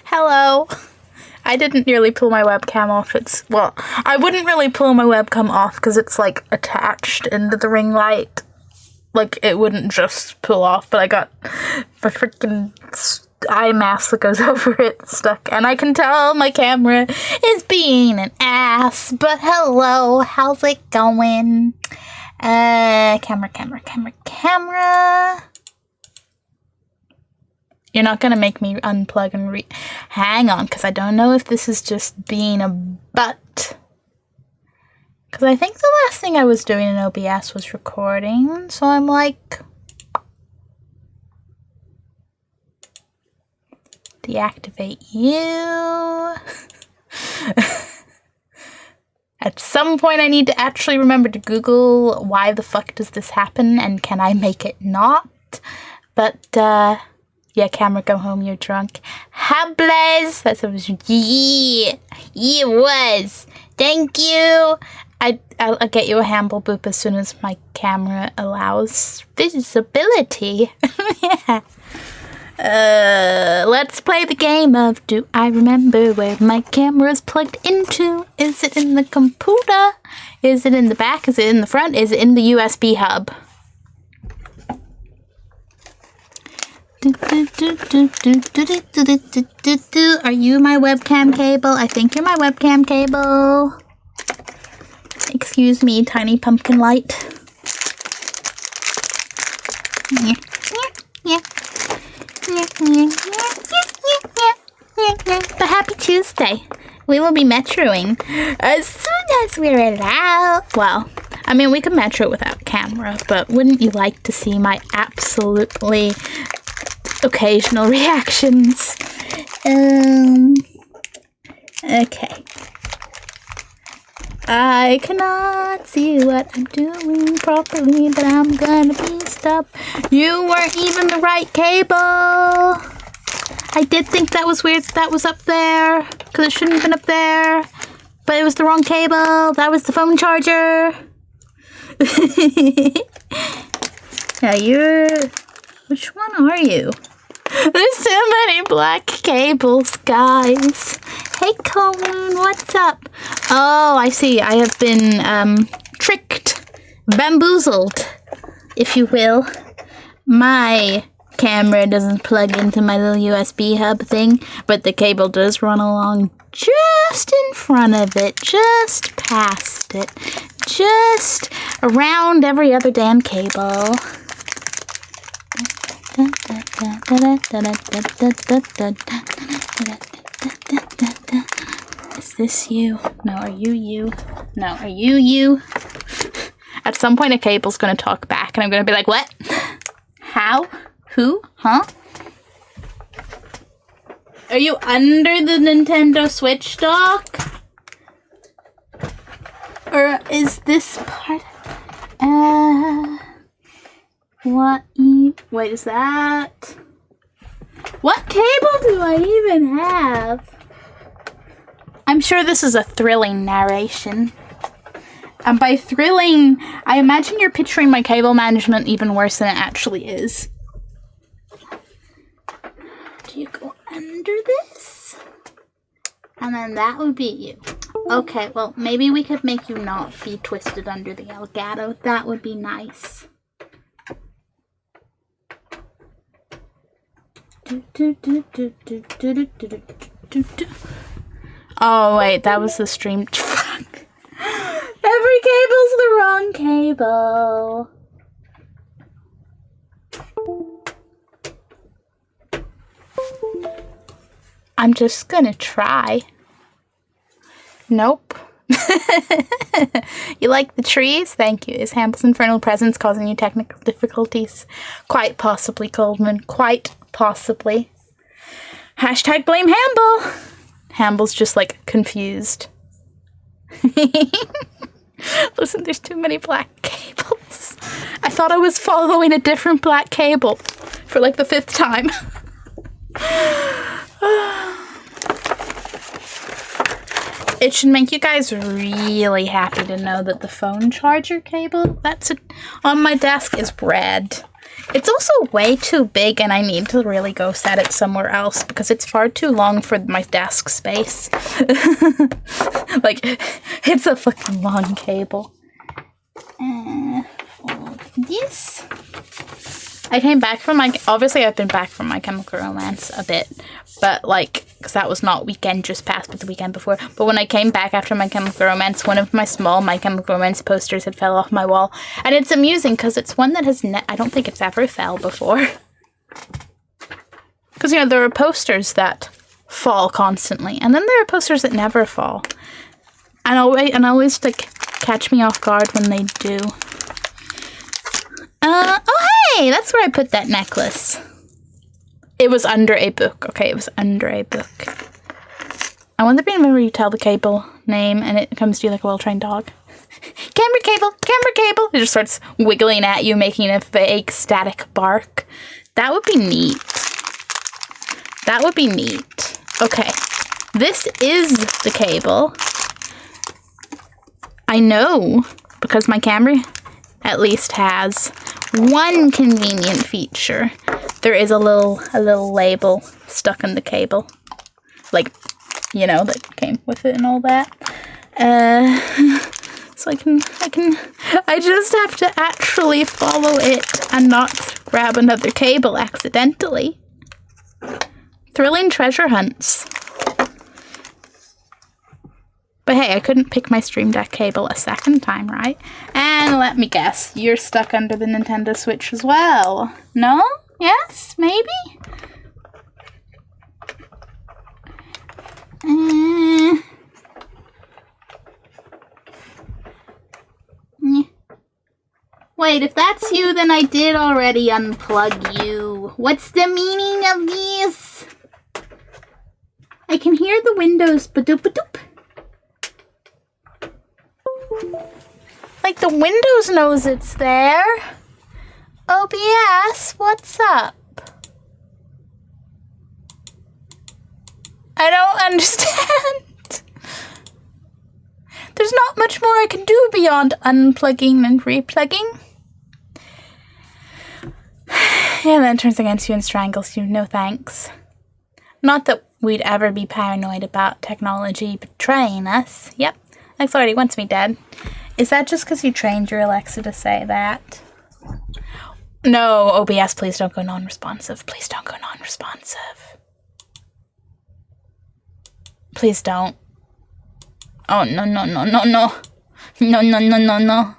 Hello. I didn't really pull my webcam off. Well, I wouldn't really pull my webcam off because it's like attached into the ring light. Like it wouldn't just pull off, but I got my freaking eye mask that goes over it stuck, and I can tell my camera is being an ass. But hello, how's it going? Camera. You're not gonna make me unplug and hang on, because I don't know if this is just being a butt. Because I think the last thing I was doing in OBS was recording, so I'm like... Deactivate you. At some point I need to actually remember to Google why the fuck does this happen and can I make it not. But, yeah, camera, go home, you're drunk. Hables! That's what it was. Yeah, it was. Thank you. I'll get you a humble boop as soon as my camera allows visibility. Yeah. Let's play the game of do I remember where my camera's plugged into? Is it in the computer? Is it in the back? Is it in the front? Is it in the USB hub? Are you my webcam cable? I think you're my webcam cable. Excuse me, tiny pumpkin light. But happy Tuesday. We will be metroing as soon as we're allowed. Well, I mean, we could metro without camera, but wouldn't you like to see my absolutely occasional reactions? Okay. I cannot see what I'm doing properly, but I'm gonna be stopped. You weren't even the right cable. I did think that was weird that was up there, because it shouldn't have been up there, but it was the wrong cable. That was the phone charger. Now which one are you? There's so many black cables, guys. Hey, Colin, what's up? Oh, I see. I have been, tricked, bamboozled, if you will. My camera doesn't plug into my little USB hub thing, but the cable does run along just in front of it, just past it, just around every other damn cable. Is this you? No, are you you? No, are you you? At some point a cable's gonna talk back and I'm gonna be like, what? How? Who? Huh? Are you under the Nintendo Switch dock? Or is this part? What? Wait, is that? What cable do I even have? I'm sure this is a thrilling narration. And by thrilling, I imagine you're picturing my cable management even worse than it actually is. Do you go under this? And then that would be you. Okay, well, maybe we could make you not be twisted under the Elgato. That would be nice. Oh, wait, that was the stream. Fuck. Every cable's the wrong cable. I'm just gonna try. Nope. You like the trees? Thank you. Is Hamble's infernal presence causing you technical difficulties? Quite possibly, Coldman. Quite possibly. Hashtag blame Hamble. Hamble's just like confused. Listen, there's too many black cables. I thought I was following a different black cable for like the 5th time. It should make you guys really happy to know that the phone charger cable that's on my desk is red. It's also way too big and I need to really go set it somewhere else because it's far too long for my desk space. Like, it's a fucking long cable. This. I came back from obviously I've been back from My Chemical Romance a bit, but like, because that was not weekend just past, but the weekend before. But when I came back after My Chemical Romance, one of my small My Chemical Romance posters had fell off my wall. And it's amusing because it's one that has, I don't think it's ever fell before. Because, you know, there are posters that fall constantly, and then there are posters that never fall. And always like, catch me off guard when they do. Oh hey, that's where I put that necklace. It was under a book. Okay, it was under a book. I wonder if you tell the cable name and it comes to you like a well-trained dog. Camera cable, camera cable. It just starts wiggling at you, making a fake static bark. That would be neat. That would be neat. Okay, this is the cable. I know because my camera at least has one convenient feature. There is a little label stuck in the cable, like, you know, that came with it and all that. So I just have to actually follow it and not grab another cable accidentally. Thrilling treasure hunts. But hey, I couldn't pick my Stream Deck cable a second time, right? And let me guess, you're stuck under the Nintendo Switch as well. No? Yes? Maybe? Wait, if that's you, then I did already unplug you. What's the meaning of these? I can hear the windows ba-doop-ba-doop. Like the Windows knows it's there. OBS, what's up? I don't understand. There's not much more I can do beyond unplugging and replugging. Yeah, then turns against you and strangles you. No thanks. Not that we'd ever be paranoid about technology betraying us. Yep, Alexa already wants me dead. Is that just because you trained your Alexa to say that? No, OBS, please don't go non-responsive. Please don't go non-responsive. Please don't. Oh, no, no, no, no, no. No, no, no, no, no.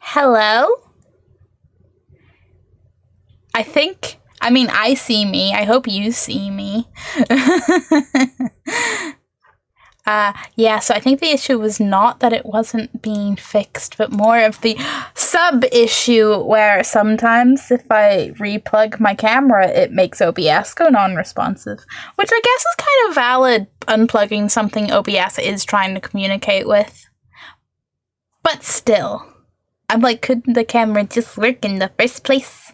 Hello? I see me. I hope you see me. Yeah, so I think the issue was not that it wasn't being fixed, but more of the sub-issue where sometimes if I replug my camera, it makes OBS go non-responsive, which I guess is kind of valid, unplugging something OBS is trying to communicate with. But still, I'm like, couldn't the camera just work in the first place?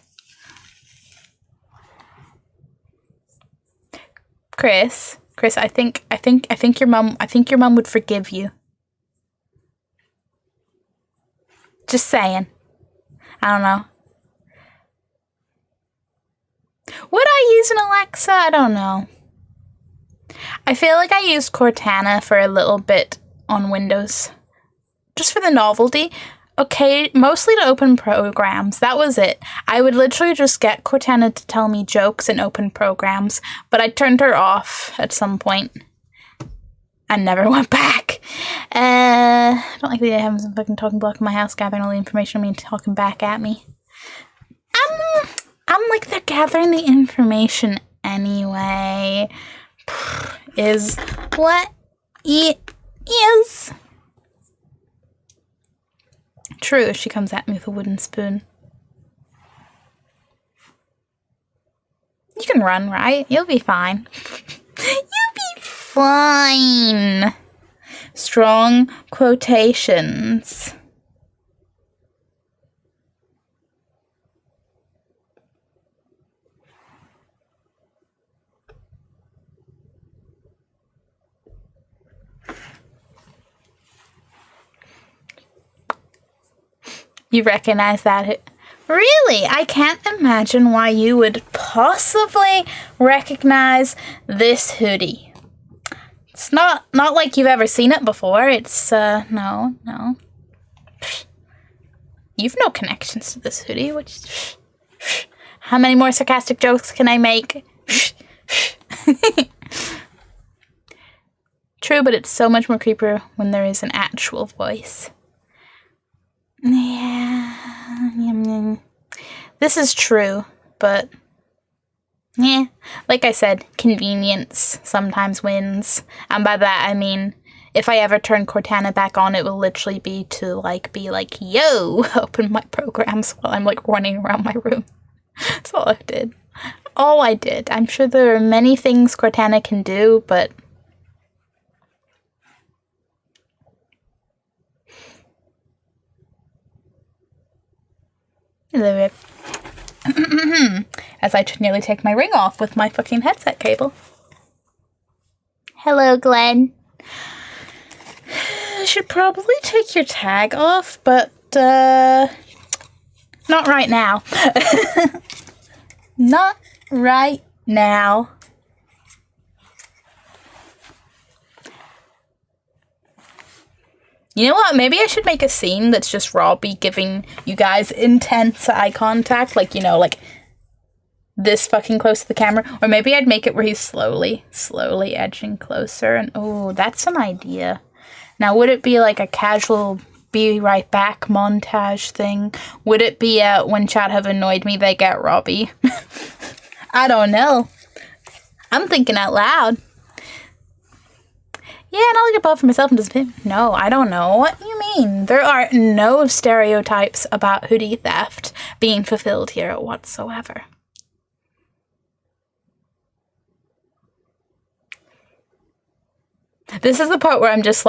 Chris, I think your mum would forgive you. Just saying. I don't know. Would I use an Alexa? I don't know. I feel like I used Cortana for a little bit on Windows. Just for the novelty. Okay, mostly to open programs. That was it. I would literally just get Cortana to tell me jokes and open programs, but I turned her off at some point and never went back. I don't like the idea of having some fucking talking block in my house gathering all the information on me and talking back at me. I'm like, they're gathering the information anyway. Is what it is. True, she comes at me with a wooden spoon. You can run, right? You'll be fine. You'll be fine. Strong quotations. You recognize that? Really? I can't imagine why you would possibly recognize this hoodie. It's not like you've ever seen it before. It's, no. You've no connections to this hoodie, which... How many more sarcastic jokes can I make? True, but it's so much more creepier when there is an actual voice. Yeah. This is true, but... Yeah. Like I said, convenience sometimes wins. And by that, I mean, if I ever turn Cortana back on, it will literally be to, be like, yo, open my programs while I'm, running around my room. That's all I did. I'm sure there are many things Cortana can do, but... As I nearly take my ring off with my fucking headset cable. Hello, Glenn. I should probably take your tag off, but, not right now. Not right now. You know what? Maybe I should make a scene that's just Robbie giving you guys intense eye contact. This fucking close to the camera. Or maybe I'd make it where he's slowly edging closer. And, oh, that's an idea. Now, would it be a casual be right back montage thing? Would it be when chat have annoyed me, they get Robbie? I don't know. I'm thinking out loud. Yeah, and I'll get bought for myself and just... No, I don't know. What do you mean? There are no stereotypes about hoodie theft being fulfilled here whatsoever. This is the part where I'm just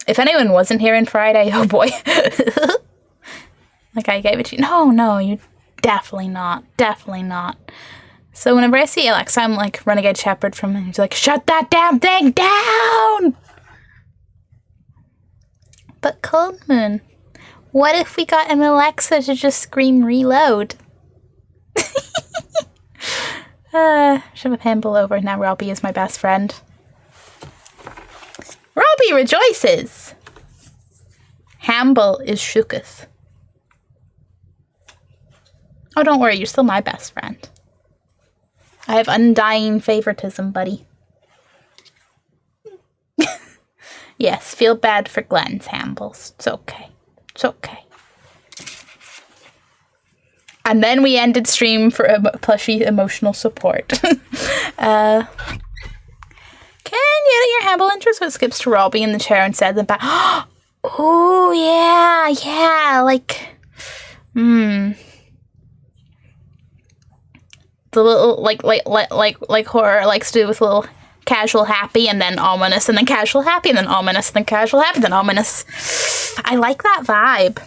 if anyone wasn't here on Friday, oh boy. I gave it to you. No, you definitely not. Definitely not. So whenever I see Alexa, I'm Renegade Shepherd from him. He's shut that damn thing down! But Cold Moon, what if we got an Alexa to just scream reload? Shove a pimple over. Now Robbie is my best friend. Robbie rejoices! Hamble is shooketh. Oh, don't worry, you're still my best friend. I have undying favoritism, buddy. Yes, feel bad for Glenn's Hambles. It's okay. It's okay. And then we ended stream for plushy emotional support. Can you edit your Hamble intro so it skips to Robbie in the chair instead of back? Oh, yeah. The little, like horror likes to do with little casual happy and then ominous and then casual happy and then ominous and then casual happy and then ominous. I like that vibe.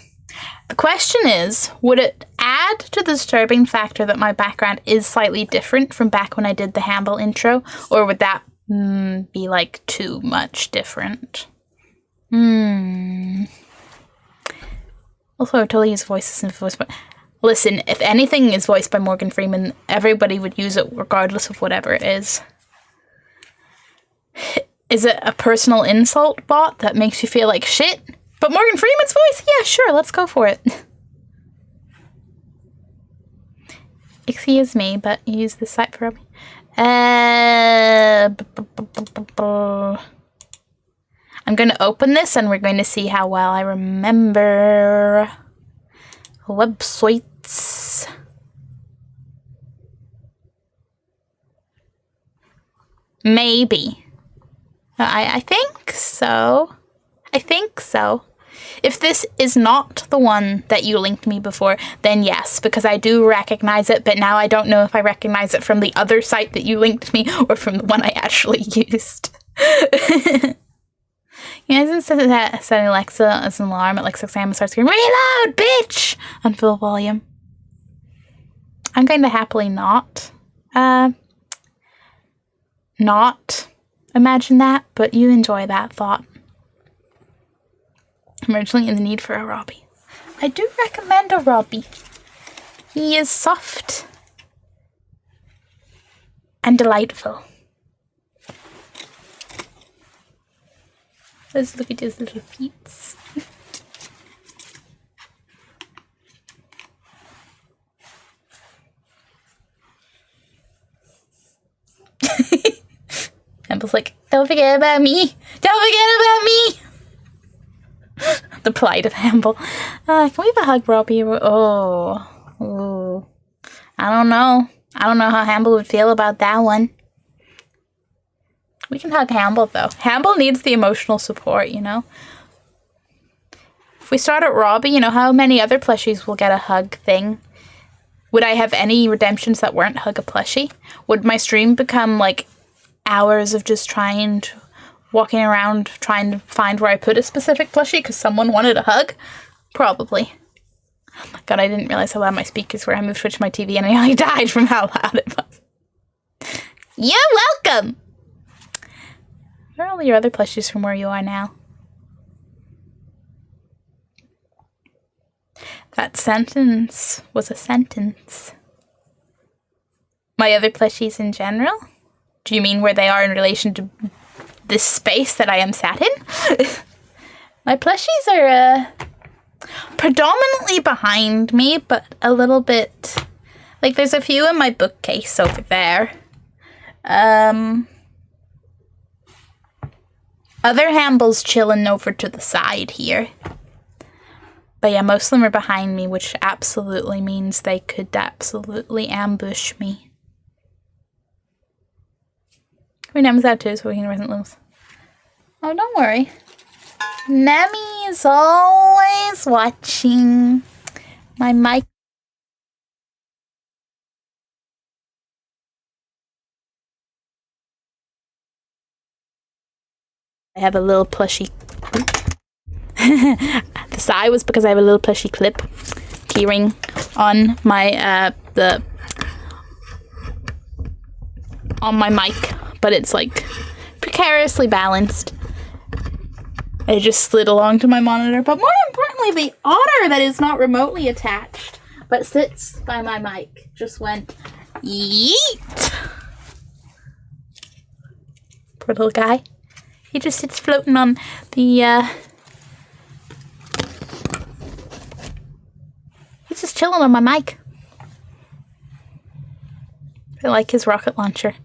The question is, would it add to the disturbing factor that my background is slightly different from back when I did the Hamble intro? Or would that be too much different? Also, I totally use voices in voice, but listen, if anything is voiced by Morgan Freeman, everybody would use it regardless of whatever it is. Is it a personal insult bot that makes you feel like shit? But Morgan Freeman's voice? Yeah, sure, let's go for it. Excuse me, but you use this site for me. I'm going to open this and we're going to see how well I remember websites. Maybe. I think so. If this is not the one that you linked me before, then yes, because I do recognize it, but now I don't know if I recognize it from the other site that you linked me or from the one I actually used. Yeah, it says that setting Alexa as an alarm at like 6 a.m. and starts screaming, "Reload, bitch!" on full volume. I'm going to happily not imagine that, but you enjoy that thought. I'm originally in the need for a Robbie. I do recommend a Robbie. He is soft and delightful. Let's look at his little feet. Amble's like, don't forget about me. Don't forget about me. The plight of Amble. Can we have a hug, Robbie? Oh. I don't know. I don't know how Amble would feel about that one. We can hug Amble, though. Amble needs the emotional support, you know? If we start at Robbie, you know how many other plushies will get a hug thing? Would I have any redemptions that weren't hug a plushie? Would my stream become, like, hours of just walking around trying to find where I put a specific plushie because someone wanted a hug? Probably. Oh my god, I didn't realize how loud my speakers were. I moved switched my TV and I nearly died from how loud it was. You're welcome! Where are all your other plushies from where you are now? That sentence was a sentence. My other plushies in general? Do you mean where they are in relation to this space that I am sat in? My plushies are predominantly behind me, but a little bit... Like, there's a few in my bookcase over there. Other Hambles chilling over to the side here. But yeah, most of them are behind me, which absolutely means they could absolutely ambush me. Can we name that too so we can present lose? Oh, don't worry. Nemi is always watching. My mic. I have a little plushie. The sigh was because I have a little plushie clip keyring on my on my mic, but it's like precariously balanced. It just slid along to my monitor, but more importantly, the otter that is not remotely attached but sits by my mic just went yeet. Poor little guy. He just sits floating on the he's just chilling on my mic. I like his rocket launcher.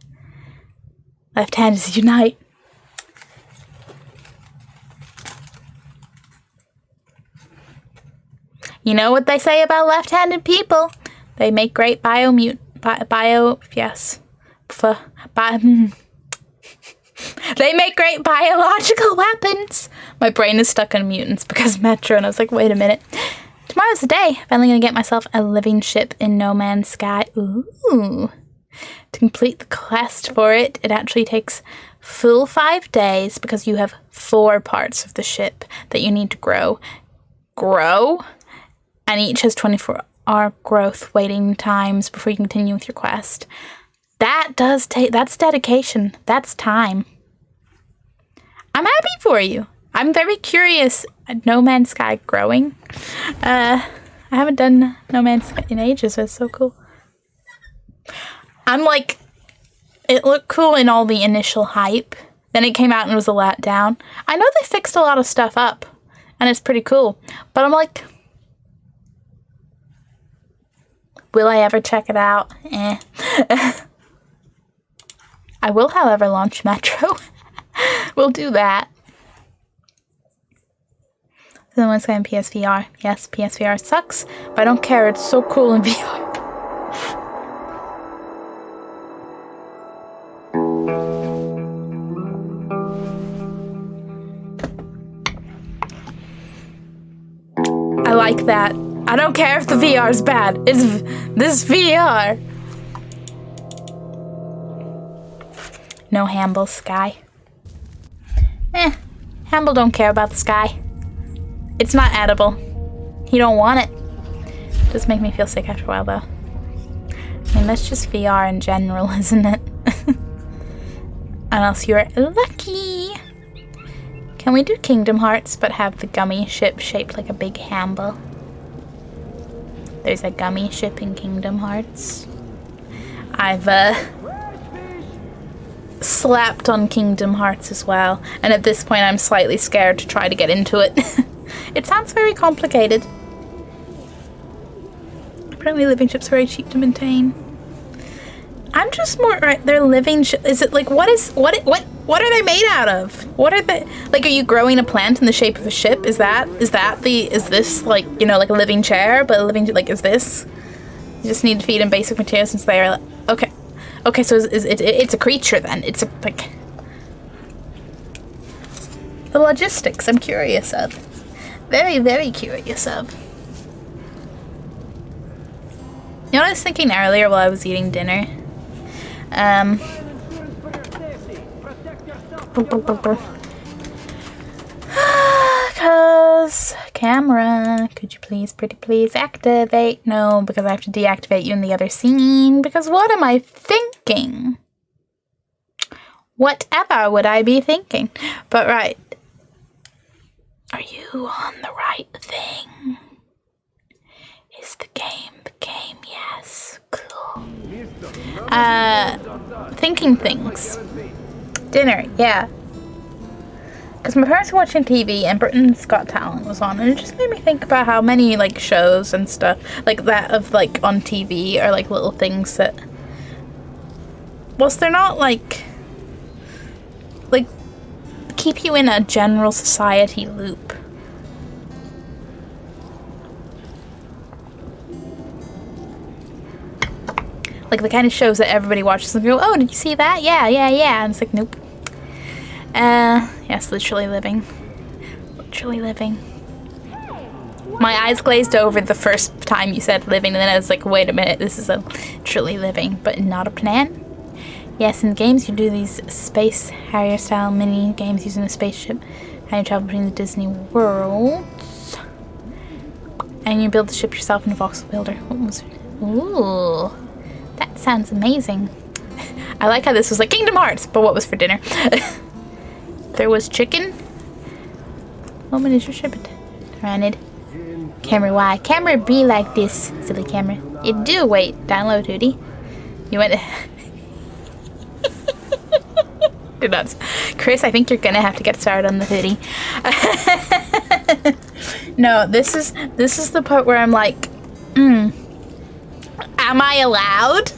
Left hands unite. You know what they say about left-handed people? They make great they make great biological weapons. My brain is stuck on mutants because Metro, and I was like, wait a minute. Tomorrow's the day. Finally gonna get myself a living ship in No Man's Sky. Ooh. To complete the quest for it, it actually takes full 5 days because you have 4 parts of the ship that you need to grow. And each has 24-hour growth waiting times before you continue with your quest. That's dedication. That's time. I'm happy for you. I'm very curious at No Man's Sky growing. I haven't done No Man's Sky in ages, so it's so cool. I'm like, it looked cool in all the initial hype. Then it came out and it was a letdown. I know they fixed a lot of stuff up, and it's pretty cool. But I'm like, will I ever check it out? I will, however, launch Metro. We'll do that. So then let's go in PSVR. Yes, PSVR sucks, but I don't care. It's so cool in VR. like that. I don't care if the VR's bad. It's this VR. No Hamble sky. Hamble don't care about the sky. It's not edible. He don't want it. Does make me feel sick after a while though. I mean, that's just VR in general, isn't it? Unless you're lucky. Can we do Kingdom Hearts but have the gummy ship shaped like a big Hamble? There's a gummy ship in Kingdom Hearts. I've slapped on Kingdom Hearts as well, and at this point I'm slightly scared to try to get into it. It sounds very complicated. Apparently living ships are very cheap to maintain. I'm just more right. They're living. Is it like what are they made out of? What are they like? Are you growing a plant in the shape of a ship? Is this like, you know, like a living chair, but a living, like, is this? You just need to feed them basic materials since they are okay. Okay, so it's a creature then. It's a like the logistics. I'm curious of. Very, very curious of. You know what I was thinking earlier while I was eating dinner? Cause camera, could you please, pretty please activate? No, because I have to deactivate you in the other scene. Because what am I thinking? Whatever would I be thinking? But right. Are you on the right thing? Is the game yes. Cool. Thinking things. Dinner, yeah. Because my parents were watching TV and Britain's Got Talent was on, and it just made me think about how many like shows and stuff like that of like on TV are like little things that, whilst they're not like keep you in a general society loop. Like the kind of shows that everybody watches and go, oh, did you see that? Yeah. And it's like, nope. Yes, literally living. Literally living. My eyes glazed over the first time you said living, and then I was like, wait a minute, this is a truly living, but not a plan. Yes, in games you do these Space Harrier style mini games using a spaceship, and you travel between the Disney worlds. And you build the ship yourself in a voxel builder. What was it? Ooh. That sounds amazing. I like how this was like Kingdom Hearts, but what was for dinner? There was chicken. What is your ship? Granted. Camera, why? Camera be like this, silly camera. It do, wait. Download, Hootie. You went... Dude, that's... Chris, I think you're gonna have to get started on the Hootie. No, this is the part where I'm like, am I allowed?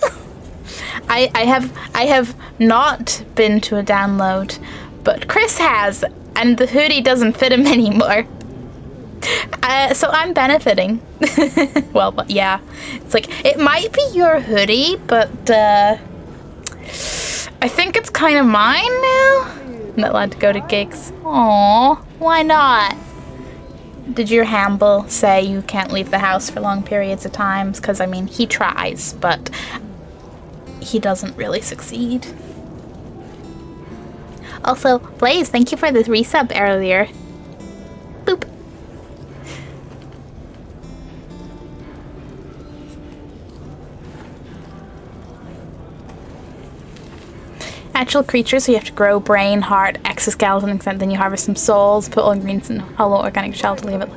I have not been to a download, but Chris has, and the hoodie doesn't fit him anymore. So I'm benefiting. Well, but yeah, it's like it might be your hoodie, but I think it's kind of mine now. I'm not allowed to go to gigs. Aww, why not? Did your Hamble say you can't leave the house for long periods of times? Because, I mean, he tries, but he doesn't really succeed. Also, Blaze, thank you for the resub earlier. Boop. Actual creatures, so you have to grow brain, heart, exoskeleton, and then you harvest some souls, put all ingredients in hollow organic shell to leave it.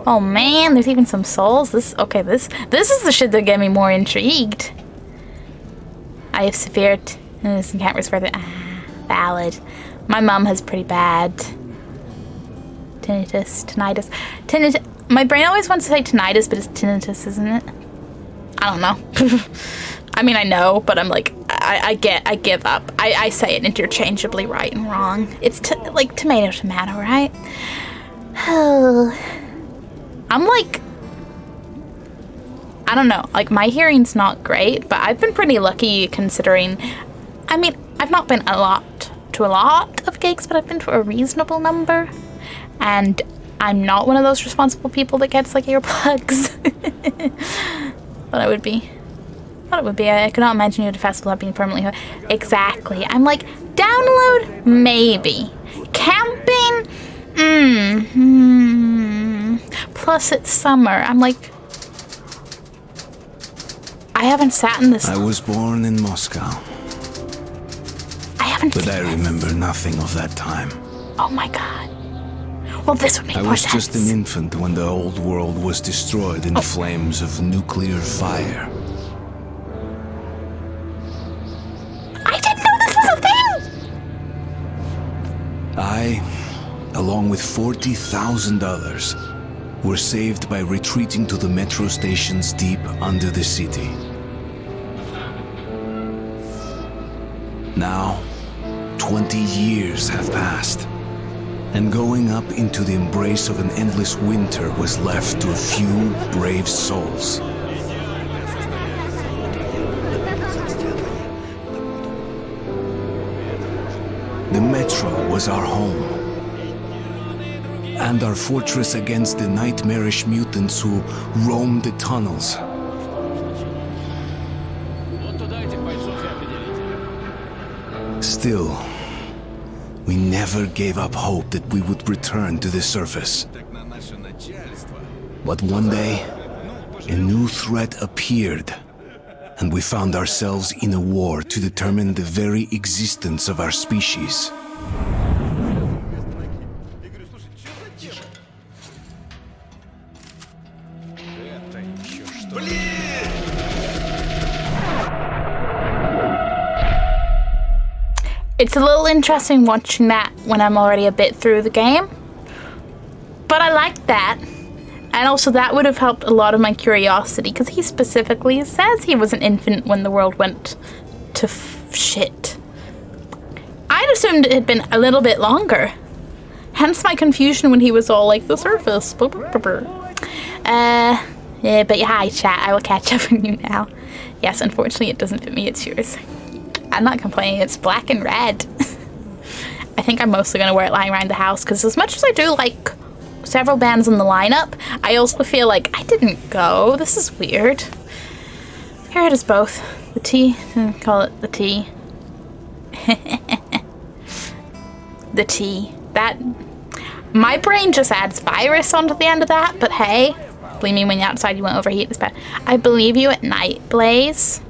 Oh man, there's even some souls. This is the shit that get me more intrigued. I have severe tinnitus and can't respond further. Valid. My mom has pretty bad tinnitus. My brain always wants to say tinnitus, but it's tinnitus, isn't it? I don't know. I mean, I know, but I'm like, I give up. I say it interchangeably right and wrong. It's like tomato, right? I'm like, I don't know, like my hearing's not great, but I've been pretty lucky considering, I mean, I've not been to a lot of gigs, but I've been to a reasonable number, and I'm not one of those responsible people that gets like earplugs. But I would be. Thought it would be. I could not imagine you at a festival not being permanently hooked. Exactly. I'm like, download? Maybe. Camping? Plus it's summer. I'm like, I haven't sat in this. I was born in Moscow. I haven't But seen I this. remember nothing of that time. Oh my god. Well, this would make I more was sense. just an infant when the old world was destroyed in flames of nuclear fire. I didn't know this was a thing! I, along with 40,000 others, were saved by retreating to the metro stations deep under the city. Now, 20 years have passed, and going up into the embrace of an endless winter was left to a few brave souls. The metro was our home, and our fortress against the nightmarish mutants who roamed the tunnels. Still, we never gave up hope that we would return to the surface. But one day, a new threat appeared, and we found ourselves in a war to determine the very existence of our species. It's a little interesting watching that when I'm already a bit through the game. But I like that. And also that would have helped a lot of my curiosity, because he specifically says he was an infant when the world went to shit. I'd assumed it had been a little bit longer. Hence my confusion when he was all like, the surface. Yeah, but hi chat, I will catch up on you now. Yes, unfortunately it doesn't fit me, it's yours. I'm not complaining, it's black and red. I think I'm mostly going to wear it lying around the house, because as much as I do like several bands in the lineup, I also feel like I didn't go. This is weird. Here it is both. The T, call it the T. The T. That, my brain just adds virus onto the end of that, but hey, believe me, when you're outside you won't overheat. It's bad. I believe you at night, Blaze.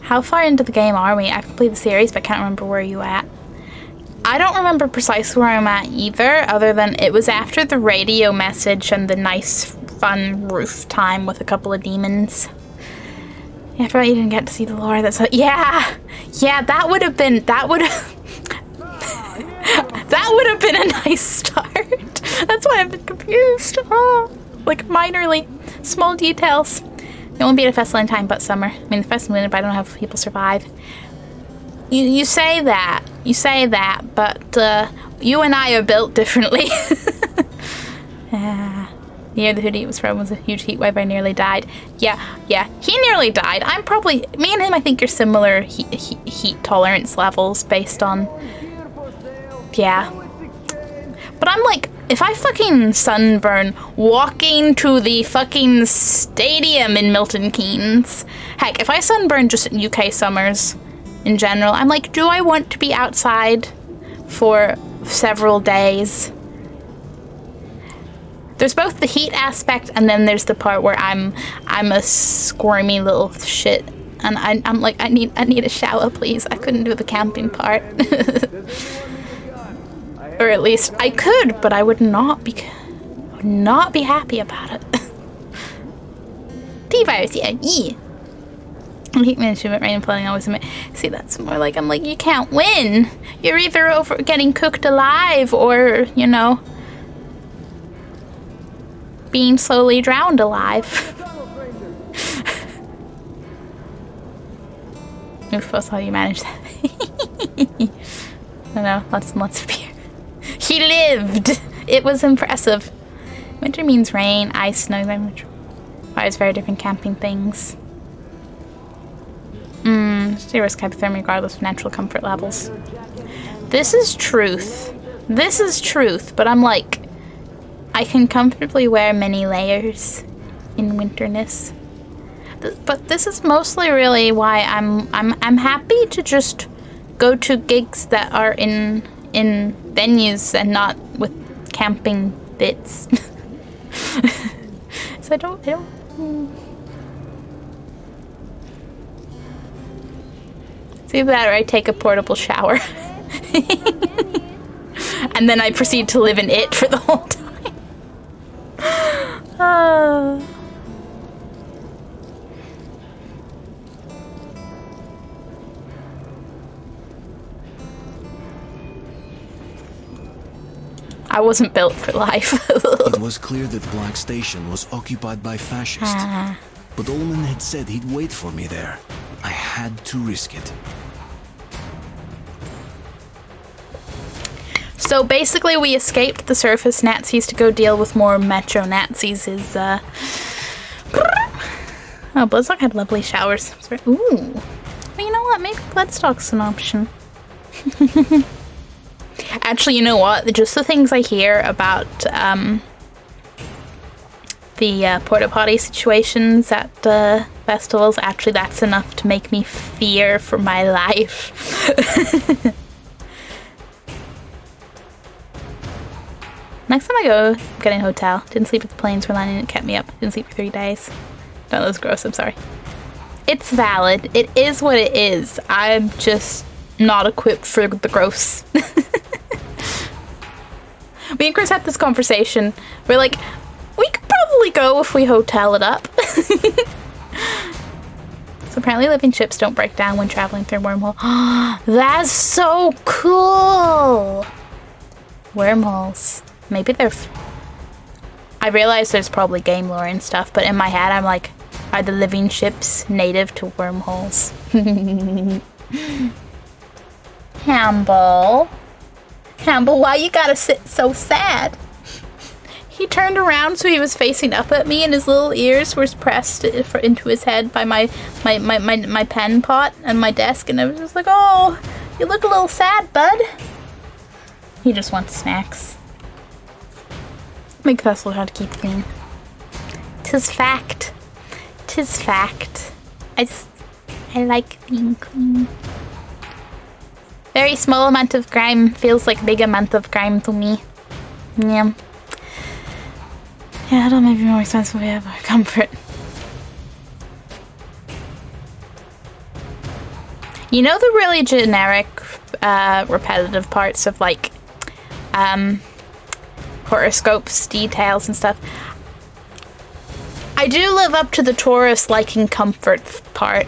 How far into the game are we? I've completed the series, but I can't remember where you at. I don't remember precisely where I'm at either, other than it was after the radio message and the nice, fun roof time with a couple of demons. Yeah, I forgot you didn't get to see the lore. That's what, yeah, that would have been, that would have been a nice start. That's why I've been confused. Oh, like minorly, small details. It won't be at a festival in time but summer. I mean, the festival in, but I don't know how people survive. You say that, but you and I are built differently. The year the hoodie was from was a huge heat wave. I nearly died. Yeah, he nearly died. I'm probably, me and him, I think are similar heat tolerance levels based on, yeah. But I'm like, if I fucking sunburn walking to the fucking stadium in Milton Keynes, heck, if I sunburn just in UK summers in general, I'm like, do I want to be outside for several days? There's both the heat aspect, and then there's the part where I'm a squirmy little shit, and I'm like, I need a shower, please. I couldn't do the camping part. Or at least I could, but I would not be happy about it. T-virus, yeah. I hate management, rain and flooding always admit. See, that's more like, I'm like, you can't win. You're either over getting cooked alive or, you know, being slowly drowned alive. Oof, that's how you manage that. I don't know, lots and lots of beer. He lived! It was impressive. Winter means rain, ice, snow, fires, very different camping things. Zero hypothermia regardless of natural comfort levels. This is truth. This is truth, but I'm like, I can comfortably wear many layers in winterness. But this is mostly really why I'm happy to just go to gigs that are in venues and not with camping bits. So I don't. It's either that or I take a portable shower. And then I proceed to live in it for the whole time. I wasn't built for life. It was clear that Black Station was occupied by fascists. But Ullman had said he'd wait for me there. I had to risk it. So basically we escaped the surface Nazis to go deal with more metro Nazis Oh, Bloodstock had lovely showers. Ooh. Well, you know what? Maybe Bloodstock's an option. Actually, you know what? Just the things I hear about the porta potty situations at festivals, actually that's enough to make me fear for my life. Next time I go, I'm getting a hotel. Didn't sleep at the planes, we're landing, it kept me up. Didn't sleep for 3 days. That was gross, I'm sorry. It's valid. It is what it is. I'm just not equipped for the gross. Me and Chris had this conversation. We're like, we could probably go if we hotel it up. So apparently living ships don't break down when traveling through wormhole. That's so cool! Wormholes. Maybe they're... I realize there's probably game lore and stuff, but in my head I'm like, are the living ships native to wormholes? Hamble. Hamble, why you gotta sit so sad? He turned around so he was facing up at me and his little ears were pressed into his head by my pen pot and my desk, and I was just like, oh, you look a little sad, bud. He just wants snacks. Make festival hard to keep clean. 'Tis fact. 'Tis fact. I like being clean. Very small amount of grime feels like big amount of grime to me. Yeah. Yeah, it'll make me more expensive if I have more comfort. You know the really generic, repetitive parts of like, horoscopes, details and stuff? I do live up to the Taurus liking comfort part.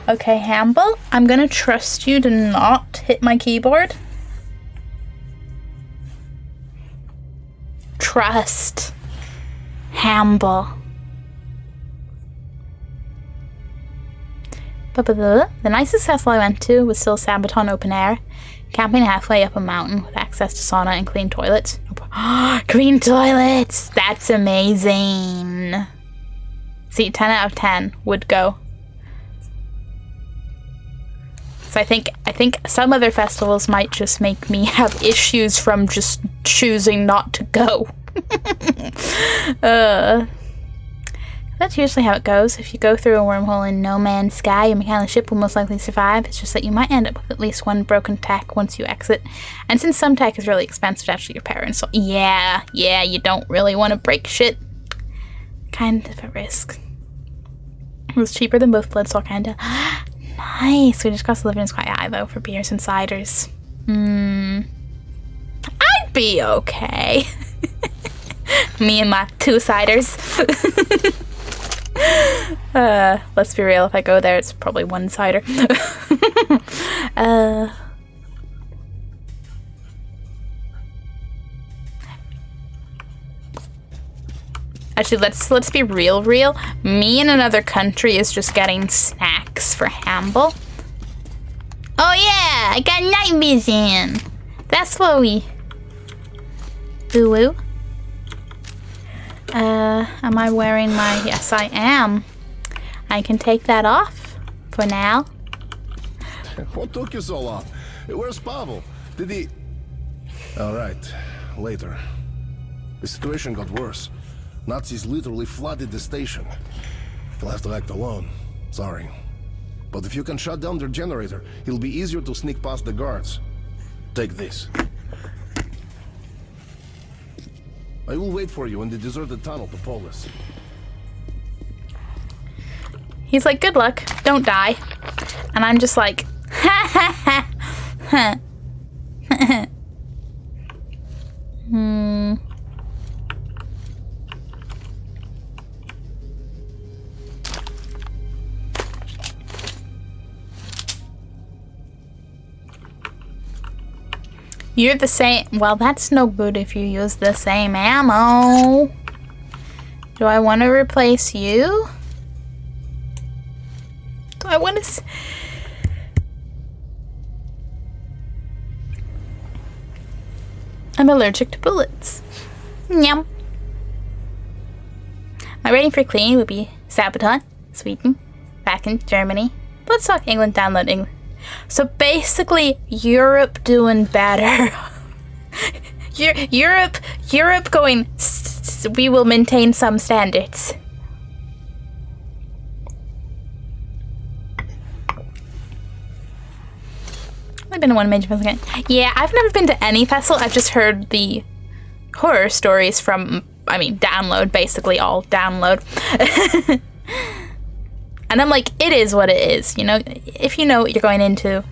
Okay, Hamble, I'm gonna trust you to not hit my keyboard. Trust. Hamble. The nicest festival I went to was still Sabaton Open Air. Camping halfway up a mountain with access to sauna and clean toilets. Clean toilets! That's amazing. See, 10 out of 10 would go. So I think some other festivals might just make me have issues from just choosing not to go. That's usually how it goes. If you go through a wormhole in No Man's Sky, your mechanical ship will most likely survive. It's just that you might end up with at least one broken tech once you exit. And since some tech is really expensive to actually repair, and so yeah, you don't really want to break shit. Kind of a risk. It was cheaper than both Bloodstock and nice. We just cost of living is quite high though for beers and ciders. I'd be okay. Me and my 2 ciders. Let's be real, if I go there it's probably 1 cider. Actually, let's be real. Me in another country is just getting snacks for Hamble. Oh yeah, I got night vision. That's what we... Ooh. Am I wearing my... Yes, I am. I can take that off for now. What took you so long? Where's Pavel? Did he... Alright, later. The situation got worse. Nazis literally flooded the station. You'll have to act alone. Sorry. But if you can shut down their generator, it'll be easier to sneak past the guards. Take this. I will wait for you in the deserted tunnel to Polis. He's like, good luck, don't die. And I'm just like, ha ha ha. You're the same. Well, that's no good if you use the same ammo. Do I want to replace you? Do I want to... I'm allergic to bullets. Yum. My rating for cleaning would be Sabaton, Sweden, back in Germany, Bloodstock, England, download England. So basically, Europe doing better. Europe going, we will maintain some standards. I've been to one major festival. Yeah, I've never been to any festival. I've just heard the horror stories from, I mean, download, basically all download. And I'm like, it is what it is, you know? If you know what you're going into,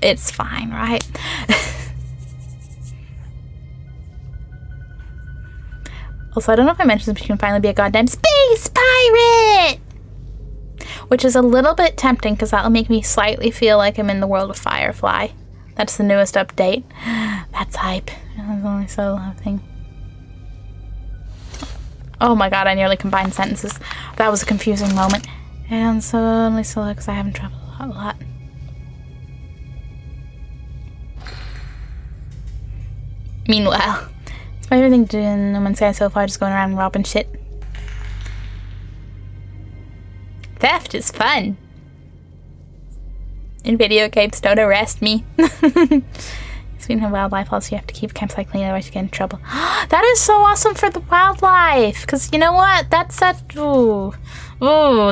it's fine, right? Also, I don't know if I mentioned this, but you can finally be a goddamn space pirate! Which is a little bit tempting, because that'll make me slightly feel like I'm in the world of Firefly. That's the newest update. That's hype. That's only so thing. Oh my god, I nearly combined sentences. That was a confusing moment. And so only solo because I haven't traveled a lot. Meanwhile, it's my favorite thing to do in No Man's Sky so far, just going around and robbing shit. Theft is fun. In video games, don't arrest me. Sweden have wildlife laws, so you have to keep campsite clean, otherwise you get in trouble. That is so awesome for the wildlife, because you know what? That's that. Ooh,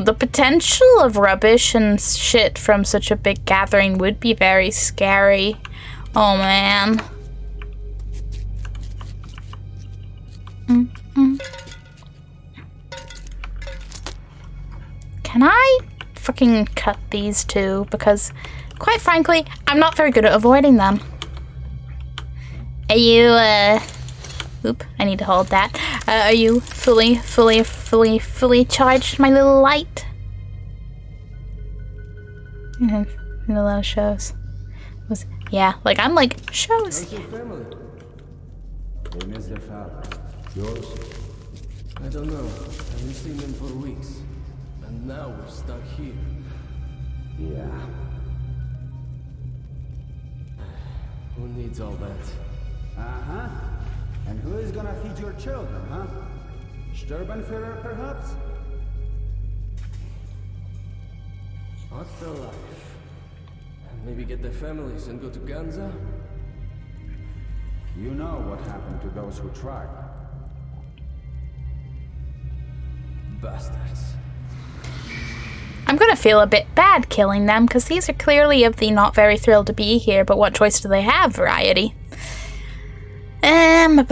the potential of rubbish and shit from such a big gathering would be very scary. Oh man. Can I fucking cut these two? Because, quite frankly, I'm not very good at avoiding them. Are you, oop, I need to hold that. Are you fully charged, my little light? A lot of shows. Yeah, like, I'm like, shows. How's your family? They miss their father. Yours? I don't know. I haven't seen them for weeks. And now we're stuck here. Yeah. Who needs all that? Uh-huh. And who is gonna feed your children, huh? Sturbenführer, perhaps? What the life? Maybe get their families and go to Ganza? You know what happened to those who tried. Bastards. I'm gonna feel a bit bad killing them, because these are clearly of the not very thrilled to be here, but what choice do they have variety. Even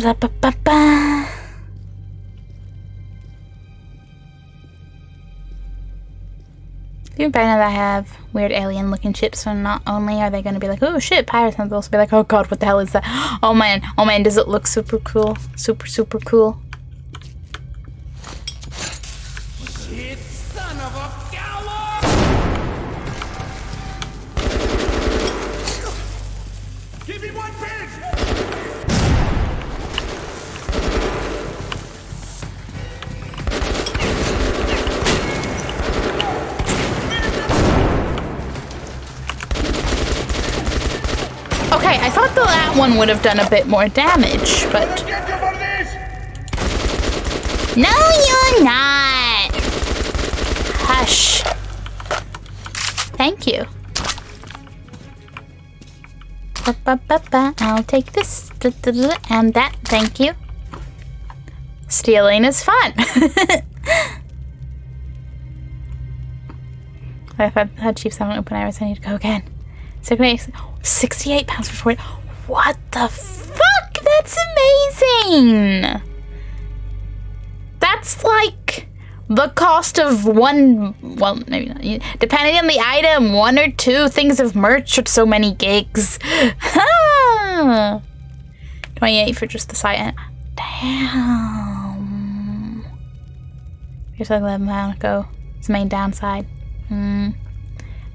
better now that I have weird alien looking ships, so not only are they gonna be like, oh shit, pirates, and they'll also be like, oh god, what the hell is that? Oh man, does it look super cool? Super cool. Shit, son of a coward! Give me one pig! Okay, I thought that one would have done a bit more damage, but... No, you're not! Hush. I'll take this and that, thank you. Stealing is fun. I've had Chiefs haven't open hours, I need to go again. 68 pounds for 40. What the fuck? That's amazing! That's like the cost of one, well, maybe not, depending on the item, 1 or 2 things of merch or so many gigs. 28 for just the site. Damn. Here's like 11 pounds go. It's the main downside. Done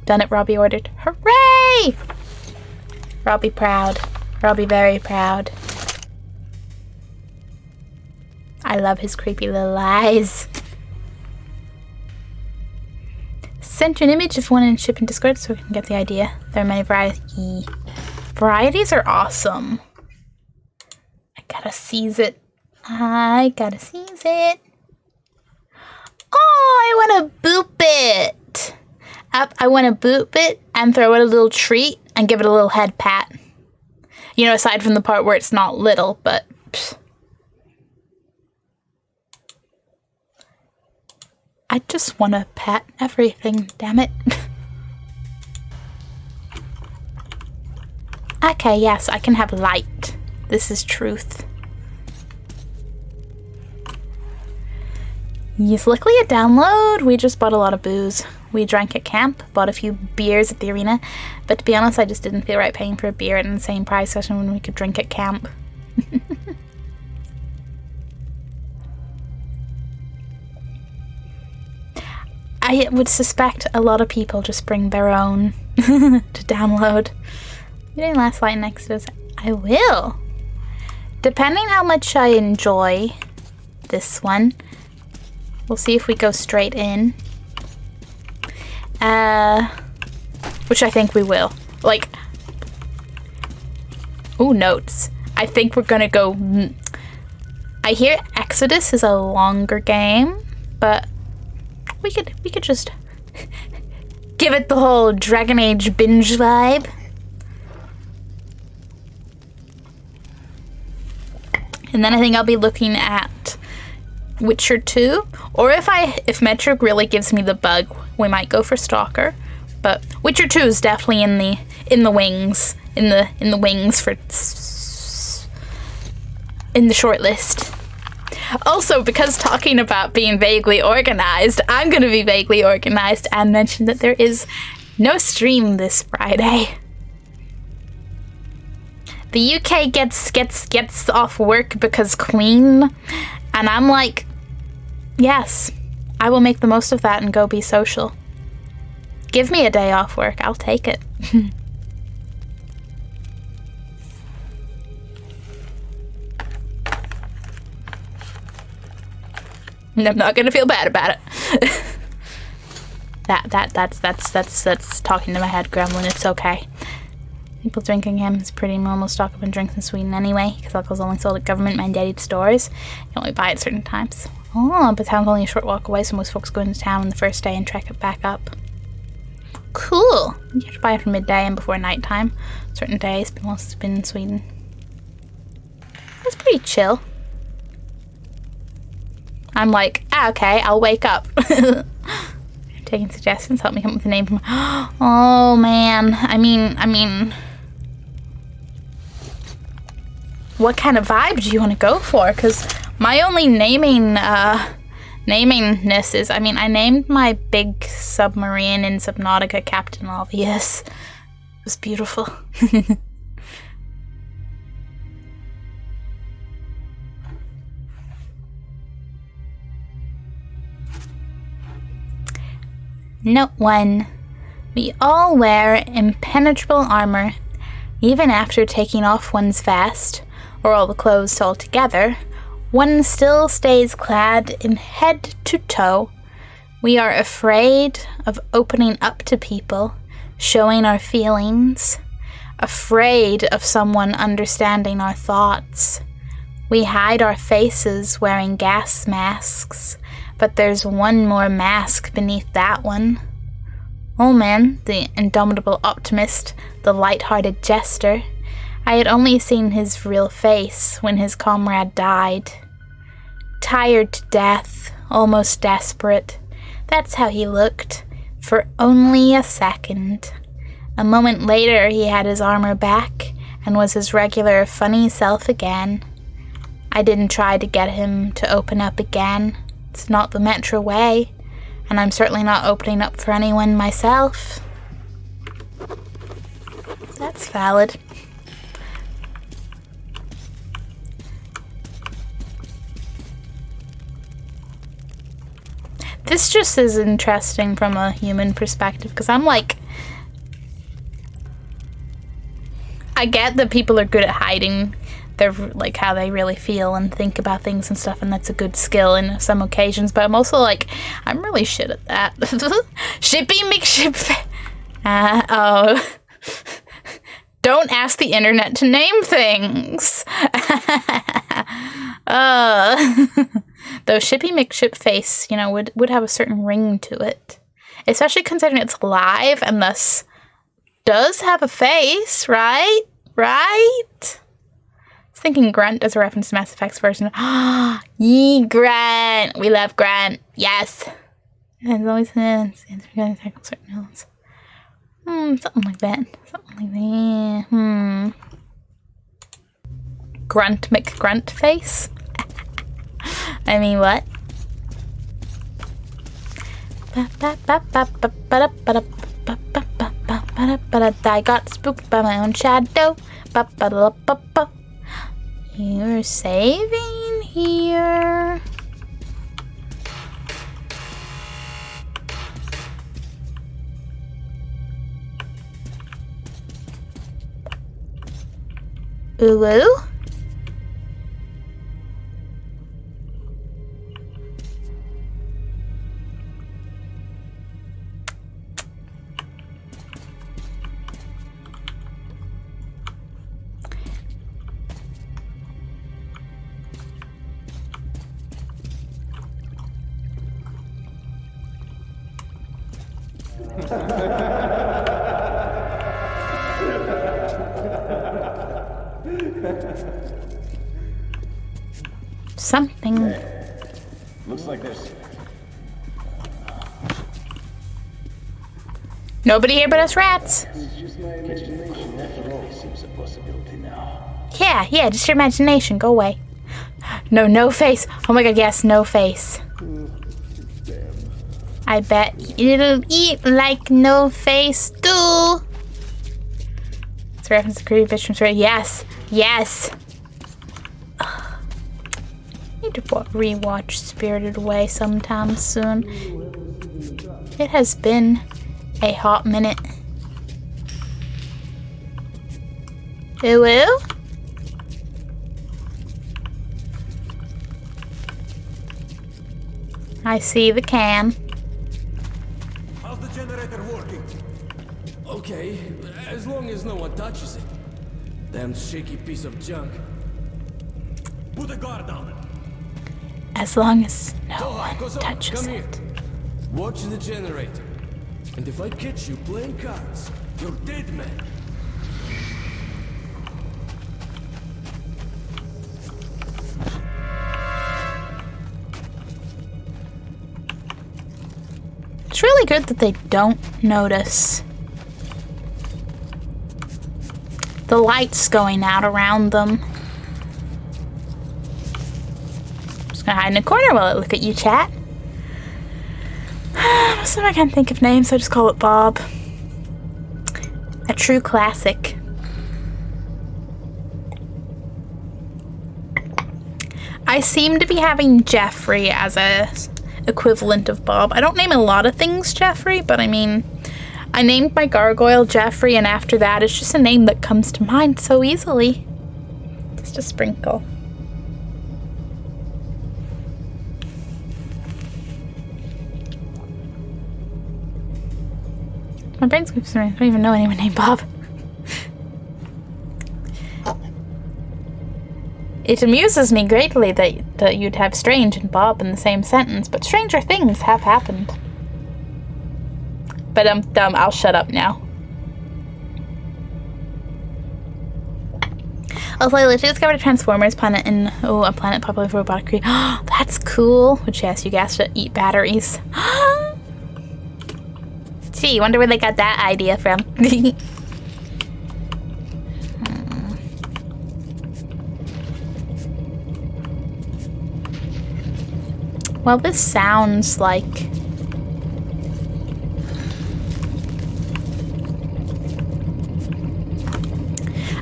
it, Robbie ordered. Hooray! Robbie proud. Robbie very proud. I love his creepy little eyes. Sent you an image of one in ship in Discord so we can get the idea. There are many varieties. Varieties are awesome. I gotta seize it. I gotta seize it. Oh, I wanna boop it. I wanna boop it and throw it a little treat and give it a little head pat. You know, aside from the part where it's not little, but... Pfft. I just want to pat everything, damn it. Okay, yes, I can have light. This is truth. Yes, luckily a download. We just bought a lot of booze. We drank at camp, bought a few beers at the arena, but to be honest, I just didn't feel right paying for a beer at an insane price session when we could drink at camp. I would suspect a lot of people just bring their own to download. You doing last light next to us? I will. Depending how much I enjoy this one, we'll see if we go straight in. Which I think we will. Like, ooh, notes. I think we're gonna go. I hear Exodus is a longer game, but we could just give it the whole Dragon Age binge vibe. And then I think I'll be looking at Witcher 2, or if Metric really gives me the bug, we might go for Stalker. But Witcher 2 is definitely in the wings, in the wings for in the short list. Also, because talking about being vaguely organized, I'm going to be vaguely organized and mention that there is no stream this Friday. The UK gets off work because Queen, and I'm like, yes, I will make the most of that and go be social. Give me a day off work, I'll take it. And I'm not gonna feel bad about it. That's talking to my head, gremlin. It's okay. People drinking him is pretty normal stock up in drinks in Sweden anyway, because alcohol's only sold at government-mandated stores. You only buy it at certain times. Oh, but town's only a short walk away, so most folks go into town on the first day and trek it back up. Cool! You have to buy it from midday and before nighttime. Certain days, but most has been in Sweden. That's pretty chill. I'm like, okay, I'll wake up. Taking suggestions, help me come up with a name. Oh man, I mean, what kind of vibe do you want to go for? Because my only namingness is, I mean, I named my big submarine in Subnautica Captain Obvious. It was beautiful. Note 1. We all wear impenetrable armor. Even after taking off one's vest, or all the clothes altogether, one still stays clad in head to toe. We are afraid of opening up to people, showing our feelings, afraid of someone understanding our thoughts. We hide our faces wearing gas masks, but there's one more mask beneath that one. Oh man, the indomitable optimist, the light-hearted jester, I had only seen his real face when his comrade died. Tired to death, almost desperate. That's how he looked, for only a second. A moment later, he had his armor back and was his regular funny self again. I didn't try to get him to open up again. It's not the Metro way, and I'm certainly not opening up for anyone myself. That's valid. This just is interesting from a human perspective, because I'm like, I get that people are good at hiding their, like, how they really feel and think about things and stuff, and that's a good skill in some occasions, but I'm also like, I'm really shit at that. Shippy McShip. Oh. Don't ask the internet to name things. Though Shippy McShipface, you know, would have a certain ring to it. Especially considering it's live and thus does have a face, right? Right? I was thinking Grunt as a reference to Mass Effect's version. Yee, Grunt! We love Grunt. Yes. There's always an certain elements. Something like that. Something like that. Grunt McGrunt face? I mean, what? I got spooked by my own shadow. You're saving here. Ooh. Something. Hey, looks like this. Nobody here but us rats. It's just my imagination. After all, seems a possibility now. Yeah, just your imagination. Go away. No face. Oh my god, yes, no face. I bet it'll eat like no face too. It's a reference to creepy bitch from Spirit. Yes. I need to rewatch Spirited Away sometime soon. It has been a hot minute. Ooh. I see the can. How's the generator working? Okay, as long as no one touches it. Damn shaky piece of junk. Put a guard on it. As long as no Toha, one touches come it. here. Watch the generator. And if I catch you playing cards, you're dead, man. It's really good that they don't notice the lights going out around them. Just gonna hide in a corner while I look at you, chat. Most of them I can't think of names, so I just call it Bob. A true classic. I seem to be having Jeffrey as a equivalent of Bob. I don't name a lot of things Jeffrey, but I mean, I named my gargoyle Jeffrey, and after that, it's just a name that comes to mind so easily. Just a sprinkle. My brain's confusing. I don't even know anyone named Bob. It amuses me greatly that you'd have Strange and Bob in the same sentence, but stranger things have happened. But I'm dumb. I'll shut up now. Also, I literally discovered a Transformers planet in a planet popular for robotic creed. That's cool. Which yes, you guys should eat batteries. Gee, wonder where they got that idea from. Well, this sounds like...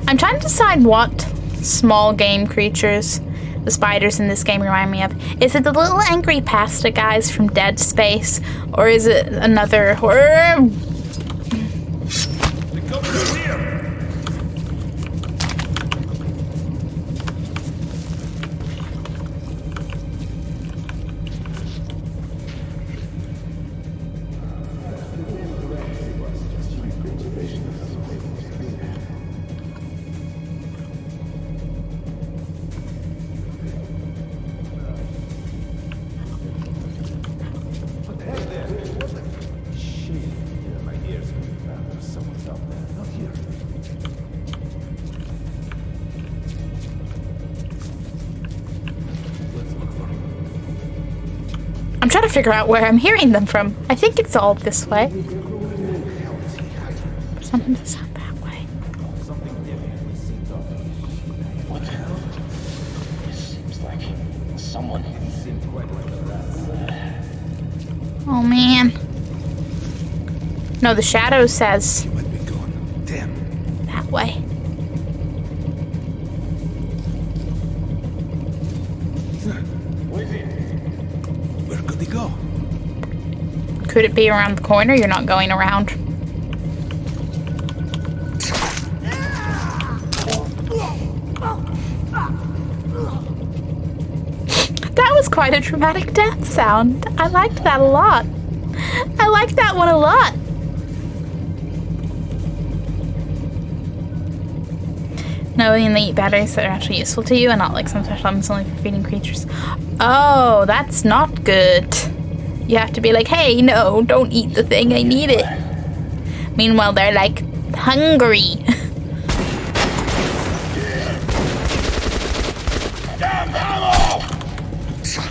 I'm trying to decide what small game creatures the spiders in this game remind me of. Is it the little angry pasta guys from Dead Space? Or is it another horror? I'm trying to figure out where I'm hearing them from. I think it's all this way. Something does sound that way. What the hell? This seems like someone. Oh man. No, the shadow says You might be going. Damn. that way. Where could he go? Could it be around the corner? You're not going around. That was quite a dramatic death sound. I liked that a lot. I liked that one a lot. Knowing they eat batteries that are actually useful to you and not like some special items only for feeding creatures. Oh, that's not good. You have to be like, hey, no, don't eat the thing, I need it. Meanwhile, they're like, hungry. Damn ammo!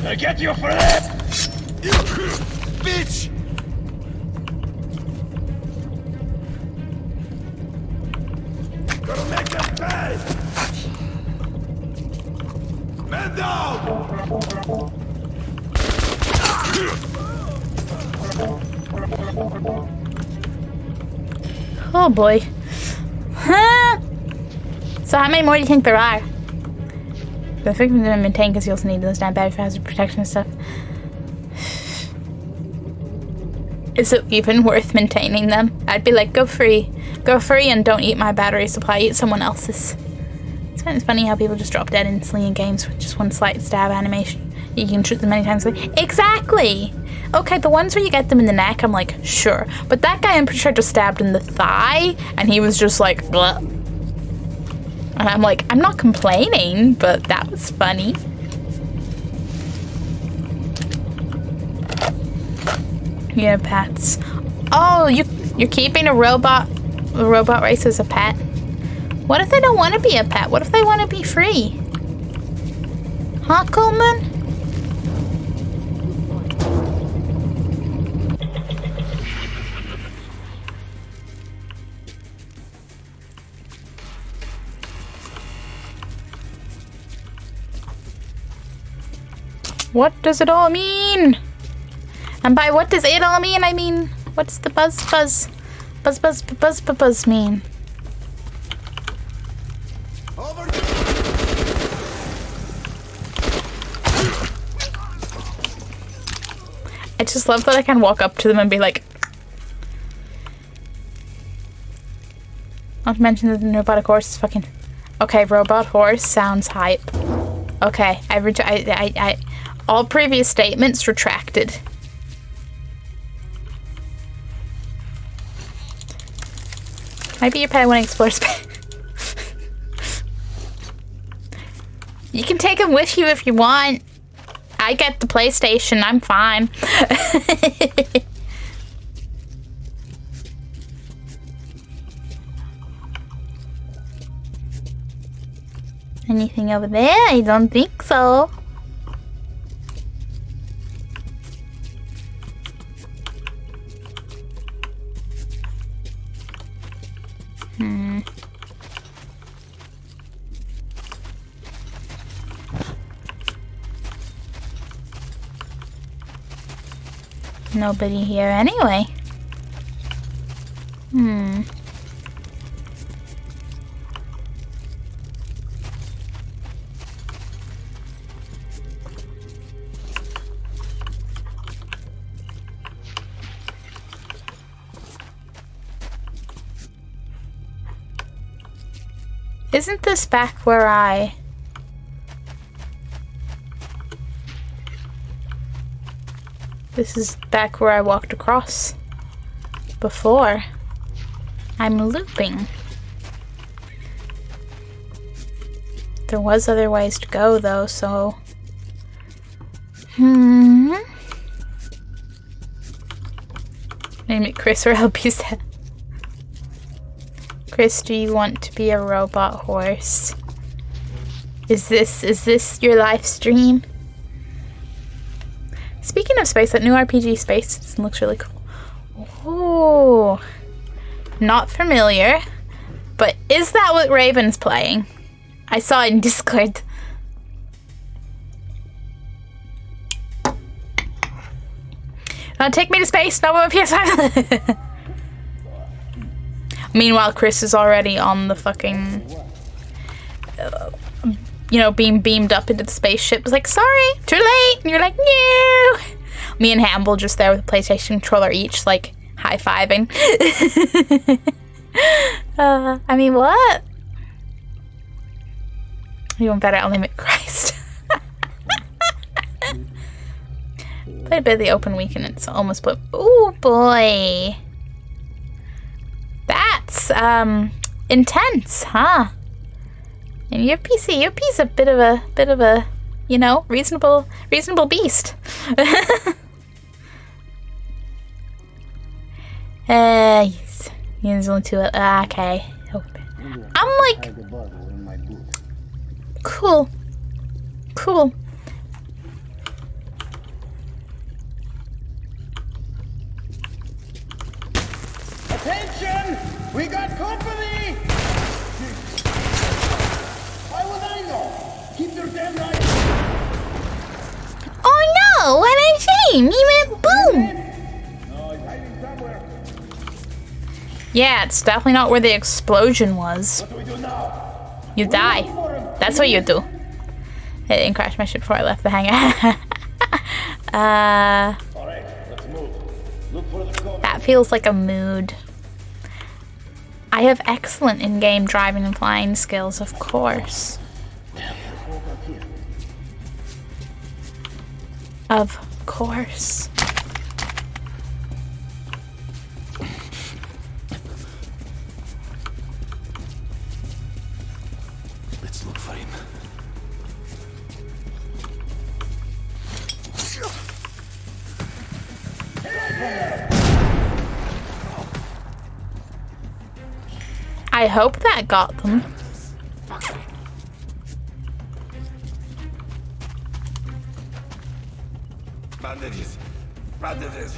I'll get you for that! Bitch! Gonna make them pay! Men down! Oh boy. Huh? So how many more do you think there are? The frequent to maintain because you also need those damn battery for hazard protection and stuff. Is it even worth maintaining them? I'd be like, go free. Go free and don't eat my battery supply, eat someone else's. It's funny how people just drop dead instantly in games with just one slight stab animation. You can shoot them many times. Exactly! Okay, the ones where you get them in the neck, I'm like, sure. But that guy, I'm pretty sure, just stabbed in the thigh, and he was just like, bleh. And I'm like, I'm not complaining, but that was funny. Yeah, pets. Oh, you're keeping a robot race as a pet? What if they don't want to be a pet? What if they want to be free? Huh, Coleman? What does it all mean? And by what does it all mean, I mean, what's the buzz mean? I just love that I can walk up to them and be like... Not to mention that the robotic horse is fucking... Okay, robot horse sounds hype. Okay, I all previous statements retracted. Maybe your pet want to explore space. You can take him with you if you want. I get the PlayStation, I'm fine. Anything over there? I don't think so. Nobody here anyway. Isn't this back where I... This is back where I walked across before. I'm looping. There was other ways to go though, so... Name it Chris or I'll be sad. Chris, do you want to be a robot horse? Is this your live stream? Speaking of space, that new RPG Space looks really cool. Oh, not familiar, but is that what Raven's playing? I saw it in Discord. Take me to space, no more PS5. Meanwhile, Chris is already on the fucking, being beamed up into the spaceship. It's like, sorry, too late. And you're like, no. Me and Hamble just there with a PlayStation controller each, like, high-fiving. I mean, what? Even better, I'll name it Christ. Played a bit of the open weekend, it's almost put. Ooh, boy. That's, intense, huh? And your PC a bit of a, reasonable beast. Yes. There's only two. Okay. I'm like, cool. Attention! We got company! Why would I know? Keep your damn right. Oh no! What a shame! He went boom! No, he's hiding somewhere. Yeah, it's definitely not where the explosion was. What do we do now? You die. That's what you do. I didn't crash my ship before I left the hangar. Alright, let's move. Look for the code. That feels like a mood. I have excellent in-game driving and flying skills, of course. Of course. Let's look for him. I hope that got them. Bandages. Bandages.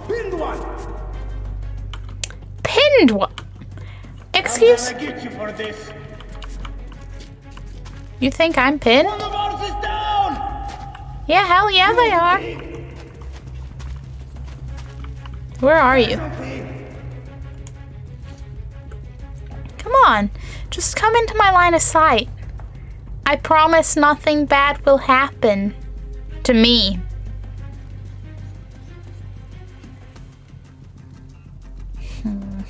Pinned one! Pinned what? Excuse? I'm gonna get you for this. You think I'm pinned? One of ours is down! Yeah, hell yeah they are. Where are you? Come on, just come into my line of sight. I promise nothing bad will happen to me. You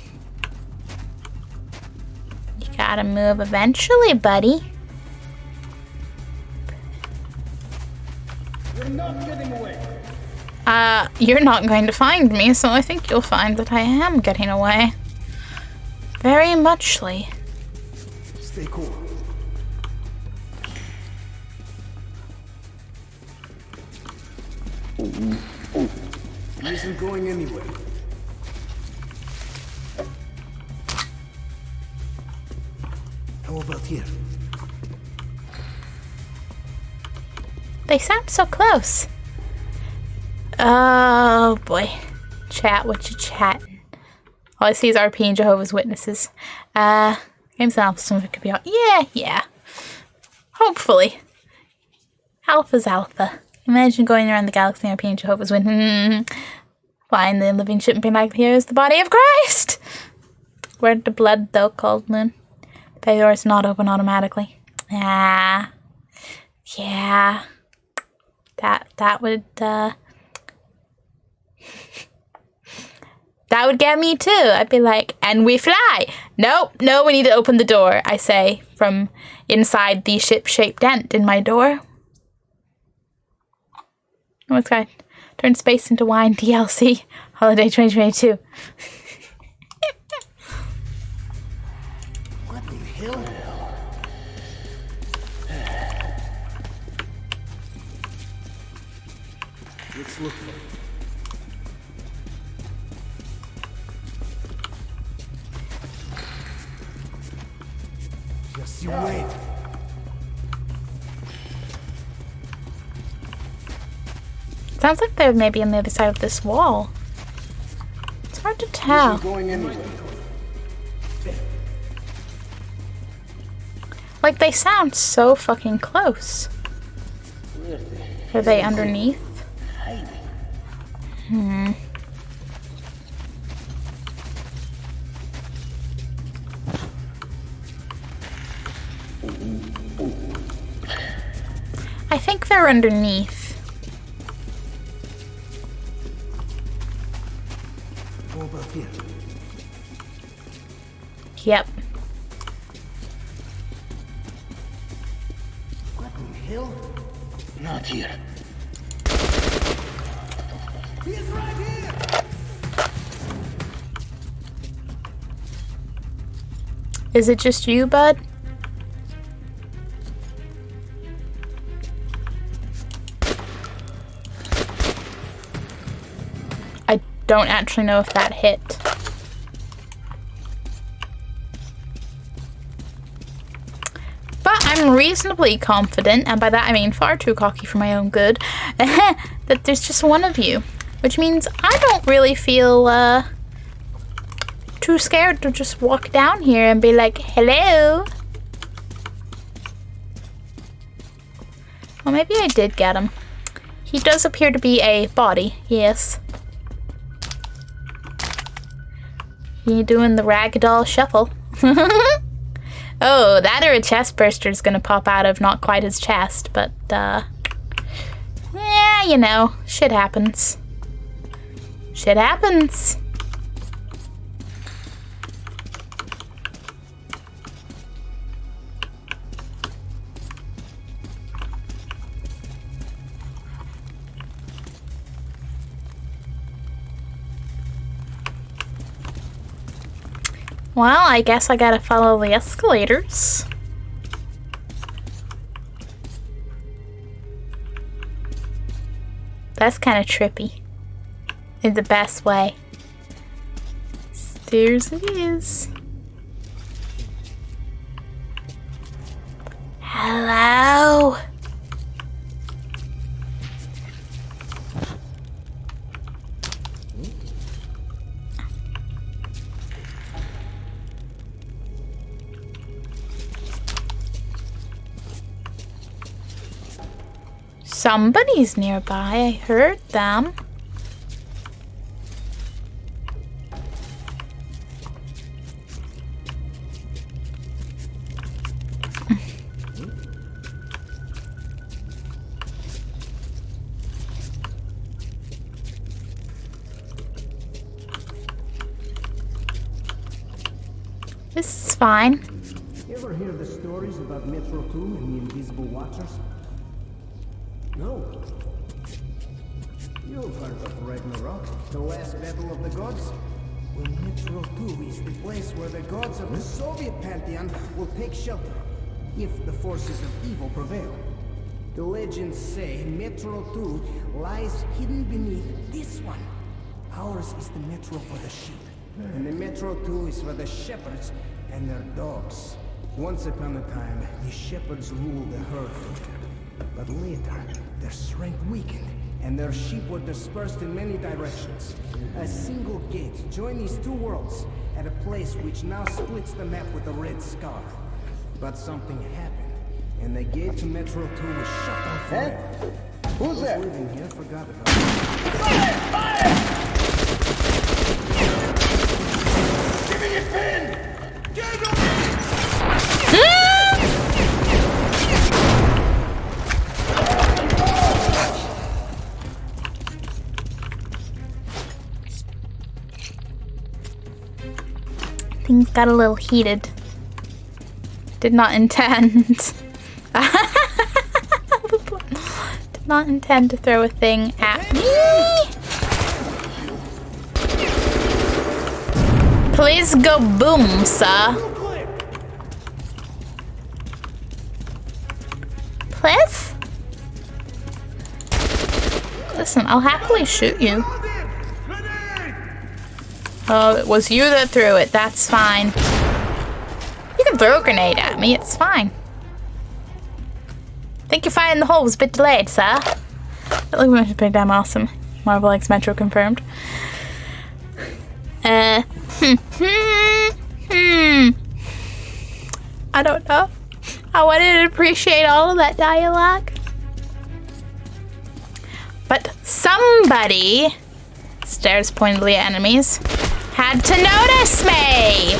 gotta move eventually, buddy. You're not getting away. You're not going to find me, so I think you'll find that I am getting away. Very muchly. Stay cool. He isn't going anywhere. here? They sound so close. Oh boy. Chat, what you chatting? All I see is RP and Jehovah's Witnesses. Games and Alpha, some of it could be out. Yeah. Hopefully. Alpha's Alpha. Imagine going around the galaxy and RP and Jehovah's Witnesses. Flying the living ship and being like, here's the body of Christ! Where'd the blood, though, Cold Moon? The door is not open automatically. Yeah. That would, that would get me too. I'd be like, and we fly. No, we need to open the door, I say, from inside the ship-shaped dent in my door. Oh, it's got Turn Space into Wine DLC. Holiday 2022. What the hell? Let's look for it. Just you wait. Sounds like they're maybe on the other side of this wall. It's hard to tell. Going anyway. Like, they sound so fucking close. Are they underneath? I think they're underneath. Go about here. Yep. What the hell? Not here. He's right here! Is it just you, bud? I don't actually know if that hit. But I'm reasonably confident, and by that I mean far too cocky for my own good, that there's just one of you. Which means I don't really feel too scared to just walk down here and be like, hello. Well, maybe I did get him. He does appear to be a body, yes. You doing the ragdoll shuffle. Oh, that or a chest burster is gonna pop out of not quite his chest, but, yeah, you know, shit happens. Shit happens. Well, I guess I gotta follow the escalators. That's kind of trippy. In the best way. Stairs it is. Hello? Somebody's nearby. I heard them. This is fine. You ever hear the stories about Metro 2 and the Invisible Watchers? No. You've heard of Ragnarok, the last battle of the gods? Well, Metro 2 is the place where the gods of the Soviet pantheon will take shelter, if the forces of evil prevail. The legends say Metro 2 lies hidden beneath this one. Ours is the Metro for the sheep, and the Metro 2 is for the shepherds and their dogs. Once upon a time, the shepherds ruled the herd from there. But later, their strength weakened, and their sheep were dispersed in many directions. A single gate joined these two worlds at a place which now splits the map with a red scar. But something happened, and the gate to Metro 2 was shut down forever. Who's Those that? living here forgot about it. Give me your pin! Things got a little heated. Did not intend. Did not intend to throw a thing at me. Please go boom, sir. Please? Listen, I'll happily shoot you. Oh, it was you that threw it. That's fine. You can throw a grenade at me. It's fine. Think your fire in the hole was a bit delayed, sir. That looked much pretty damn awesome. Marvel X Metro confirmed. I don't know. I wanted to appreciate all of that dialogue. But somebody, stares pointedly at enemies, had to notice me!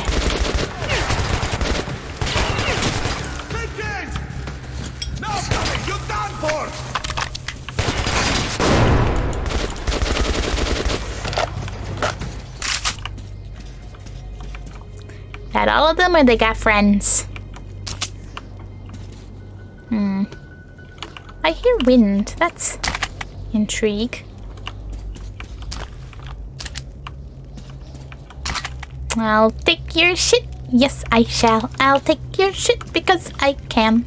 Got all of them or they got friends? I hear wind. That's intrigue. I'll take your shit. Yes, I shall. I'll take your shit because I can.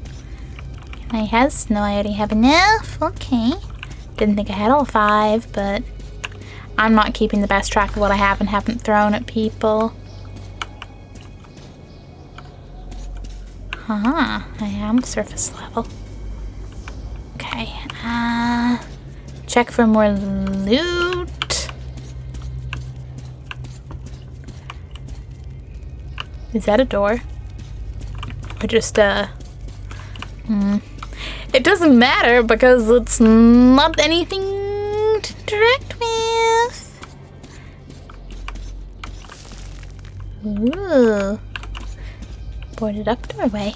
I has? No, I already have enough. Okay. Didn't think I had all 5, but I'm not keeping the best track of what I have and haven't thrown at people. I am surface level. Okay. Check for more loot. Is that a door? Or just It doesn't matter because it's not anything to interact with. Ooh. Boarded up doorway.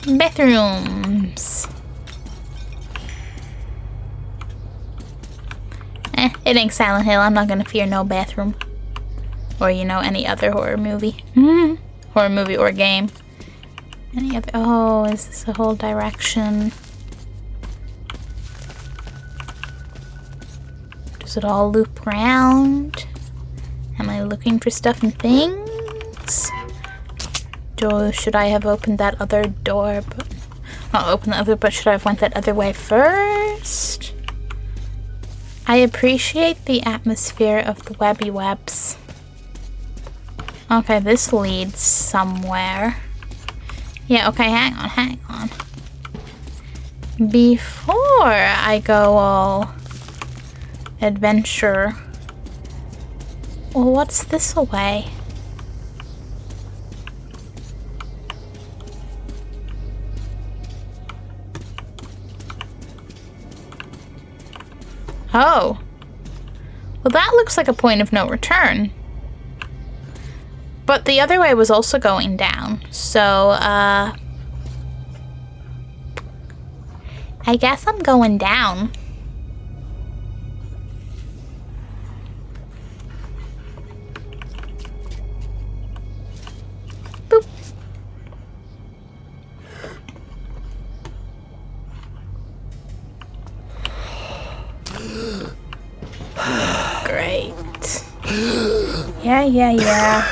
Bathrooms. It ain't Silent Hill. I'm not gonna fear no bathroom. Or, you know, any other horror movie. Horror movie or game. Any other... Oh, is this a whole direction? Does it all loop around? Am I looking for stuff and things? Should I have opened that other door? But not open the other, but should I have went that other way first? I appreciate the atmosphere of the webby webs. Okay, this leads somewhere. Yeah, okay, hang on. Before I go all adventure. Well, what's this away? Oh. Well, that looks like a point of no return. But the other way was also going down. So, I guess I'm going down. Boop. Great. Yeah.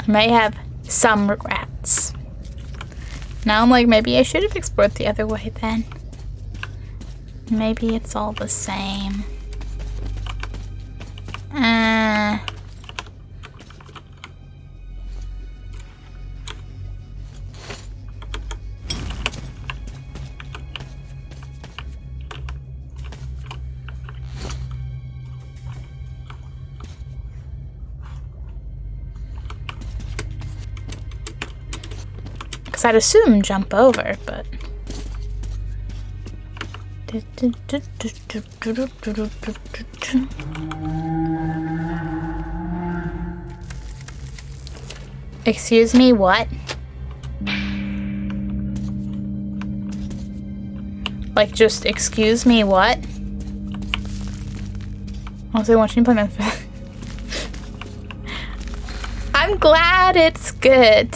I may have some regrets. Now I'm like, maybe I should have explored the other way then. Maybe it's all the same. Because I'd assume jump over, but... Excuse me, what? Like, just excuse me, what? Also, watching you play my I'm glad it's good.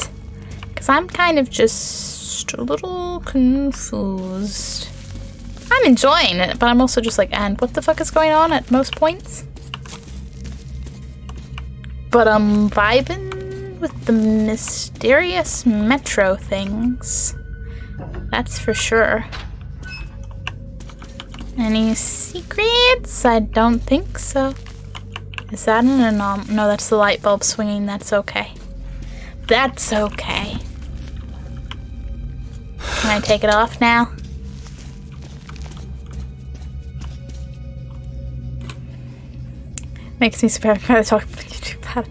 Because I'm kind of just a little confused. I'm enjoying it, but I'm also just like, and what the fuck is going on at most points? But I'm vibing with the mysterious metro things. That's for sure. Any secrets? I don't think so. Is that an anom? No, that's the light bulb swinging. That's okay. That's okay. Can I take it off now? Makes me super proud to talk about it.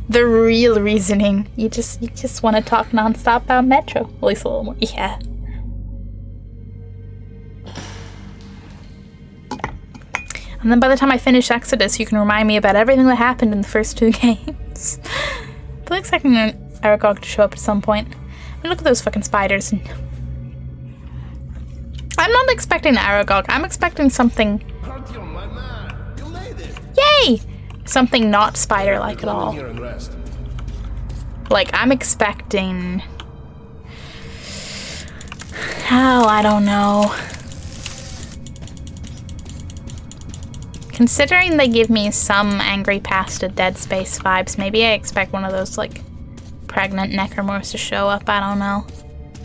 The real reasoning. You just want to talk nonstop about Metro. At least a little more. Yeah. And then by the time I finish Exodus, you can remind me about everything that happened in the first 2 games. I'm expecting an Aragog to show up at some point. I mean, look at those fucking spiders. I'm not expecting Aragog. I'm expecting something... Yay! Something not spider-like at all. Like, I'm expecting... Oh, I don't know. Considering they give me some Angry Pasta Dead Space vibes, maybe I expect one of those, like, pregnant necromorphs to show up. I don't know.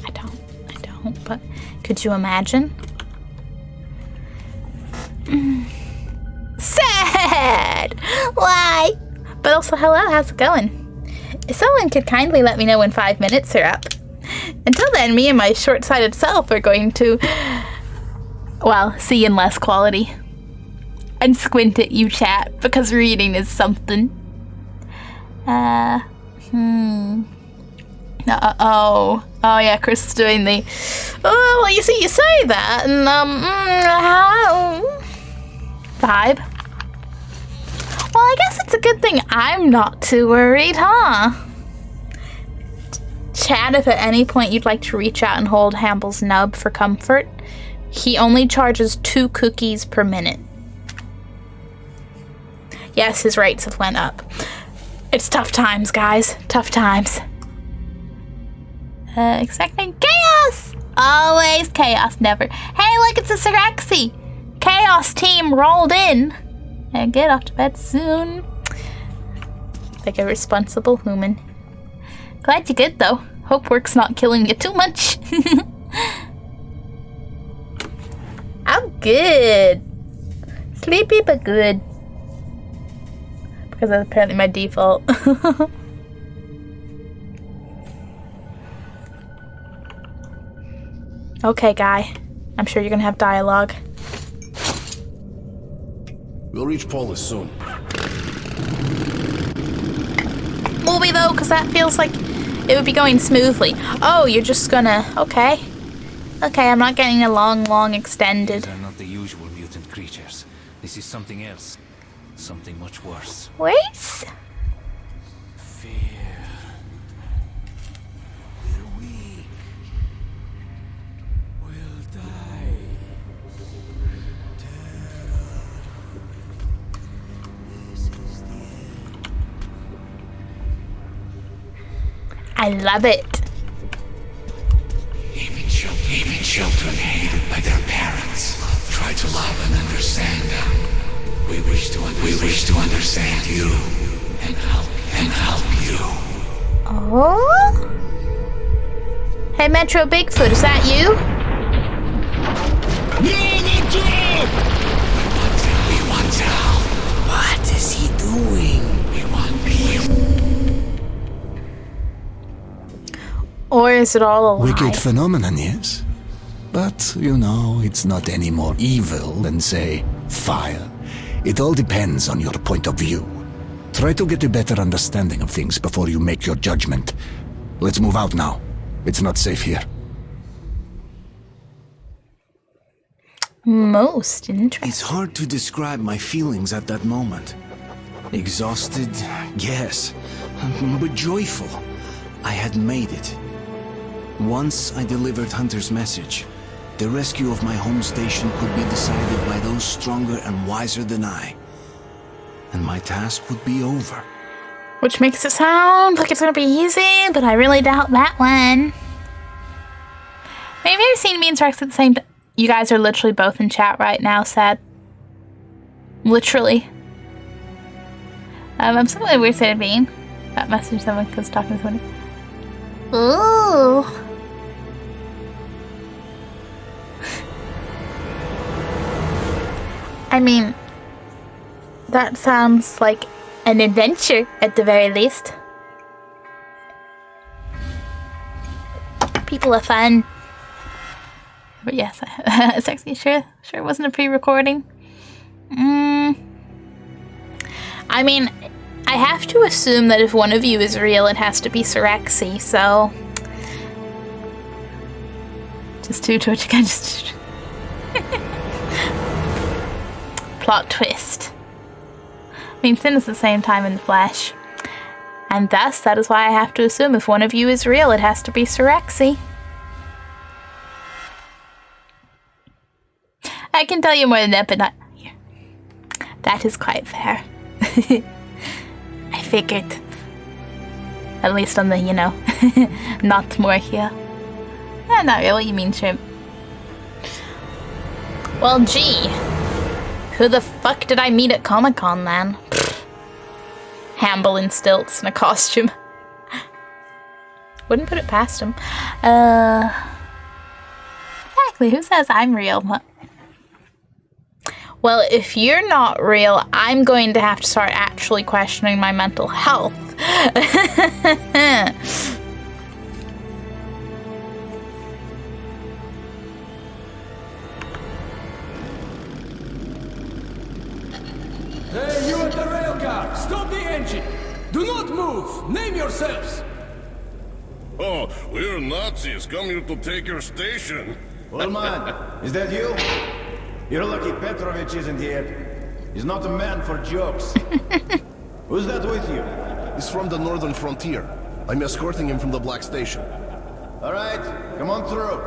I don't, but could you imagine? Sad! Why? But also, hello, how's it going? If someone could kindly let me know when 5 minutes are up. Until then, me and my short-sighted self are going to, well, see in less quality. And squint at you, chat, because reading is something. Oh yeah, Chris is doing the, oh, well, you see, you say that, and, vibe. Well, I guess it's a good thing I'm not too worried, huh? Chat, if at any point you'd like to reach out and hold Hamble's nub for comfort, he only charges 2 cookies per minute. Yes, his rates have went up. It's tough times, guys. Tough times. Expecting chaos! Always chaos, never. Hey, look, it's a Sirexi! Chaos team rolled in! And get off to bed soon. Like a responsible human. Glad you're good, though. Hope work's not killing you too much. I'm good. Sleepy, but good. Because that's apparently my default. Okay, guy. I'm sure you're gonna have dialogue. We'll reach Polis soon. Movie though, because that feels like it would be going smoothly. Oh, you're just gonna... Okay. Okay, I'm not getting a long extended. These are not the usual mutant creatures. This is something else. Something much worse. Worse? Fear. We're weak. We'll die. Terror. This is the end. I love it. Even children hated by their parents try to love and understand them. We wish to understand you and help you. Oh? Hey, Metro Bigfoot, is that you? Or is it all a lie? Wicked phenomenon, yes. But, you know, it's not any more evil than, say, fire. It all depends on your point of view. Try to get a better understanding of things before you make your judgment. Let's move out now. It's not safe here. Most interesting. It's hard to describe my feelings at that moment. Exhausted, yes, but joyful. I had made it. Once I delivered Hunter's message, the rescue of my home station could be decided by those stronger and wiser than I. And my task would be over. Which makes it sound like it's gonna be easy, but I really doubt that one. Maybe I've seen me and Rex at the same time. You guys are literally both in chat right now, sad. Literally. I'm somewhat weird state of being. That message someone because talking to someone. Ooh. I mean, that sounds like an adventure at the very least. People are fun. But yes, sexy. Sure it wasn't a pre-recording. I mean, I have to assume that if one of you is real, it has to be Sirexi, so... Just two Twitch again, just... Plot twist. I mean, sin is the same time in the flesh. And thus, that is why I have to assume if one of you is real, it has to be Sirexi. I can tell you more than that, but not here. That is quite fair. I figured. At least on the, you know, not more here. Not really what you mean, Shrimp. Well, gee. Who the fuck did I meet at Comic-Con then? Hamble in stilts in a costume. Wouldn't put it past him. Exactly, who says I'm real? Well, if you're not real, I'm going to have to start actually questioning my mental health. Hey, you at the rail car! Stop the engine! Do not move! Name yourselves! Oh, we're Nazis, come here to take your station. Old man, is that you? You're lucky Petrovich isn't here. He's not a man for jokes. Who's that with you? He's from the northern frontier. I'm escorting him from the Black Station. All right, come on through.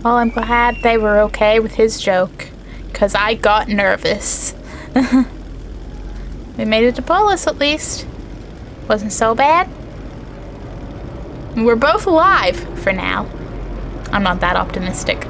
Well, I'm glad they were okay with his joke, because I got nervous. We made it to Polis, at least. Wasn't so bad. We're both alive, for now. I'm not that optimistic.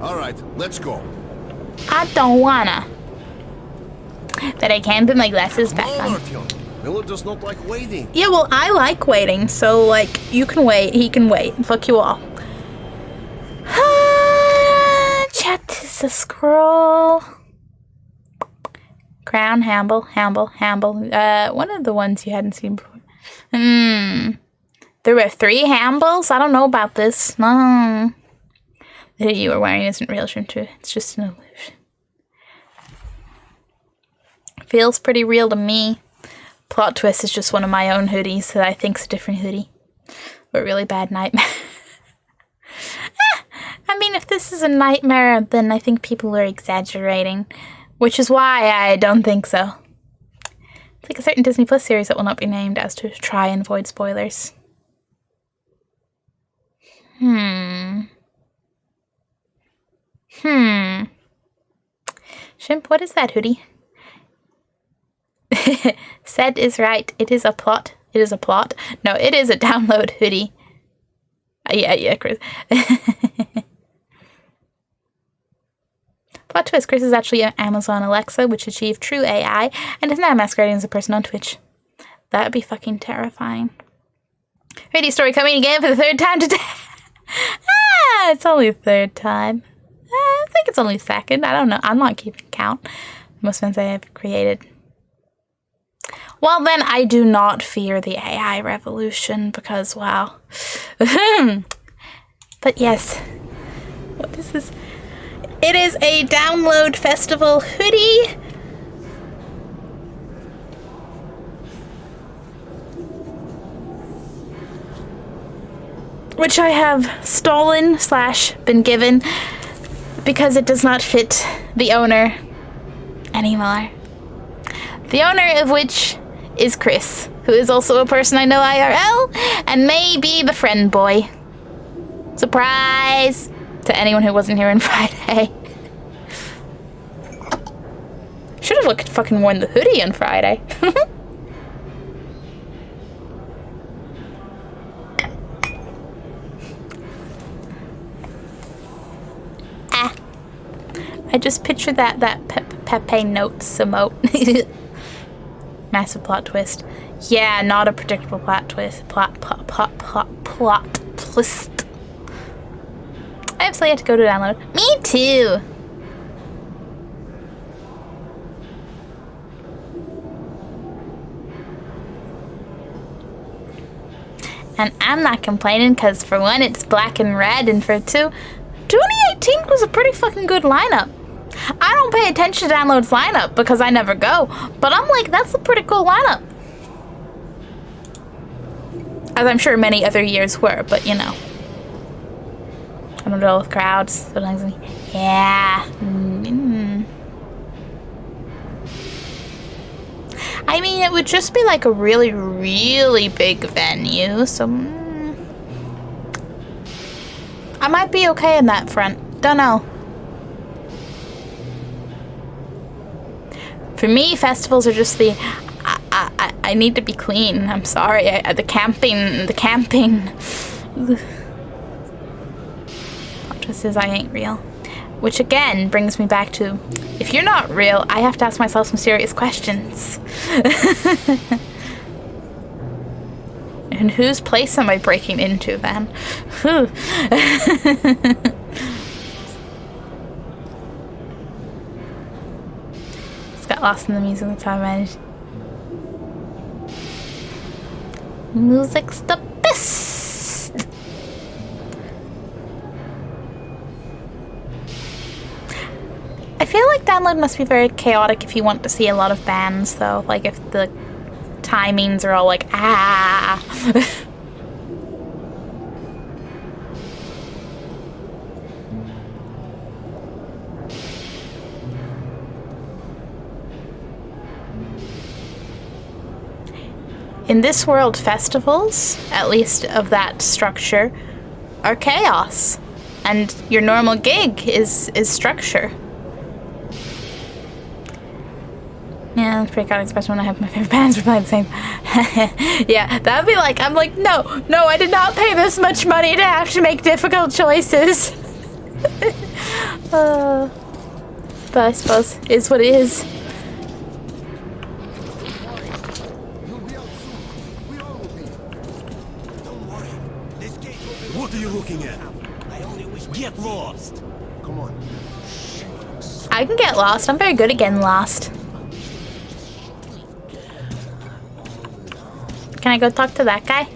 All right, let's go. I don't wanna. But I can put my glasses back Come on. on, Artyom. Miller does not like waiting. Yeah, well, I like waiting, so, like, you can wait, he can wait. Fuck you all. Chat is a scroll. Crown, Hamble. One of the ones you hadn't seen before. There were 3 Hambles? I don't know about this. No. The hoodie you were wearing isn't real, Shrimp. It's just an illusion. Feels pretty real to me. Plot twist is just one of my own hoodies that I think's a different hoodie. But really bad nightmare. I mean, if this is a nightmare, then I think people are exaggerating. Which is why I don't think so. It's like a certain Disney Plus series that will not be named as to try and avoid spoilers. Shimp, what is that, hoodie? Said is right. It is a plot. It is a plot. No, it is a download hoodie. Yeah, Chris. Plot twist, Chris is actually an Amazon Alexa, which achieved true AI, and is now masquerading as a person on Twitch. That would be fucking terrifying. Hoodie story coming again for the third time today. It's only the third time. I think it's only second. I don't know. I'm not keeping count. Most ones I have created. Well, then I do not fear the AI revolution because, wow. But yes. What is this? It is a download festival hoodie. Which I have stolen / been given because it does not fit the owner anymore. The owner of which is Chris, who is also a person I know IRL and may be the friend boy. Surprise to anyone who wasn't here on Friday. Should have fucking worn the hoodie on Friday. I just pictured that Pepe Notes emote. Massive plot twist. Yeah, not a predictable plot twist. Plot twist. I absolutely have to go to download. Me too. And I'm not complaining because for one, it's black and red, and for two, 2018 was a pretty fucking good lineup. I don't pay attention to Download's lineup because I never go, but I'm like, that's a pretty cool lineup. As I'm sure many other years were, but you know. I don't deal with crowds. Sometimes, yeah. I mean, it would just be like a really, really big venue, so I might be okay in that front. Don't know. For me, festivals are just the I need to be clean. I'm sorry. The camping. What says I ain't real? Which again brings me back to, if you're not real, I have to ask myself some serious questions. And whose place am I breaking into then? Just got lost in the music the time I managed. Music's the best! I feel like Download must be very chaotic if you want to see a lot of bands, though. Like, if the timings are all like, ah! In this world, festivals, at least of that structure, are chaos. And your normal gig is structure. Yeah, that's pretty chaotic, especially when I have my favorite bands reply the same. Yeah, that would be like, I'm like, no, I did not pay this much money to have to make difficult choices. But I suppose it is what it is. What are you looking at? Get lost! Come on. I can get lost. I'm very good at getting lost. Can I go talk to that guy?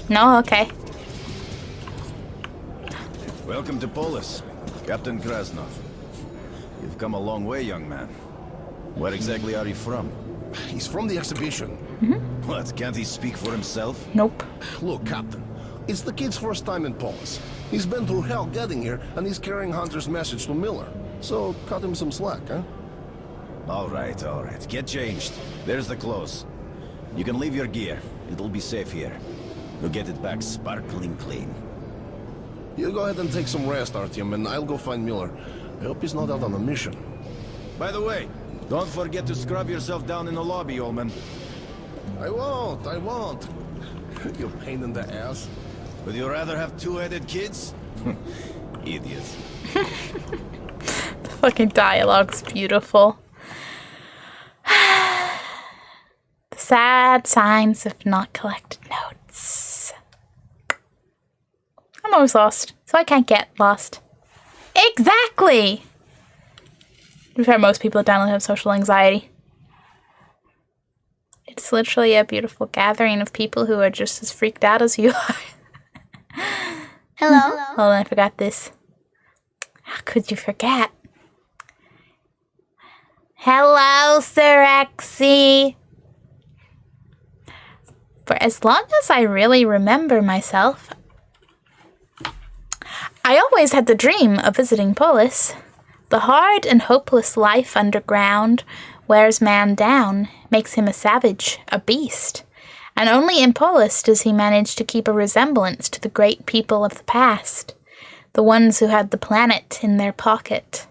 No? Okay. Welcome to Polis, Captain Krasnov. You've come a long way, young man. Where exactly are you from? He's from the exhibition. What, can't he speak for himself? Nope. Look, Captain, it's the kid's first time in Polis. He's been through hell getting here, and he's carrying Hunter's message to Miller. So, cut him some slack, huh? All right. Get changed. There's the clothes. You can leave your gear. It'll be safe here. You'll get it back sparkling clean. You go ahead and take some rest, Artyom, and I'll go find Miller. I hope he's not out on a mission. By the way, don't forget to scrub yourself down in the lobby, old man. I won't. You pain in the ass. Would you rather have two-headed kids? Idiots. The fucking dialogue's beautiful. The sad signs of not collected notes. I'm always lost, so I can't get lost. Exactly! To be fair, most people don't have social anxiety. It's literally a beautiful gathering of people who are just as freaked out as you are. Hello? Hold on, I forgot this. How could you forget? Hello, Sirexi! For as long as I really remember myself, I always had the dream of visiting Polis. The hard and hopeless life underground wears man down, makes him a savage, a beast. And only in Polis does he manage to keep a resemblance to the great people of the past, the ones who had the planet in their pocket.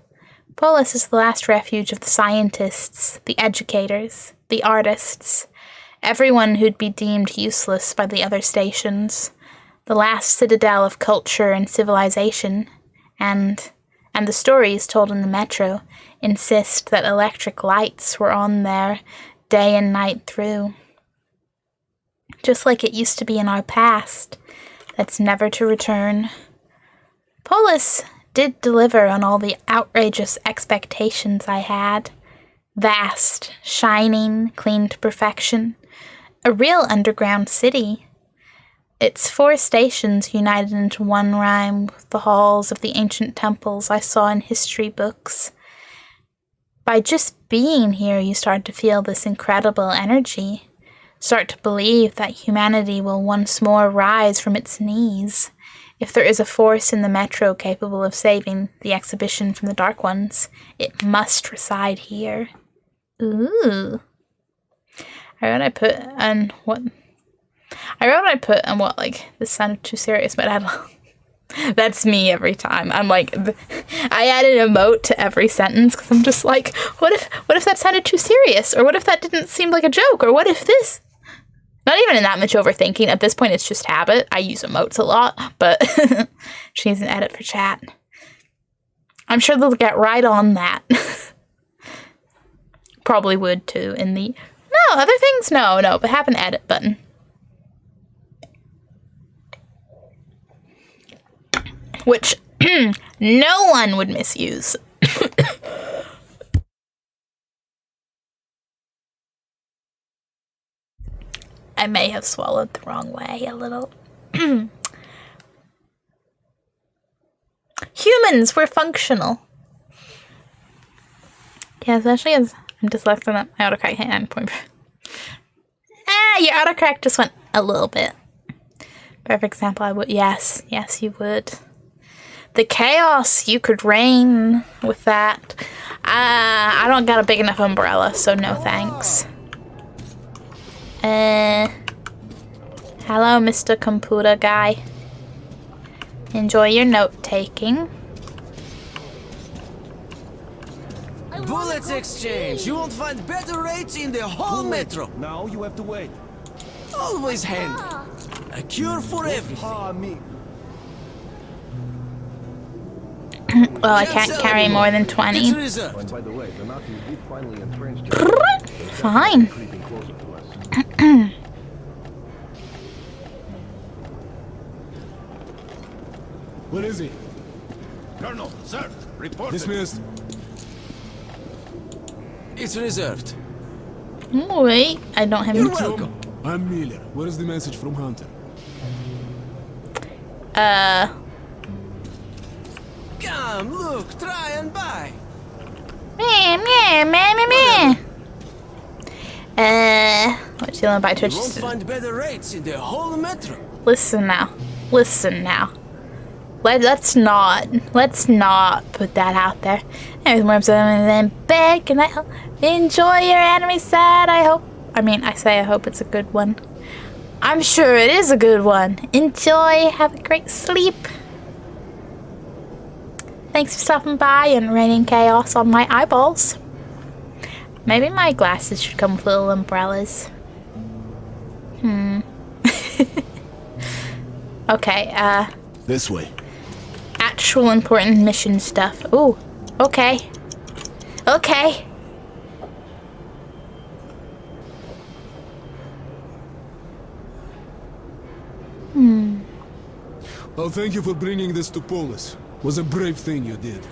Polis is the last refuge of the scientists, the educators, the artists, everyone who'd be deemed useless by the other stations, the last citadel of culture and civilization, and the stories told in the metro insist that electric lights were on there day and night through. Just like it used to be in our past, that's never to return. Polis did deliver on all the outrageous expectations I had. Vast, shining, clean to perfection. A real underground city. Its 4 stations united into one rhyme with the halls of the ancient temples I saw in history books. By just being here, you start to feel this incredible energy. Start to believe that humanity will once more rise from its knees. If there is a force in the metro capable of saving the exhibition from the Dark Ones, it must reside here. Ooh. I wrote I put on what like this sounded too serious, but I don't. That's me every time. I'm like, I add an emote to every sentence because I'm just like, what if that sounded too serious, or what if that didn't seem like a joke, or what if this? Not even in that much overthinking. At this point, it's just habit. I use emotes a lot, but she needs an edit for chat. I'm sure they'll get right on that. Probably would too in the... No, other things? No, but have an edit button. Which no one would misuse. I may have swallowed the wrong way a little. Humans, we're functional. Yeah, especially as I'm dyslexic on my autocorrect hand point. Your autocorrect just went a little bit. Perfect example, I would. Yes, you would. The chaos you could reign with that. I don't got a big enough umbrella, so no thanks. Hello, Mr. Computer guy. Enjoy your note-taking. Bullets exchange! You won't find better rates in the whole metro! Now you have to wait. Always handy. A cure for everything. Well, I can't carry more than 20. It's reserved. By the way, the Nazis did finally entrench Fine. creeping closer to us. Where is he? Colonel, sir, report. Dismissed. It's reserved. Oh, wait, I don't have You're any. welcome. I'm Miller. Where is the message from Hunter? Come, look, try and buy. What's the by Twitch? You won't find better rates in the whole metro. Listen now. Let's not put that out there. There's more than bed. Can I enjoy your anime side? I hope it's a good one. I'm sure it is a good one. Enjoy. Have a great sleep. Thanks for stopping by and raining chaos on my eyeballs. Maybe my glasses should come with little umbrellas. Okay, This way. actual important mission stuff. Ooh, okay. Okay. Oh, thank you for bringing this to Polis. Was a brave thing you did.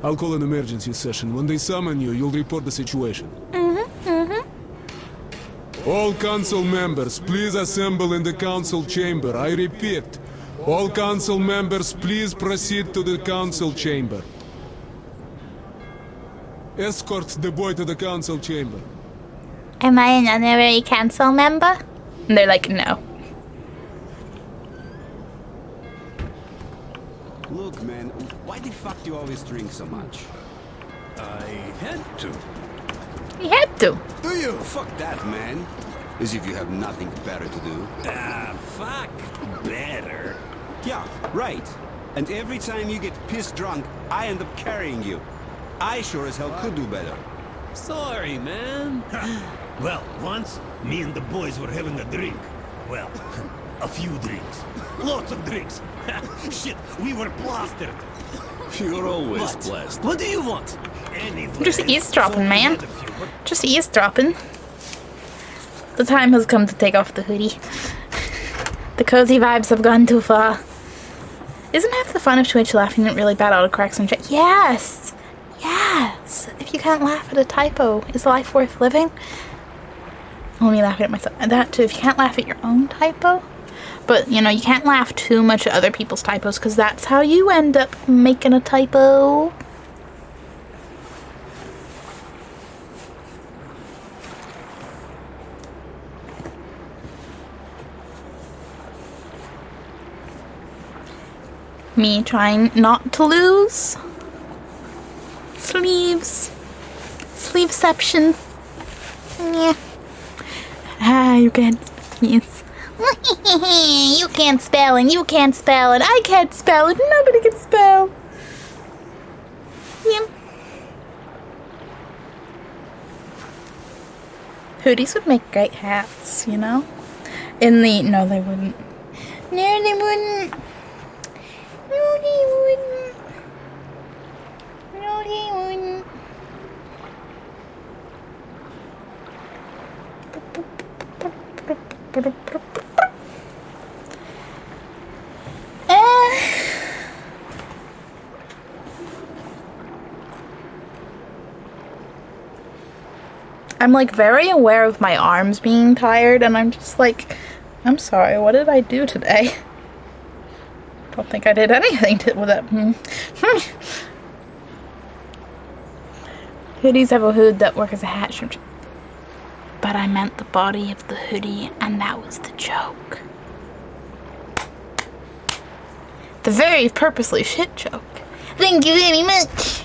I'll call an emergency session. When they summon you, you'll report the situation. All council members, please assemble in the council chamber. I repeat, all council members, please proceed to the council chamber. Escort the boy to the council chamber. Am I an honorary council member? And they're like, no. Look, man, why the fuck do you always drink so much? I had to. He had to. Do you? Fuck that, man. As if you have nothing better to do. Fuck better. Yeah, right. And every time you get pissed drunk, I end up carrying you. I sure as hell could do better. Sorry, man. Well, once, me and the boys were having a drink. Well, a few drinks. Lots of drinks. Shit, we were plastered. You're always What? blessed. What do you want? Anyway, Just eavesdropping, so we man. had a few, but Just eavesdropping. The time has come to take off the hoodie. The cozy vibes have gone too far. Isn't half the fun of Twitch laughing at really bad autocorrects and shit? Yes! Yes! If you can't laugh at a typo, is life worth living? Only laughing at myself. And that too, if you can't laugh at your own typo. But, you know, you can't laugh too much at other people's typos, because that's how you end up making a typo. Me trying not to lose. Sleeves. Sleeveception. Yeah. Ah, you can't. Yes. You can't spell and you can't spell it. I can't spell it. Nobody can spell. Yeah. Hoodies would make great hats, you know? No, they wouldn't. No, they wouldn't. No, they wouldn't. No, they wouldn't. I'm like very aware of my arms being tired, and I'm just like, I'm sorry, what did I do today? Don't think I did anything with it. Hoodies have a hood that work as a hat strip. But I meant the body of the hoodie, and that was the joke. The very purposely shit joke. Thank you very much.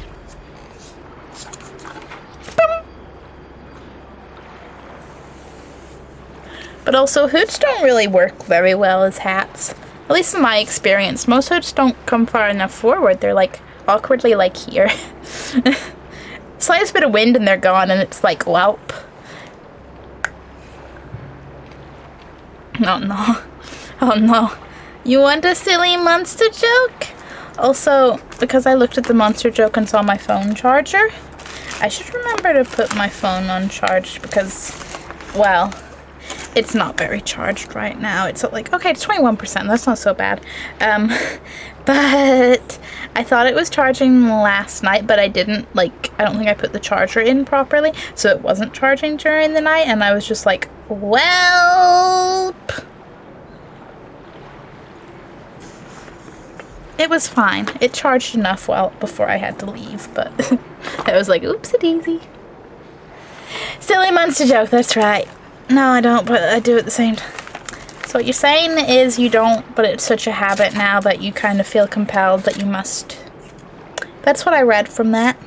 But also, hoods don't really work very well as hats. At least in my experience. Most hoods don't come far enough forward. They're like awkwardly like here. Slightest bit of wind and they're gone, and it's like, whelp. Oh no. Oh no. You want a silly monster joke? Also, because I looked at the monster joke and saw my phone charger, I should remember to put my phone on charge because, well, it's not very charged right now. It's like, okay, it's 21%. That's not so bad. But I thought it was charging last night, but I didn't, I don't think I put the charger in properly, so it wasn't charging during the night, and I was just like, well, it was fine. It charged enough before I had to leave, but I was like, oopsie-daisy. Silly monster joke, that's right. No, I don't, but I do at the same time. So what you're saying is you don't, but it's such a habit now that you kind of feel compelled that you must. That's what I read from that.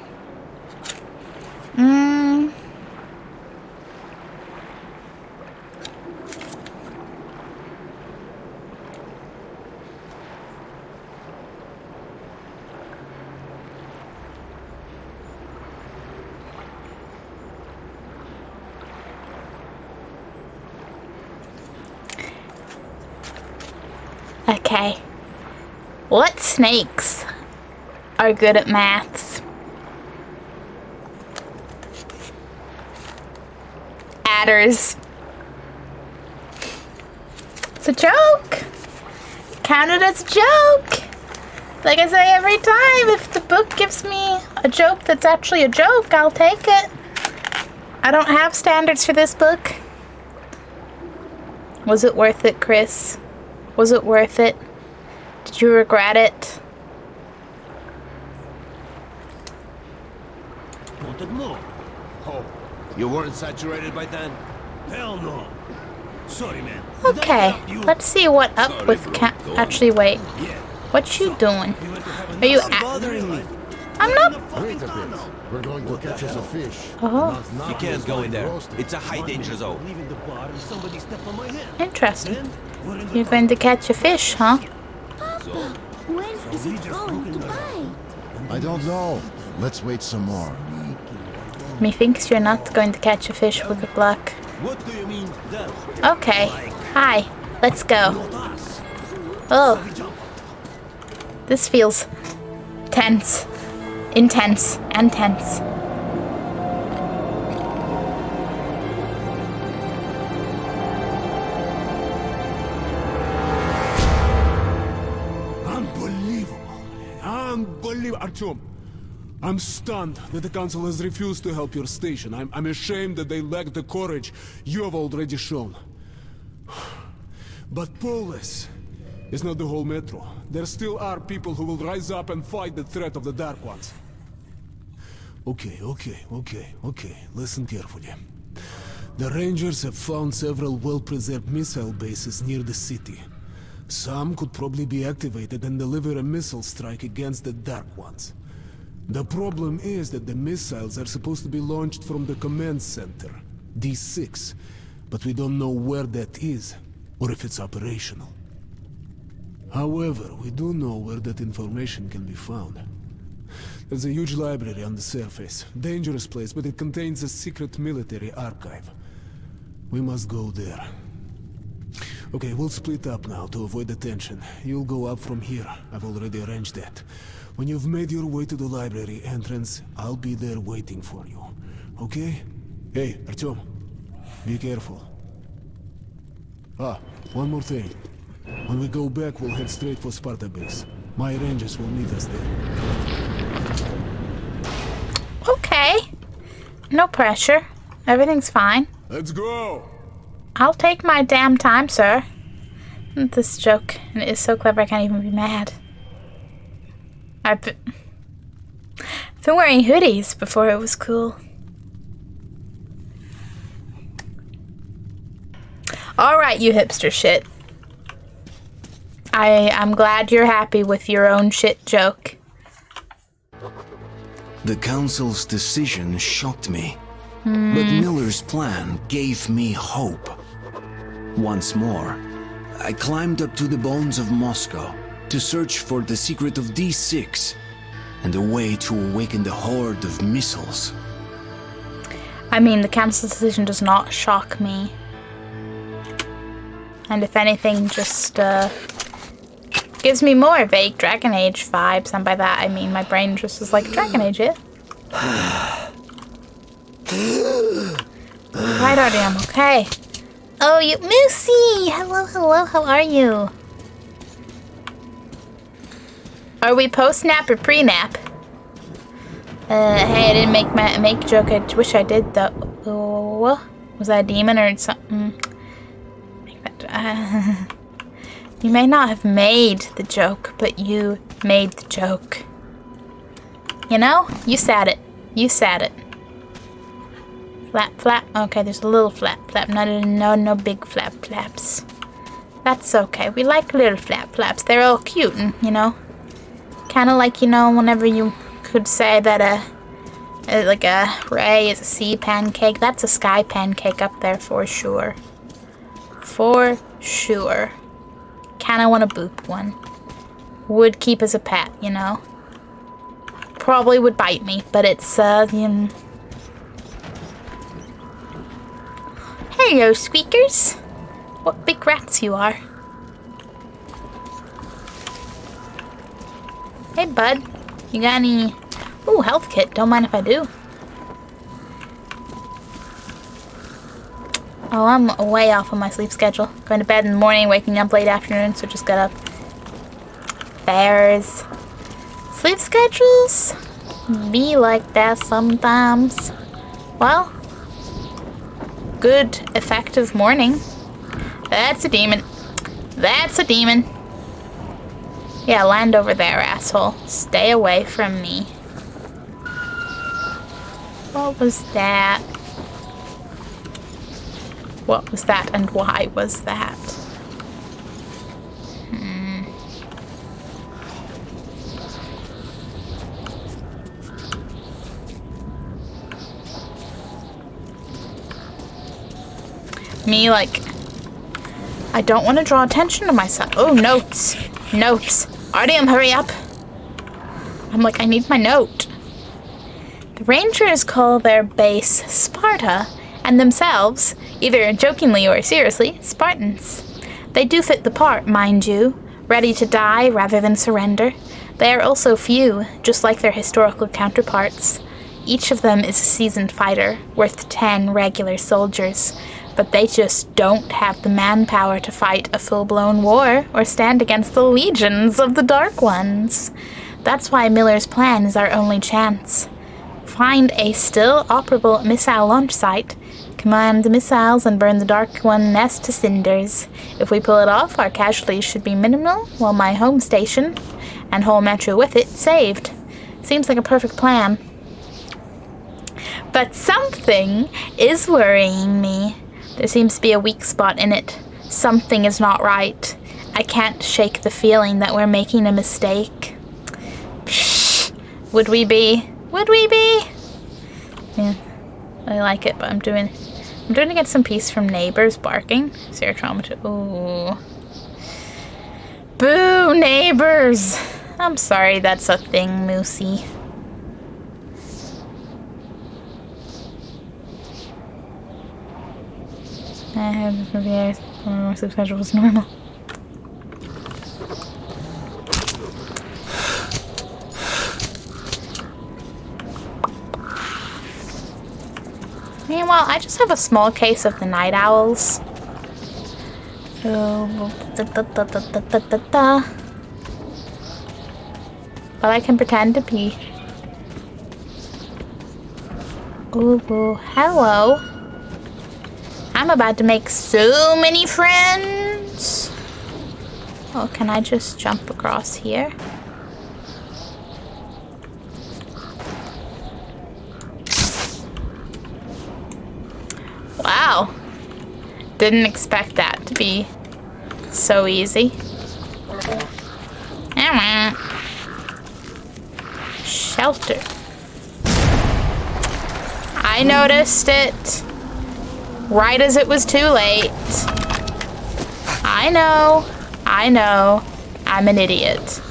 Okay. What snakes are good at maths? Adders. It's a joke. Counted as a joke. Like I say every time, if the book gives me a joke that's actually a joke, I'll take it. I don't have standards for this book. Was it worth it, Chris? Was it worth it? Did you regret it? Wanted more? Oh, you weren't saturated by then? Hell no. Sorry, man. Okay, let's see what up with actually, wait. What you doing? Are you bothering me? I'm not. Wait a bit. We're going to catch us a fish. Oh, You can't go in there. It's a high danger zone. Leaving the bar and somebody stepped on my hand. interesting. You're going to catch a fish, huh? When is it going to bite? I don't know. Let's wait some more. Methinks you're not going to catch a fish with good luck. What do you mean, them? Okay. Hi. Let's go. Oh. This feels tense. Intense and tense. Unbelievable. Artyom, I'm stunned that the council has refused to help your station. I'm ashamed that they lack the courage you have already shown. But Polis is not the whole metro. There still are people who will rise up and fight the threat of the Dark Ones. Okay. Listen carefully. The Rangers have found several well-preserved missile bases near the city. Some could probably be activated and deliver a missile strike against the Dark Ones. The problem is that the missiles are supposed to be launched from the command center, D6, but we don't know where that is, or if it's operational. However, we do know where that information can be found. There's a huge library on the surface. Dangerous place, but it contains a secret military archive. We must go there. Okay, we'll split up now to avoid the tension. You'll go up from here. I've already arranged that. When you've made your way to the library entrance, I'll be there waiting for you. Okay? Hey, Artyom, be careful. One more thing. When we go back, we'll head straight for Sparta base. My rangers will meet us there. Okay. No pressure. Everything's fine. Let's go! I'll take my damn time, sir. This joke is so clever I can't even be mad. I've been wearing hoodies before it was cool. Alright, you hipster shit. I'm glad you're happy with your own shit joke. The council's decision shocked me. But Miller's plan gave me hope. Once more, I climbed up to the bones of Moscow to search for the secret of D6 and a way to awaken the horde of missiles. I mean, the council's decision does not shock me. And if anything, just gives me more vague Dragon Age vibes. And by that, I mean my brain just is like, Dragon Age it? Right, Artie, I'm okay. Oh, you Moosey! Hello, how are you? Are we post-nap or pre-nap? Hey, I didn't make a joke. I wish I did, though. Oh, was that a demon or something? You may not have made the joke, but you made the joke. You know? You said it. You said it. Flap, flap. Okay, there's a little flap, flap. No big flap, flaps. That's okay. We like little flap, flaps. They're all cute and, you know, kind of like, you know, whenever you could say that like a ray is a sea pancake. That's a sky pancake up there for sure. For sure. Kind of want to boop one. Would keep as a pet, you know. Probably would bite me, but it's, you know. Hello, squeakers. What big rats you are. Hey, bud. You got any... Ooh, health kit. Don't mind if I do. Oh, I'm way off on my sleep schedule. Going to bed in the morning, waking up late afternoon, so just got up. Bears. Sleep schedules be like that sometimes. Well, good, effective morning. That's a demon. That's a demon. Yeah, land over there, asshole. Stay away from me. What was that? What was that and why was that? Me, like, I don't want to draw attention to myself. Oh, notes. Notes. Artyom, hurry up. I'm like, I need my note. The Rangers call their base Sparta, and themselves, either jokingly or seriously, Spartans. They do fit the part, mind you, ready to die rather than surrender. They are also few, just like their historical counterparts. Each of them is a seasoned fighter, worth 10 regular soldiers. But they just don't have the manpower to fight a full-blown war or stand against the legions of the Dark Ones. That's why Miller's plan is our only chance. Find a still operable missile launch site, command the missiles, and burn the Dark One nest to cinders. If we pull it off, our casualties should be minimal, while my home station, and whole metro with it, saved. Seems like a perfect plan. But something is worrying me. There seems to be a weak spot in it. Something is not right. I can't shake the feeling that we're making a mistake. Psh, would we be? Would we be? Yeah, I like it, but I'm doing to get some peace from neighbors barking. Zero trauma to... Ooh. Boo, neighbors! I'm sorry that's a thing, Moosey. I have years. My sleep schedule was normal. Meanwhile, I just have a small case of the night owls. But I can pretend to be. Ooh, hello. I'm about to make so many friends. Oh, can I just jump across here? Wow. Didn't expect that to be so easy. Shelter. I noticed it. Right as it was too late. I know. I'm an idiot.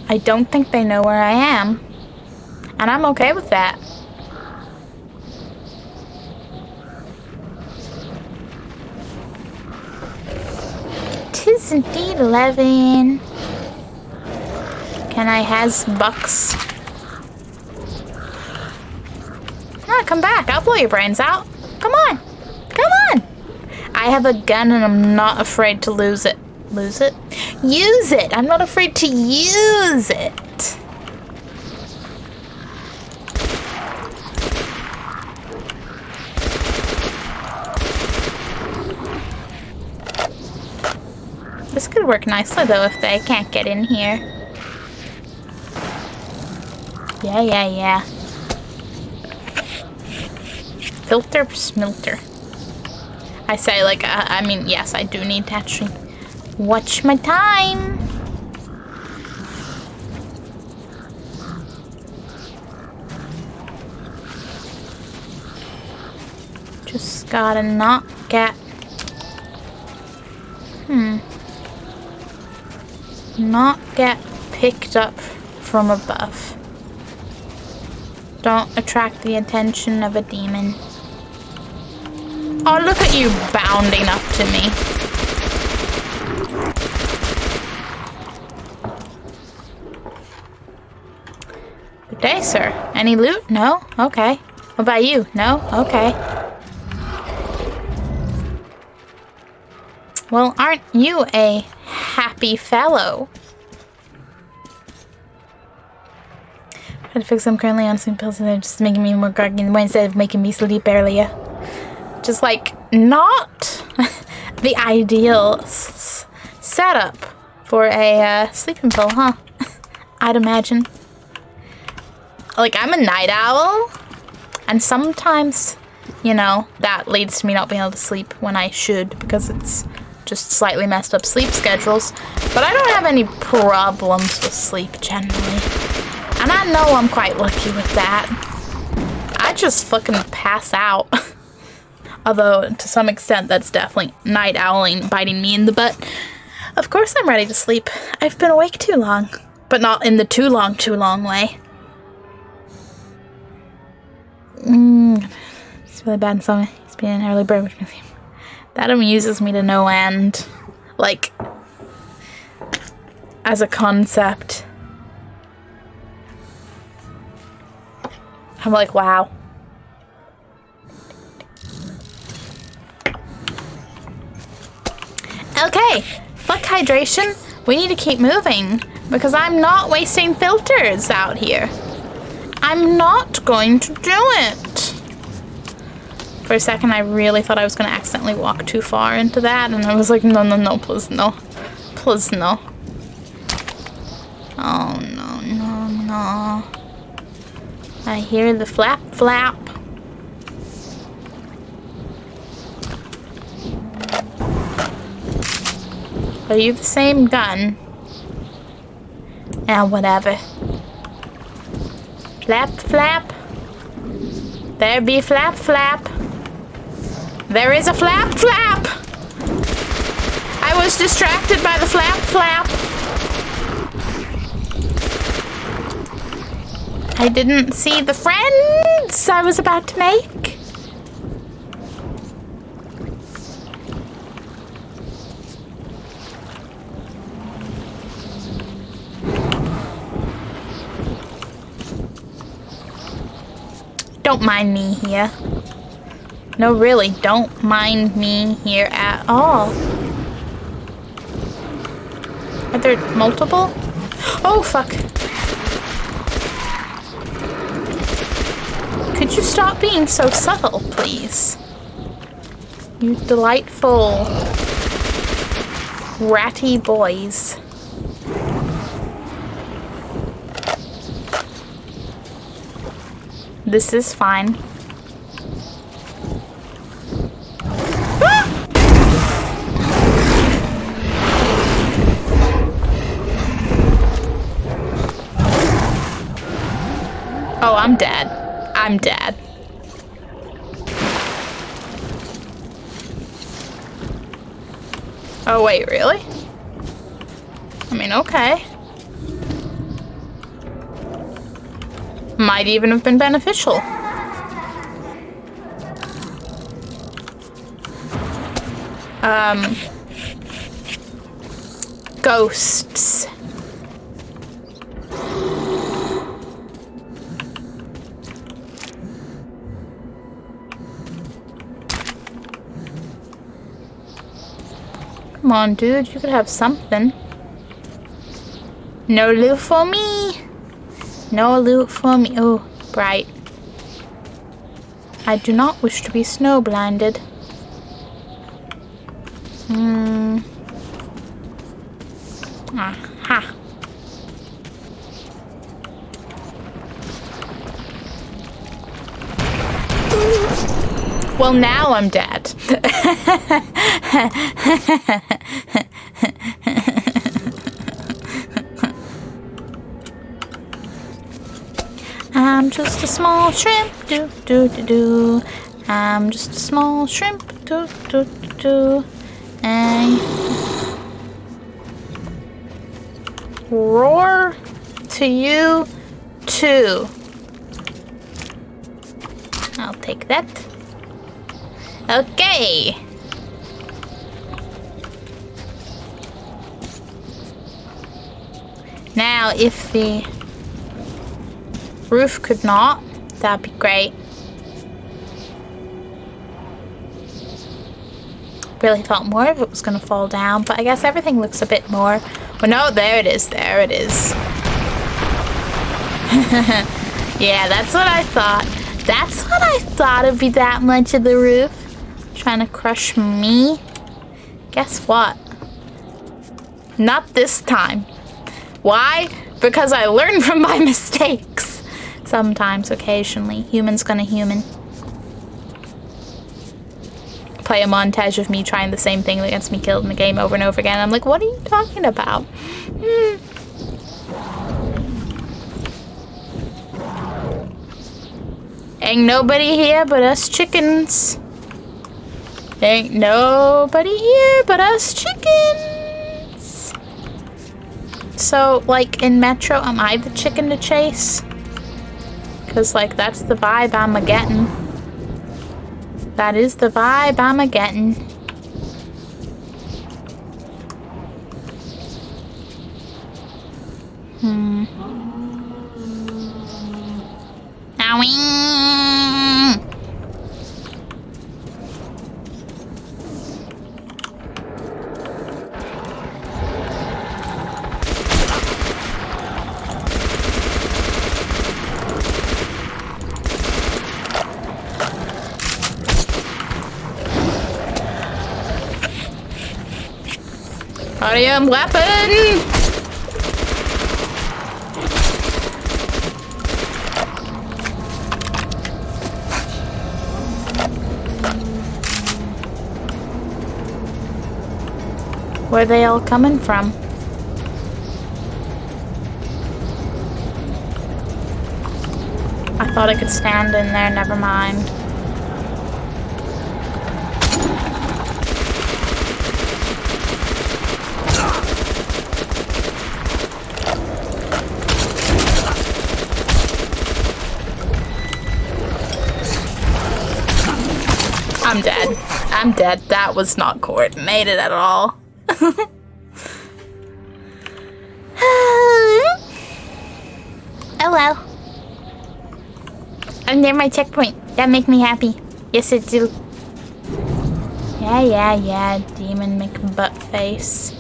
I don't think they know where I am. And I'm okay with that. Tis indeed 11. Can I has bucks? No, come back. I'll blow your brains out. Come on. Come on. I have a gun and I'm not afraid to lose it. Lose it? Use it. I'm not afraid to use it. This could work nicely though if they can't get in here. Yeah. Filter smilter. I say like, I mean, yes, I do need to actually watch my time. Just gotta not get... Not get picked up from above. Don't attract the attention of a demon. Oh, look at you bounding up to me. Good day, sir. Any loot? No? Okay. What about you? No? Okay. Well, aren't you a happy fellow? Try to fix them currently on sleep pills and they're just making me more groggy instead of making me sleep earlier. Just like not the ideal setup for a sleeping pill, huh? I'd imagine. Like, I'm a night owl, and sometimes, you know, that leads to me not being able to sleep when I should because it's just slightly messed up sleep schedules. But I don't have any problems with sleep generally. And I know I'm quite lucky with that. I just fucking pass out. Although, to some extent, that's definitely night owling biting me in the butt. Of course I'm ready to sleep. I've been awake too long. But not in the too long way. It's really bad in summer. He's being an early bird, which means that amuses me to no end. Like, as a concept. I'm like, wow. Okay, fuck hydration. We need to keep moving because I'm not wasting filters out here. I'm not going to do it. For a second, I really thought I was going to accidentally walk too far into that, and I was like, no, no, no, please no. Please no. Oh, no, no, no. I hear the flap, flap. Are you the same gun? Ah, whatever. Flap, flap. There be flap, flap. There is a flap, flap. I was distracted by the flap, flap. I didn't see the friends I was about to make. Don't mind me here. No, really, don't mind me here at all. Are there multiple? Oh, fuck. Could you stop being so subtle, please? You delightful ratty boys. This is fine. Oh, I'm dead. I'm dead. Oh, wait, really? I mean, okay. Might even have been beneficial. Ghosts. Come on, dude, you could have something. No loot for me. No loot for me. Oh, bright. I do not wish to be snow blinded. Aha. Well, now I'm dead. I'm just a small shrimp, do do do do. I'm just a small shrimp, do do do do. Roar to you too. I'll take that. Okay. Now, if the roof could not, that'd be great. Really thought more of it was gonna fall down, but I guess everything looks a bit more. Well, no, there it is. There it is. Yeah, that's what I thought. That's what I thought it'd be that much of the roof. Trying to crush me. Guess what? Not this time. Why? Because I learn from my mistakes. Sometimes, occasionally. Human's gonna human. Play a montage of me trying the same thing that gets me killed in the game over and over again. I'm like, what are you talking about? Ain't nobody here but us chickens. Ain't nobody here but us chickens. So, like, in Metro, am I the chicken to chase? Because, like, that's the vibe I'm a-getting. That is the vibe I'm a-getting. Owie! Radium weapon! Where are they all coming from? I thought I could stand in there, never mind. I'm dead. I'm dead. That was not coordinated at all. Oh well. I'm near my checkpoint. That make me happy. Yes, it do. Yeah, demon McButtface.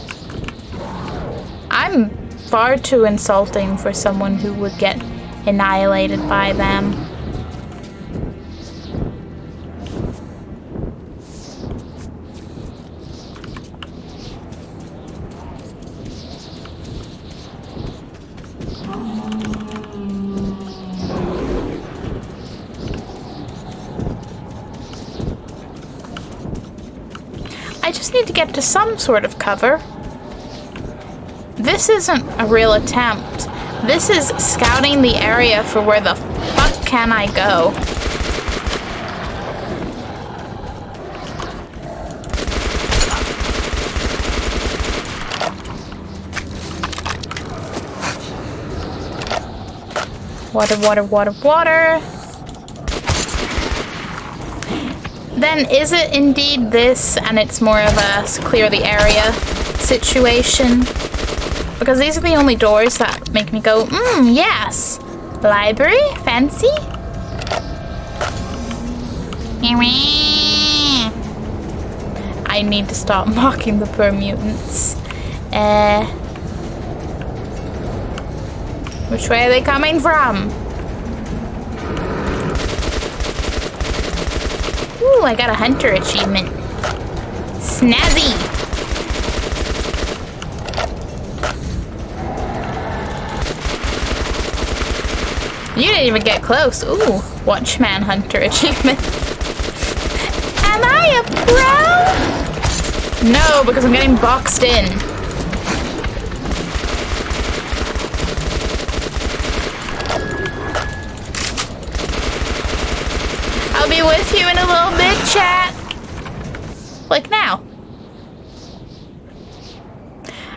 I'm far too insulting for someone who would get annihilated by them. I just need to get to some sort of cover. This isn't a real attempt. This is scouting the area for where the fuck can I go. Water, water, water, water. Then is it indeed this, and it's more of a clear the area situation? Because these are the only doors that make me go, yes. Library? Fancy? I need to stop mocking the poor mutants. Which way are they coming from? Ooh, I got a hunter achievement. Snazzy! You didn't even get close. Ooh, Watchman Hunter achievement. Am I a pro? No, because I'm getting boxed in. I'll be with you in a little bit, chat. Like now.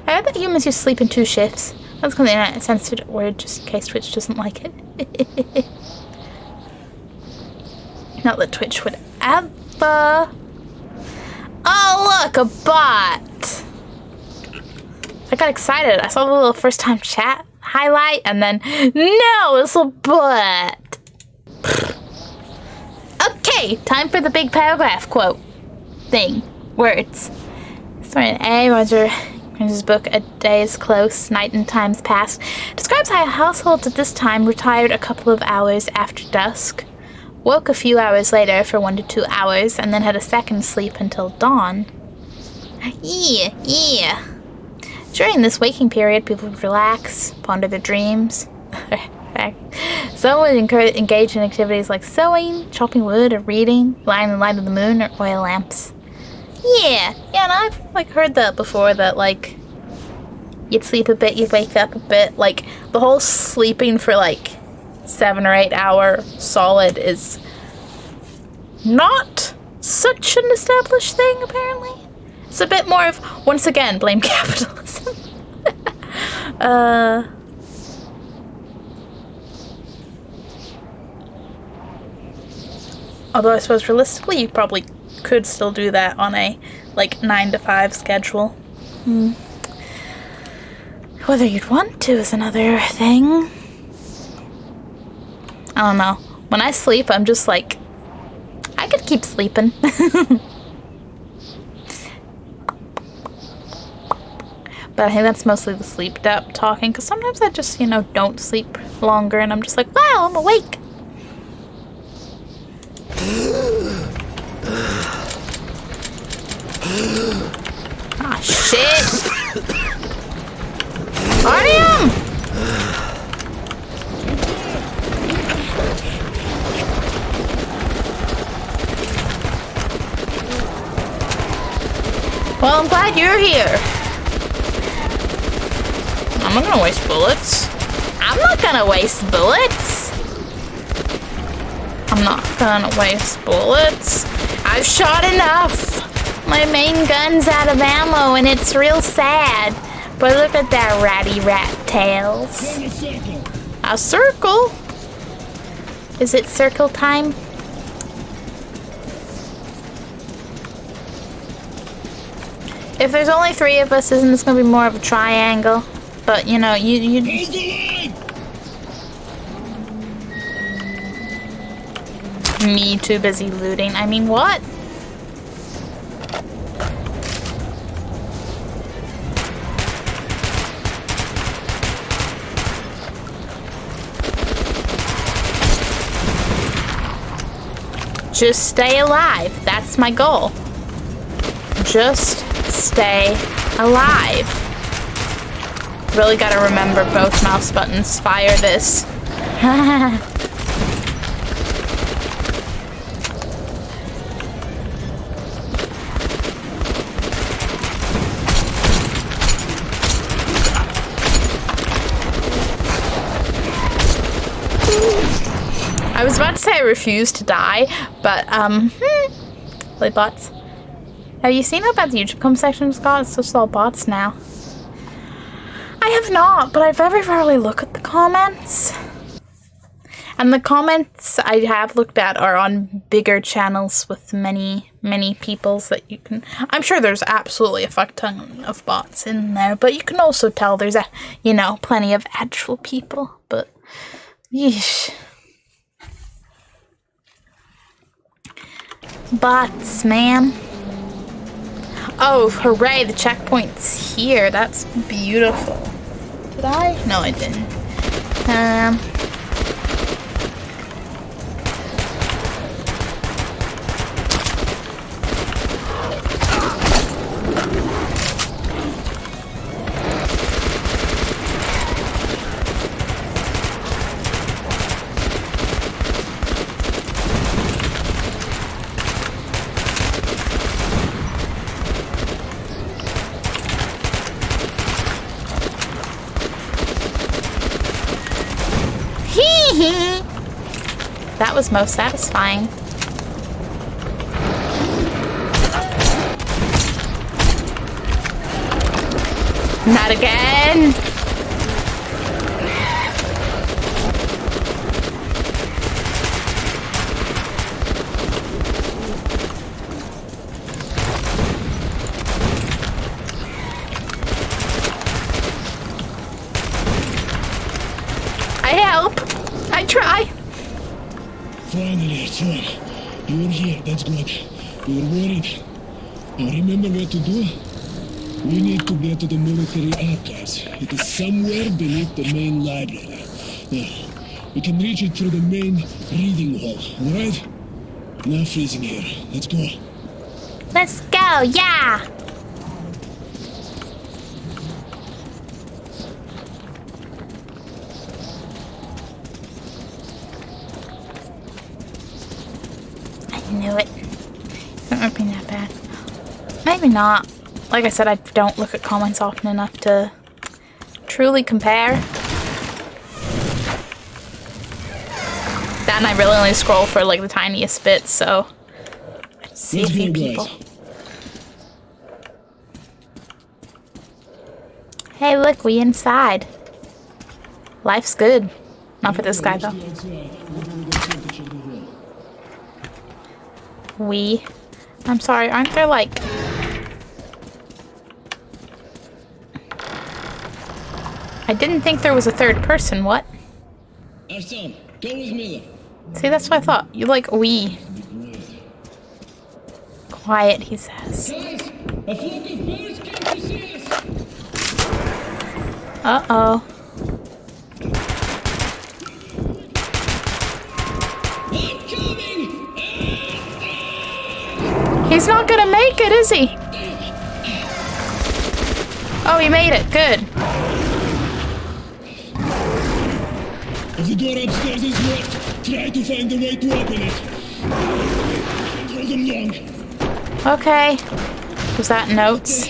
I heard that humans used to sleep in 2 shifts. That's because the internet censored a word just in case Twitch doesn't like it. Not that Twitch would ever. Oh look, a bot! I got excited. I saw the little first time chat highlight and then, no, it's a bot! Okay, time for the big paragraph quote thing. Words. Story A. Roger Grims's book, A Day is Close, Night and Times Past, describes how households at this time retired a couple of hours after dusk, woke a few hours later for 1 to 2 hours, and then had a second sleep until dawn. Yeah. During this waking period, people would relax, ponder their dreams. Some would engage in activities like sewing, chopping wood, or reading, lying in the light of the moon, or oil lamps. Yeah, and I've heard that before, that you'd sleep a bit, you'd wake up a bit. The whole sleeping for 7 or 8 hour solid is not such an established thing, apparently. It's a bit more of, once again, blame capitalism. Although I suppose realistically you probably could still do that on a 9 to 5 schedule. Whether you'd want to is another thing. I don't know. When I sleep, I'm just I could keep sleeping. But I think that's mostly the sleep debt talking, because sometimes I just, don't sleep longer and I'm just like, wow, I'm awake. Ah, shit! Artyom! Well, I'm glad you're here. I'm not gonna waste bullets. I'm not gonna waste bullets. I'm not gonna waste bullets. I've shot enough. My main gun's out of ammo and it's real sad. But look at that ratty rat tails. A circle? Is it circle time? If there's only 3 of us, isn't this gonna be more of a triangle? But you me too busy looting. I mean, what? Just stay alive. That's my goal. Just stay alive. Really gotta remember both mouse buttons. Fire this. I was about to say I refuse to die, but, play bots. Have you seen how bad the YouTube comment section's got? It's just all bots now. I have not, but I very rarely look at the comments. And the comments I have looked at are on bigger channels with many peoples that you can... I'm sure there's absolutely a fuck ton of bots in there, but you can also tell there's plenty of actual people, but... Yeesh. Bots, man. Oh, hooray, the checkpoint's here. That's beautiful. Did I? No, I didn't. That was most satisfying. Not again! try. Finally, son. You're here, that's good. We were worried. Now remember what to do? We need to get to the military archives. It is somewhere beneath the main library. Now, we can reach it through the main reading hall, alright? Now freezing here. Let's go. Let's go, yeah! I knew it. It won't be that bad. Maybe not. Like I said, I don't look at comments often enough to truly compare. That and I really only scroll for like the tiniest bits, so I see a few people. Hey look, we inside. Life's good. Not for this guy though. I'm sorry, aren't there like... I didn't think there was a third person, what? Arson, go with Miller. See, that's what I thought. You like we. Quiet, he says. Guys, a flock of birds came to see us. Uh-oh. I'm coming! He's not gonna make it, is he? Oh, he made it. Good. If the door upstairs is locked, try to find a way to open it. Can't hold them long. Okay. Was that notes?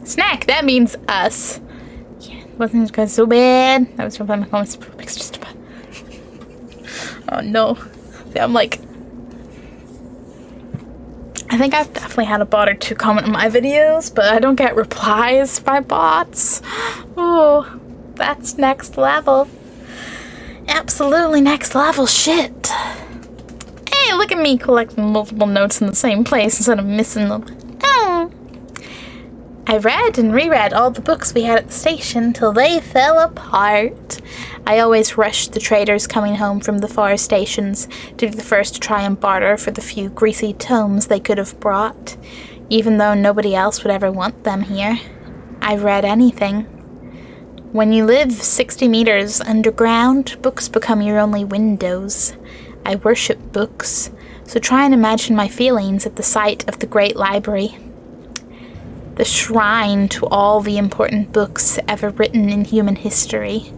Snack. That means us. Yeah, wasn't going so bad. That was from my comments. Oh no. See, I'm like... I think I've definitely had a bot or two comment on my videos, but I don't get replies by bots. Oh, that's next level. Absolutely next level shit. Hey, look at me collecting multiple notes in the same place instead of missing them. Oh. I read and reread all the books we had at the station till they fell apart. I always rushed the traders coming home from the far stations to be the first to try and barter for the few greasy tomes they could have brought, even though nobody else would ever want them here. I read anything. When you live 60 meters underground, books become your only windows. I worship books, so try and imagine my feelings at the sight of the great library. The shrine to all the important books ever written in human history.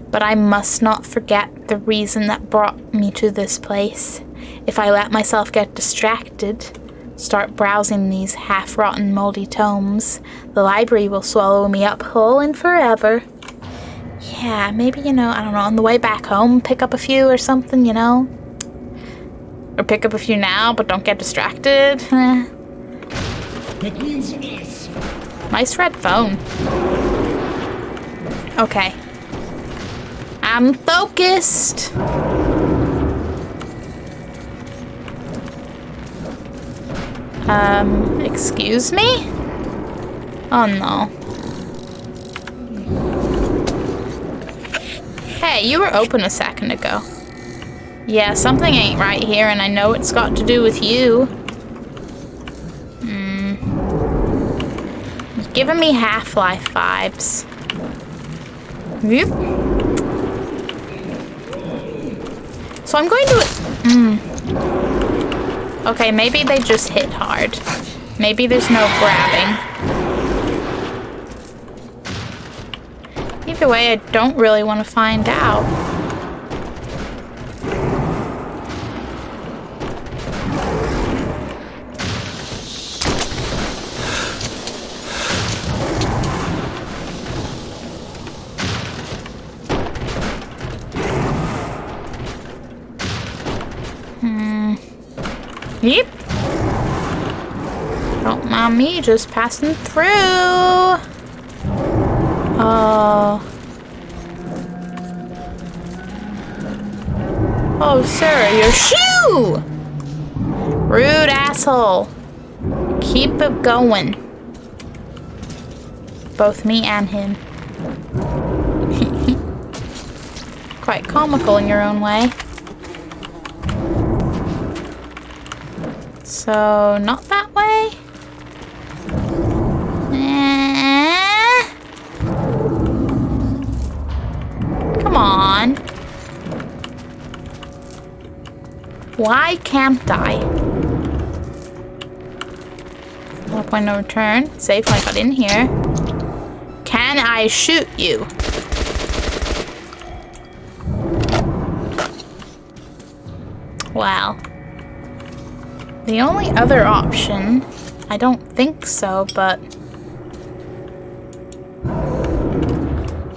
But I must not forget the reason that brought me to this place. If I let myself get distracted, start browsing these half-rotten moldy tomes, the library will swallow me up whole and forever. Yeah, maybe, you know, I don't know, on the way back home, pick up a few or something, you know? Or pick up a few now, but don't get distracted. That means us. Nice red phone. Okay. I'm focused. Excuse me? Oh no. Hey, you were open a second ago. Yeah, something ain't right here, and I know it's got to do with you. It's giving me Half-Life vibes. Yep. So I'm going to... Okay, maybe they just hit hard. Maybe there's no grabbing. Either way, I don't really want to find out. Yep. Don't mind me just passing through. Oh. Oh, sir, your shoe! Rude asshole. Keep it going. Both me and him. quite comical in your own way. So, not that way? Come on. Why can't I? No point of return. Safe when I got in here. Can I shoot you? Well. The only other option, I don't think so, but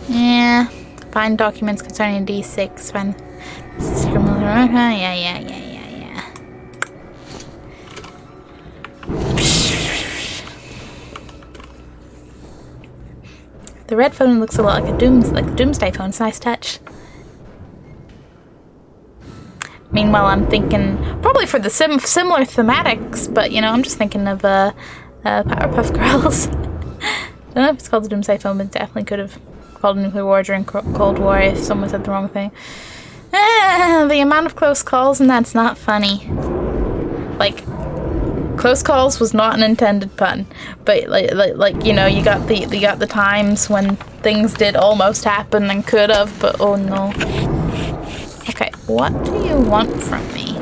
yeah, find documents concerning D6 when yeah. The red phone looks a lot like a Doomsday phone. It's a nice touch. Meanwhile, I'm thinking probably for the similar thematics, but you know, I'm just thinking of Powerpuff Girls. I don't know if it's called the Doomsday Phone, but it definitely could have called nuclear war during Cold War if someone said the wrong thing. The amount of close calls, and that's not funny. Like, close calls was not an intended pun, but like you know, you got the times when things did almost happen and could have, but oh no. Okay, what do you want from me?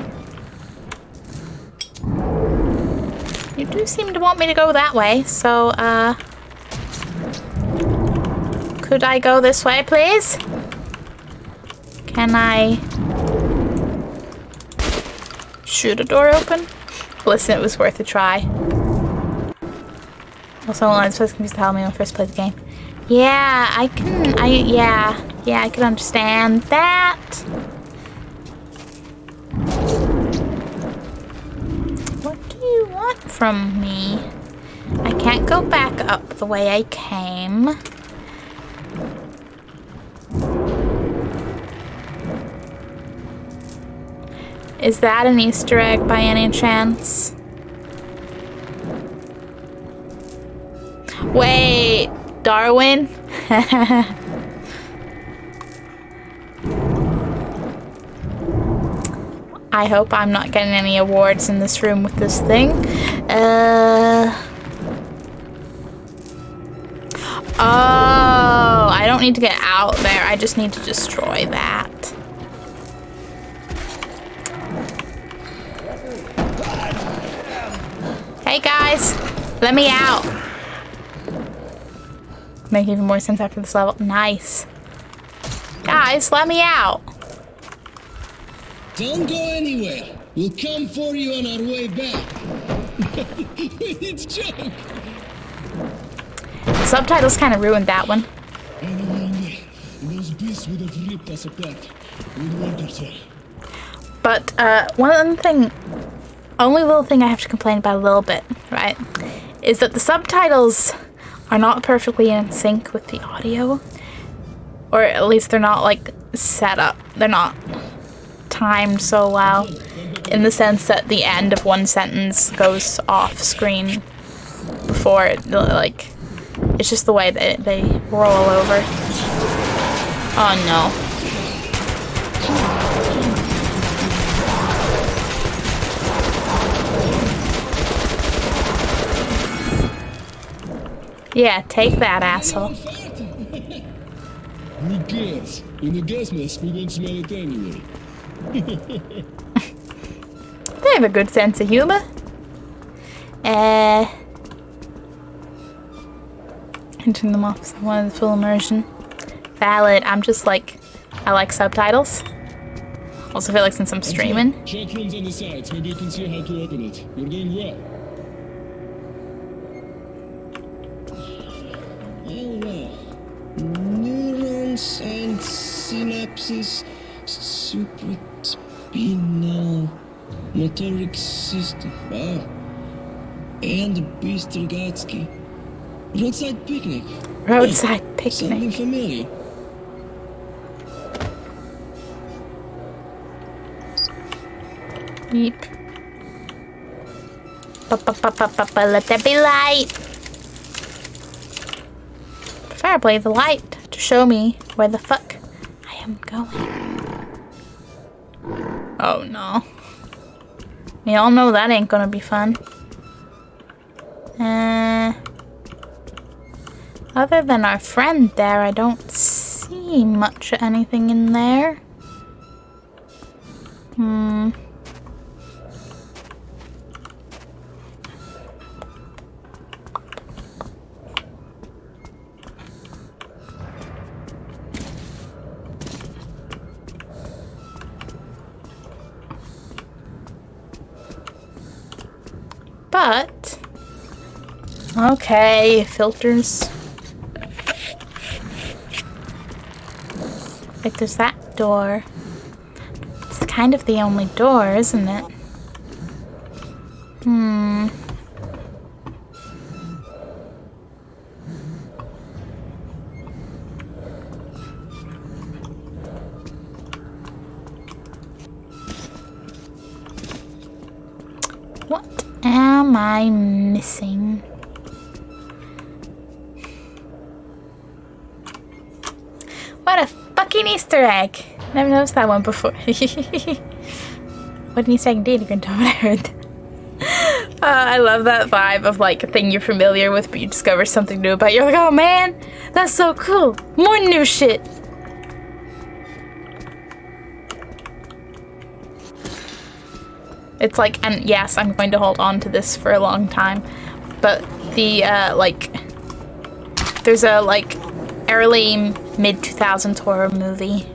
You do seem to want me to go that way, so, could I go this way, please? Can I shoot a door open? Listen, it was worth a try. Also, I'm supposed to tell me when I first played the game. Yeah, I can understand that. What do you want from me? I can't go back up the way I came. Is that an Easter egg by any chance? Wait, Darwin? I hope I'm not getting any awards in this room with this thing. Oh, I don't need to get out there. I just need to destroy that. Hey guys, let me out. Make even more sense after this level. Nice. Guys, let me out. Don't go anywhere. We'll come for you on our way back. It's a joke. The subtitles kind of ruined that one. Those beasts would have ripped us apart. We'd wonder, sir. But only little thing I have to complain about a little bit, right, is that the subtitles are not perfectly in sync with the audio, or at least they're not like set up. They're not timed so well, in the sense that the end of one sentence goes off screen before it, like, it's just the way that they roll over. Oh no. Yeah, take that, asshole. Who cares? In the gas mask, we won't smell it anyway. They have a good sense of humor. Entering them off, so I wanted the full immersion. Valid. I'm just like, I like subtitles. Also feel like since I'm streaming. Check rooms on the sides. Maybe you can see how to open it. You're doing well. Neurons and synapses, supraspinal motoric system. Wow. And Bystrogatsky. Roadside picnic. Roadside picnic. Something familiar. Yeep. Let there be light. Preferably the light to show me where the fuck I am going. Oh no. We all know that ain't gonna be fun. Other than our friend there, I don't see much of anything in there. But, okay, filters. Like there's that door. It's kind of the only door, isn't it? What am I missing? What a fucking Easter egg! Never noticed that one before. What an Easter egg indeed, you can tell what I heard. I love that vibe of like a thing you're familiar with, but you discover something new about it. You're like, oh man, that's so cool! More new shit! It's like, and yes, I'm going to hold on to this for a long time, but the, there's a, early mid-2000s horror movie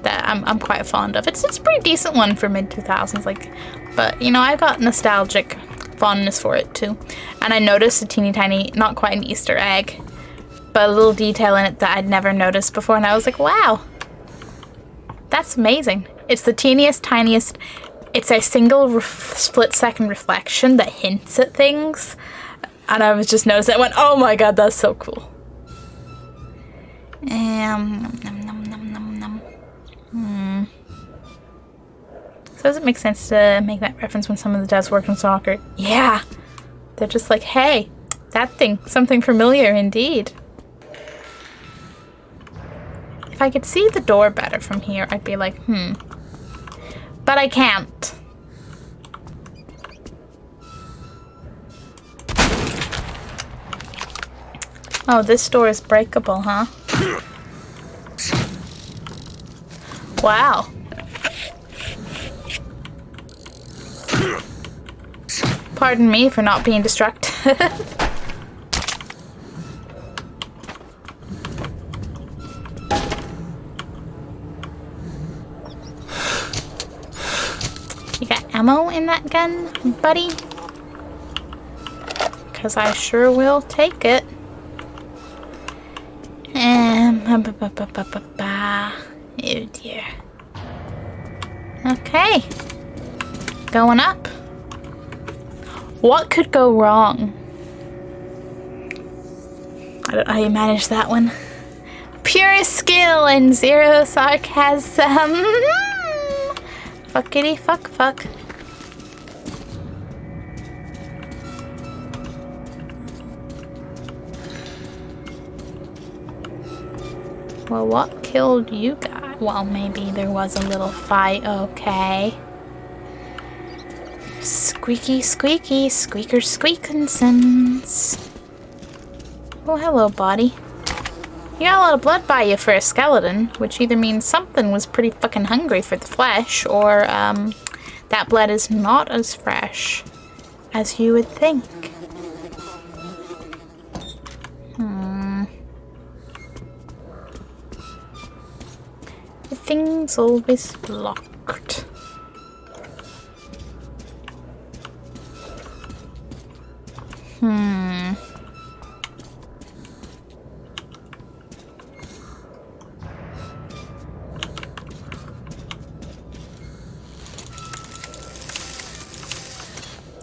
that I'm quite fond of. It's a pretty decent one for mid-2000s, but, you know, I've got nostalgic fondness for it, too. And I noticed a teeny tiny, not quite an Easter egg, but a little detail in it that I'd never noticed before, and I was like, wow, that's amazing. It's the teeniest, tiniest... It's a single split-second reflection that hints at things. And I was just noticing, I went, oh my god, that's so cool. So does it make sense to make that reference when some of the devs work in soccer? Yeah! They're just like, hey, that thing, something familiar indeed. If I could see the door better from here, I'd be like, But I can't. Oh, this door is breakable, huh? Wow. Pardon me for not being distracted. You got ammo in that gun, buddy? Because I sure will take it. Oh dear. Okay. Going up. What could go wrong? I don't know how you manage that one. Pure skill and zero sarcasm. Fuckity fuck fuck. Well, what killed you guys? Well, maybe there was a little fight, okay. Squeaky, squeaky, squeaker, squeakinsons. Oh, hello, body. You got a lot of blood by you for a skeleton, which either means something was pretty fucking hungry for the flesh, or, that blood is not as fresh as you would think. Everything's always locked.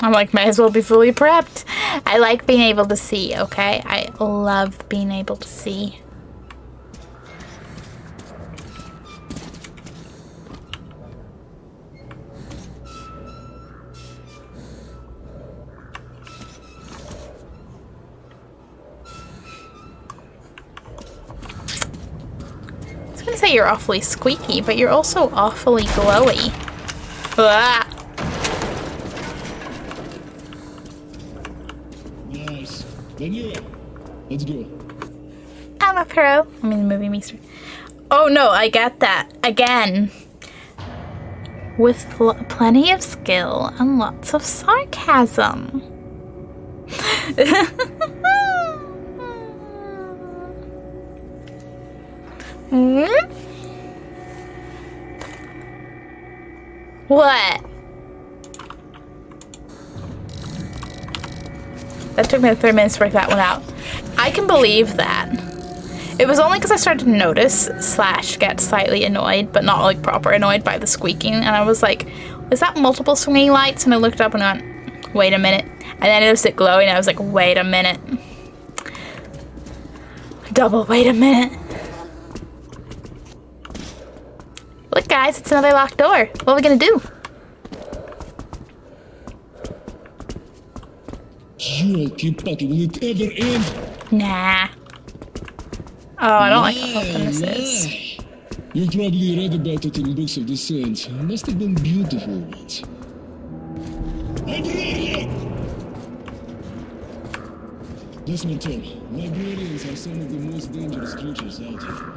I'm like, might as well be fully prepped. I like being able to see, okay? I love being able to see. wouldn't say you're awfully squeaky, but you're also awfully glowy. Ah. Nice. Daniela, let's go. I'm a pro. I mean, movie meester. Oh no, I get that. Again. With plenty of skill and lots of sarcasm. What? That took me 3 minutes to work that one out. I can believe that. It was only because I started to notice / get slightly annoyed, but not like proper annoyed by the squeaking. And I was like, is that multiple swinging lights? And I looked up and went, wait a minute. And then I noticed it glowing and I was like, wait a minute. Double, wait a minute. Look guys, it's another locked door. What are we gonna do? Joel, keep fucking, will it ever end? Nah. Oh, I don't like how open this is. You've probably read about it in books of the saints. It must have been beautiful ones. Librarian! Listen, Tom. Librarians are some of the most dangerous creatures out here.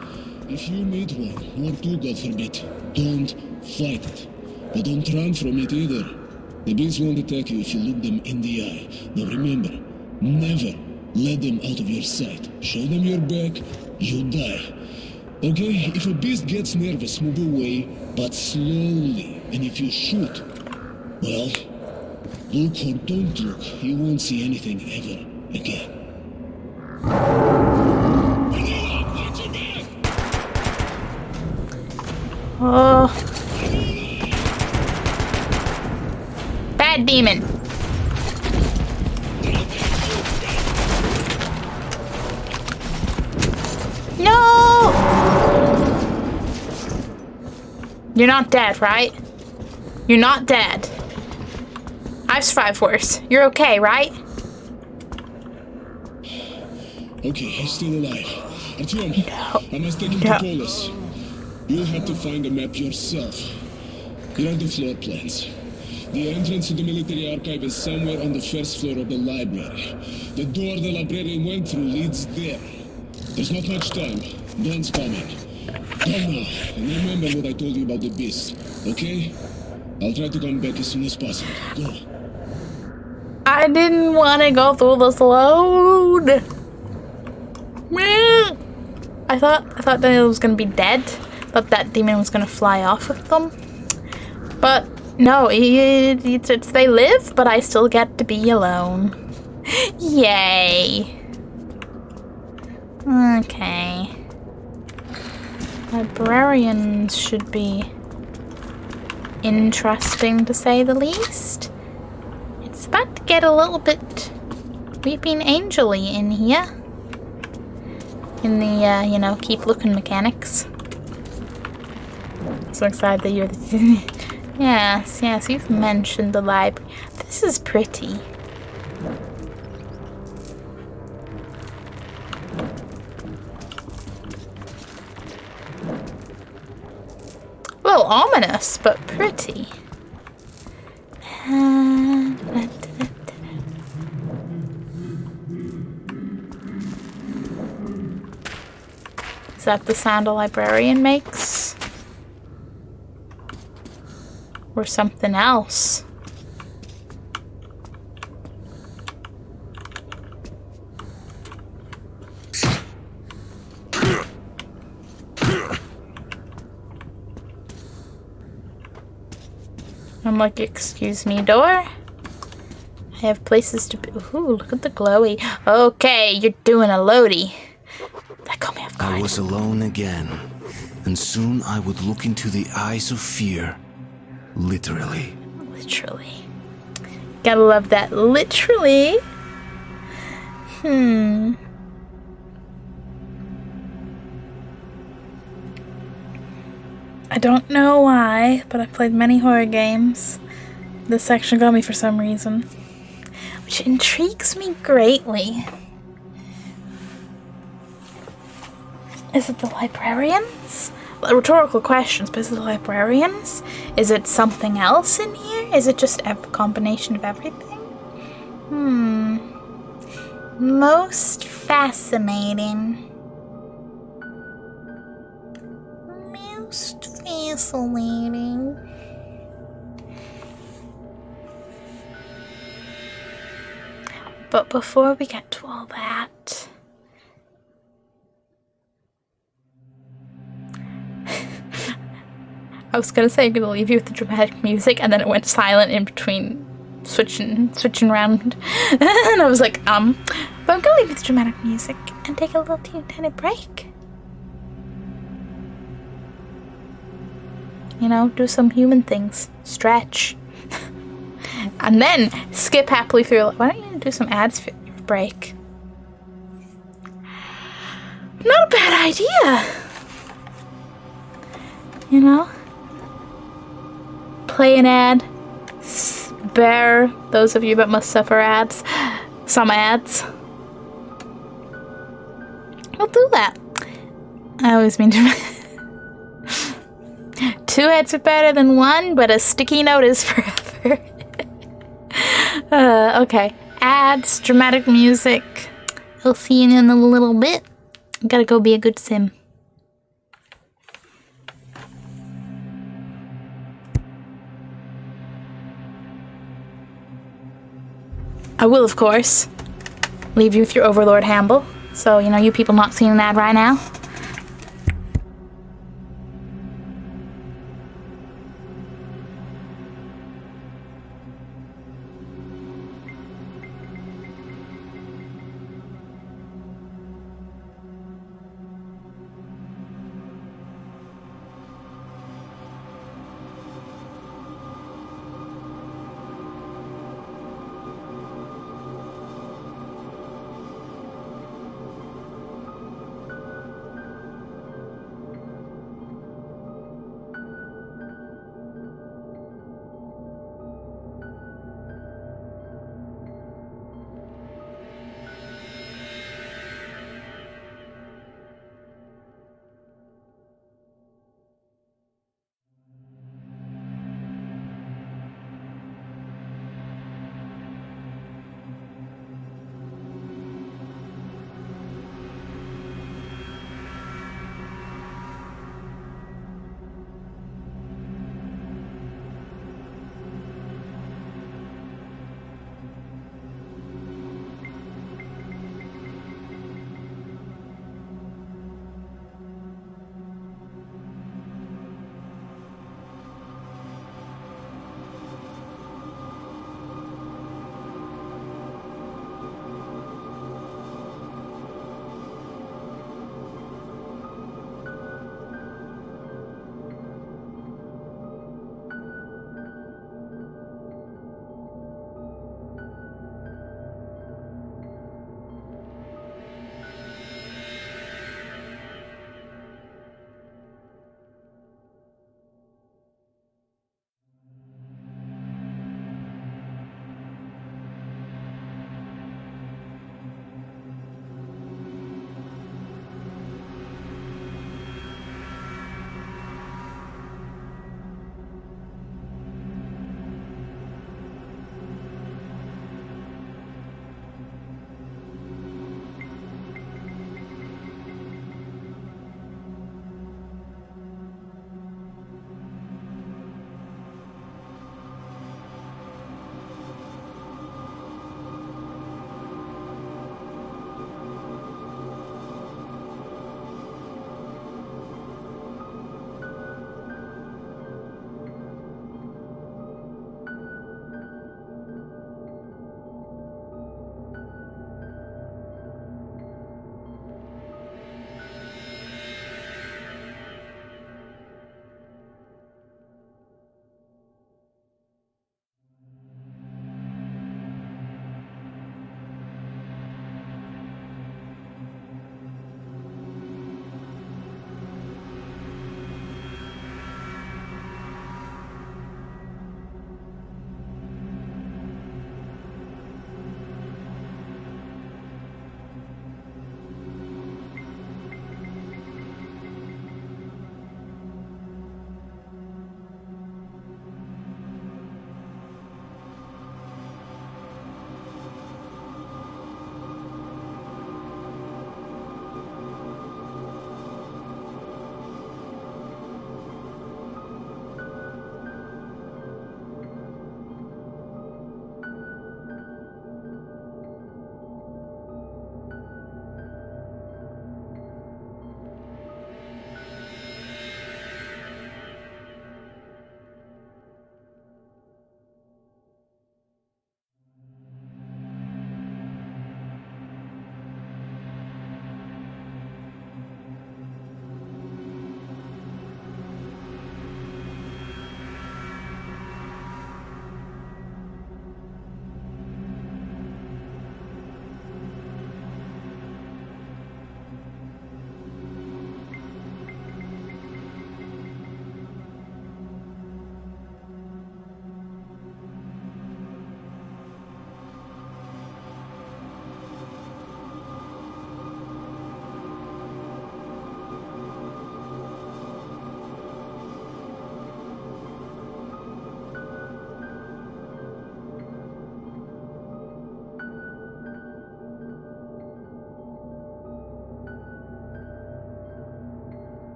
If you meet one, or two, God forbid, don't fight it. But don't run from it either. The beast won't attack you if you look them in the eye. Now remember, never let them out of your sight. Show them your back, you die. Okay, if a beast gets nervous, move away, but slowly. And if you shoot, well, look or don't look, you won't see anything ever again. Oh. Bad demon. No! You're not dead, right? You're not dead. I've survived worse. You're okay, right? Okay, he's still alive. Artyom, I must take him to Polis. You'll have to find the map yourself. Here are the floor plans. The entrance to the military archive is somewhere on the first floor of the library. The door the librarian went through leads there. There's not much time. Dawn's coming. Come now, and remember what I told you about the beast, okay? I'll try to come back as soon as possible. Go. I didn't want to go through this load. I thought that it was gonna be dead. Thought that demon was gonna fly off with them. But no, it's they live, but I still get to be alone. Yay. Okay. Librarians should be interesting to say the least. It's about to get a little bit weeping angel-y in here. In the, you know, keep looking mechanics. So excited that you're the... Yes, you've mentioned the library. This is pretty. A little ominous, but pretty. Is that the sound a librarian makes? Or something else? I'm like, excuse me, door? I have places to be. Ooh, look at the glowy. Okay, you're doing a loady. That caught me off guard. I was alone again, and soon I would look into the eyes of fear. Literally. Literally. Gotta love that. Literally. I don't know why, but I've played many horror games. This section got me for some reason, which intrigues me greatly. Is it the librarians? rhetorical questions, but is it the Librarians? Is it something else in here? Is it just a combination of everything? Most fascinating. Most fascinating. But before we get to all that, I was gonna say I'm gonna leave you with the dramatic music, and then it went silent in between switching around, and I was like, but I'm gonna leave you with the dramatic music and take a little tiny break. You know, do some human things, stretch, and then skip happily through. Why don't you do some ads for your break? Not a bad idea. You know? Play an ad. Spare those of you that must suffer ads. Some ads. We'll do that. I always mean to. 2 ads are better than 1, but a sticky note is forever. Okay. Ads, dramatic music. I'll see you in a little bit. Gotta go be a good sim. I will, of course, leave you with your Overlord Hamble. So, you know, you people not seeing an ad right now.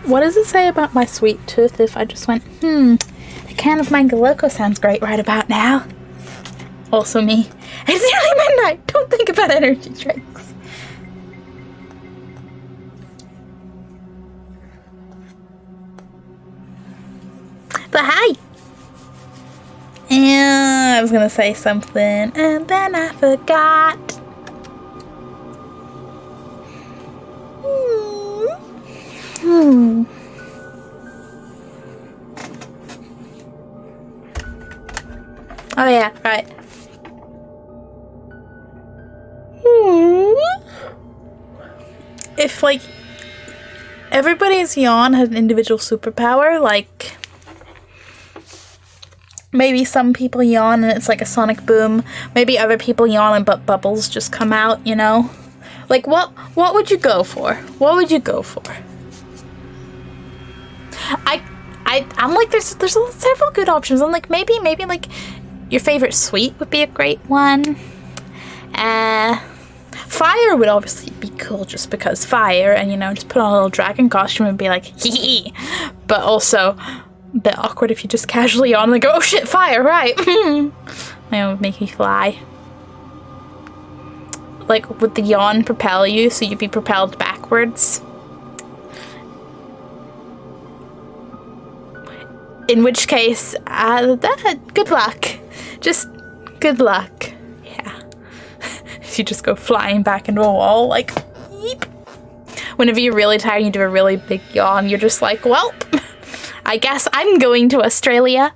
What does it say about my sweet tooth if I just went, a can of Mango Loco sounds great right about now. Also me. It's nearly midnight. Don't think about energy drinks. But hi. And I was gonna say something and then I forgot. Oh yeah, right. If like everybody's yawn had an individual superpower, like maybe some people yawn and it's like a sonic boom. Maybe other people yawn and but bubbles just come out, you know? Like what would you go for? What would you go for? I'm like there's several good options. I'm like maybe like your favorite sweet would be a great one. Fire would obviously be cool just because fire, and you know, just put on a little dragon costume and be like hee hee. But also a bit awkward if you just casually yawn and go, oh shit, fire, right? That would make me fly. Like, would the yawn propel you so you'd be propelled backwards? In which case, good luck. Just good luck. Yeah. You just go flying back into a wall, like, yeep. Whenever you're really tired and you do a really big yawn, you're just like, well, I guess I'm going to Australia.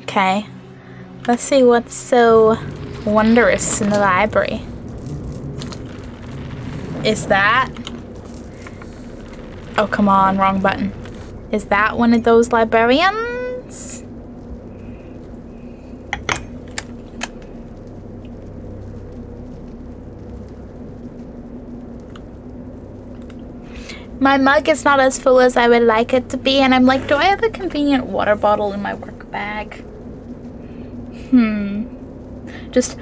Okay. Let's see what's so wondrous in the library. Is that... Oh, come on, wrong button. Is that one of those librarians? My mug is not as full as I would like it to be, and I'm like, do I have a convenient water bottle in my work bag? Just,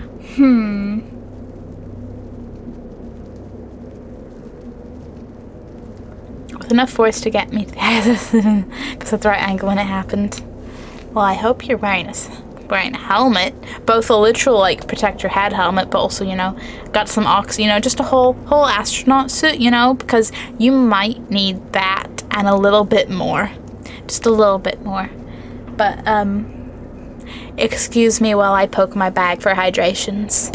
With enough force to get me because at the right angle when it happened. Well, I hope you're wearing a helmet. Both a literal, like, protect your head helmet, but also, you know, got some you know, just a whole astronaut suit, you know, because you might need that and a little bit more. Just a little bit more. But, excuse me while I poke my bag for hydrations.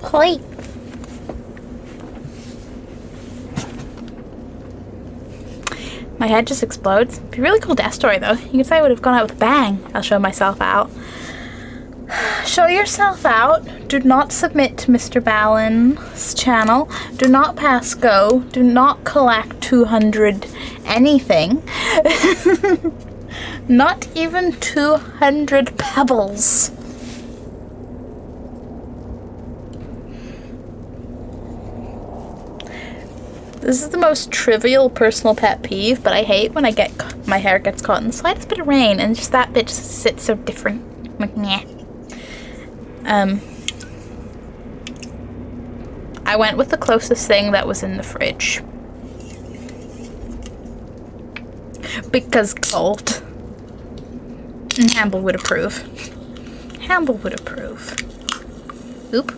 Hoi. My head just explodes. Be a really cool death story though. You can say I would have gone out with a bang. I'll show myself out. Show yourself out. Do not submit to Mr. Ballin's channel. Do not pass go. Do not collect 200 anything. Not even 200 pebbles. This is the most trivial personal pet peeve, but I hate when my hair gets caught in the slightest bit of rain and just that bit just sits so different. Like, meh. I went with the closest thing that was in the fridge. Because cold. And Hamble would approve. Hamble would approve. Oop.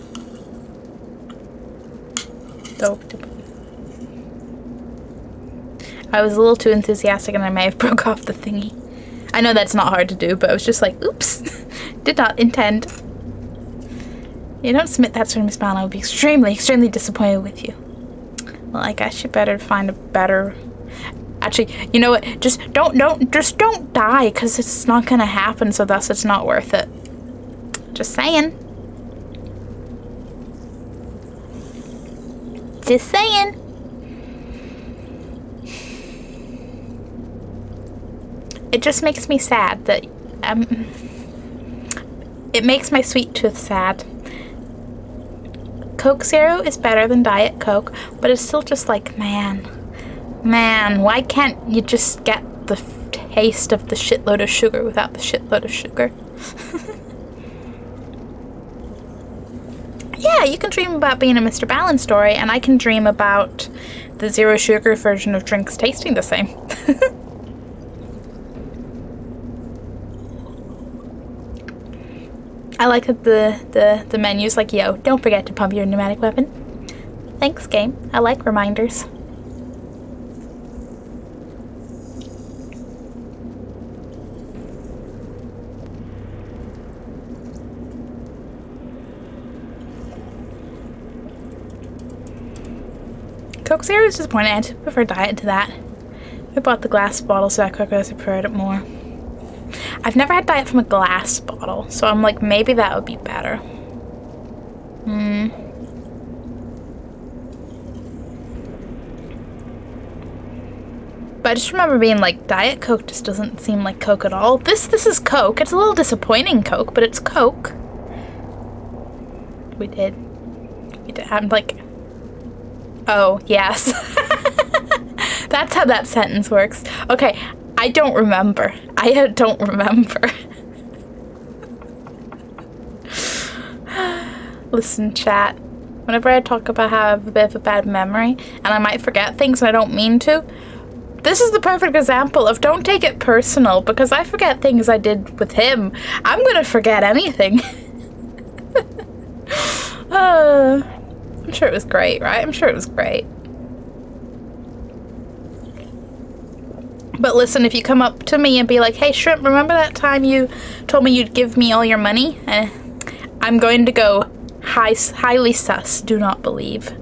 I was a little too enthusiastic and I may have broke off the thingy. I know that's not hard to do, but I was just like, oops. Did not intend. You don't submit that sort of misspelling, I would be extremely, extremely disappointed with you. Well, I guess you better find a better... Actually, you know what? Just don't die, because it's not gonna happen, so thus it's not worth it. Just saying. Just saying. It just makes me sad that, it makes my sweet tooth sad. Coke Zero is better than Diet Coke, but it's still just like, man, why can't you just get the taste of the shitload of sugar without the shitload of sugar? Yeah, you can dream about being a Mr. Ballin story, and I can dream about the zero sugar version of drinks tasting the same. I like that the menu's like, yo, don't forget to pump your pneumatic weapon. Thanks, game. I like reminders. Coke Zero is disappointing. I prefer Diet to that. I bought the glass bottle so I preferred it more. I've never had Diet from a glass bottle, so I'm like, maybe that would be better. But I just remember being like, Diet Coke just doesn't seem like Coke at all. This is Coke. It's a little disappointing Coke, but it's Coke. We did. I'm like, oh, yes. That's how that sentence works. Okay. I don't remember. I don't remember. Listen, chat. Whenever I talk about how I have a bit of a bad memory, and I might forget things and I don't mean to, this is the perfect example of don't take it personal, because I forget things I did with him. I'm gonna forget anything. I'm sure it was great, right? I'm sure it was great. But listen, if you come up to me and be like, hey, Shrimp, remember that time you told me you'd give me all your money? I'm going to go highly sus, do not believe.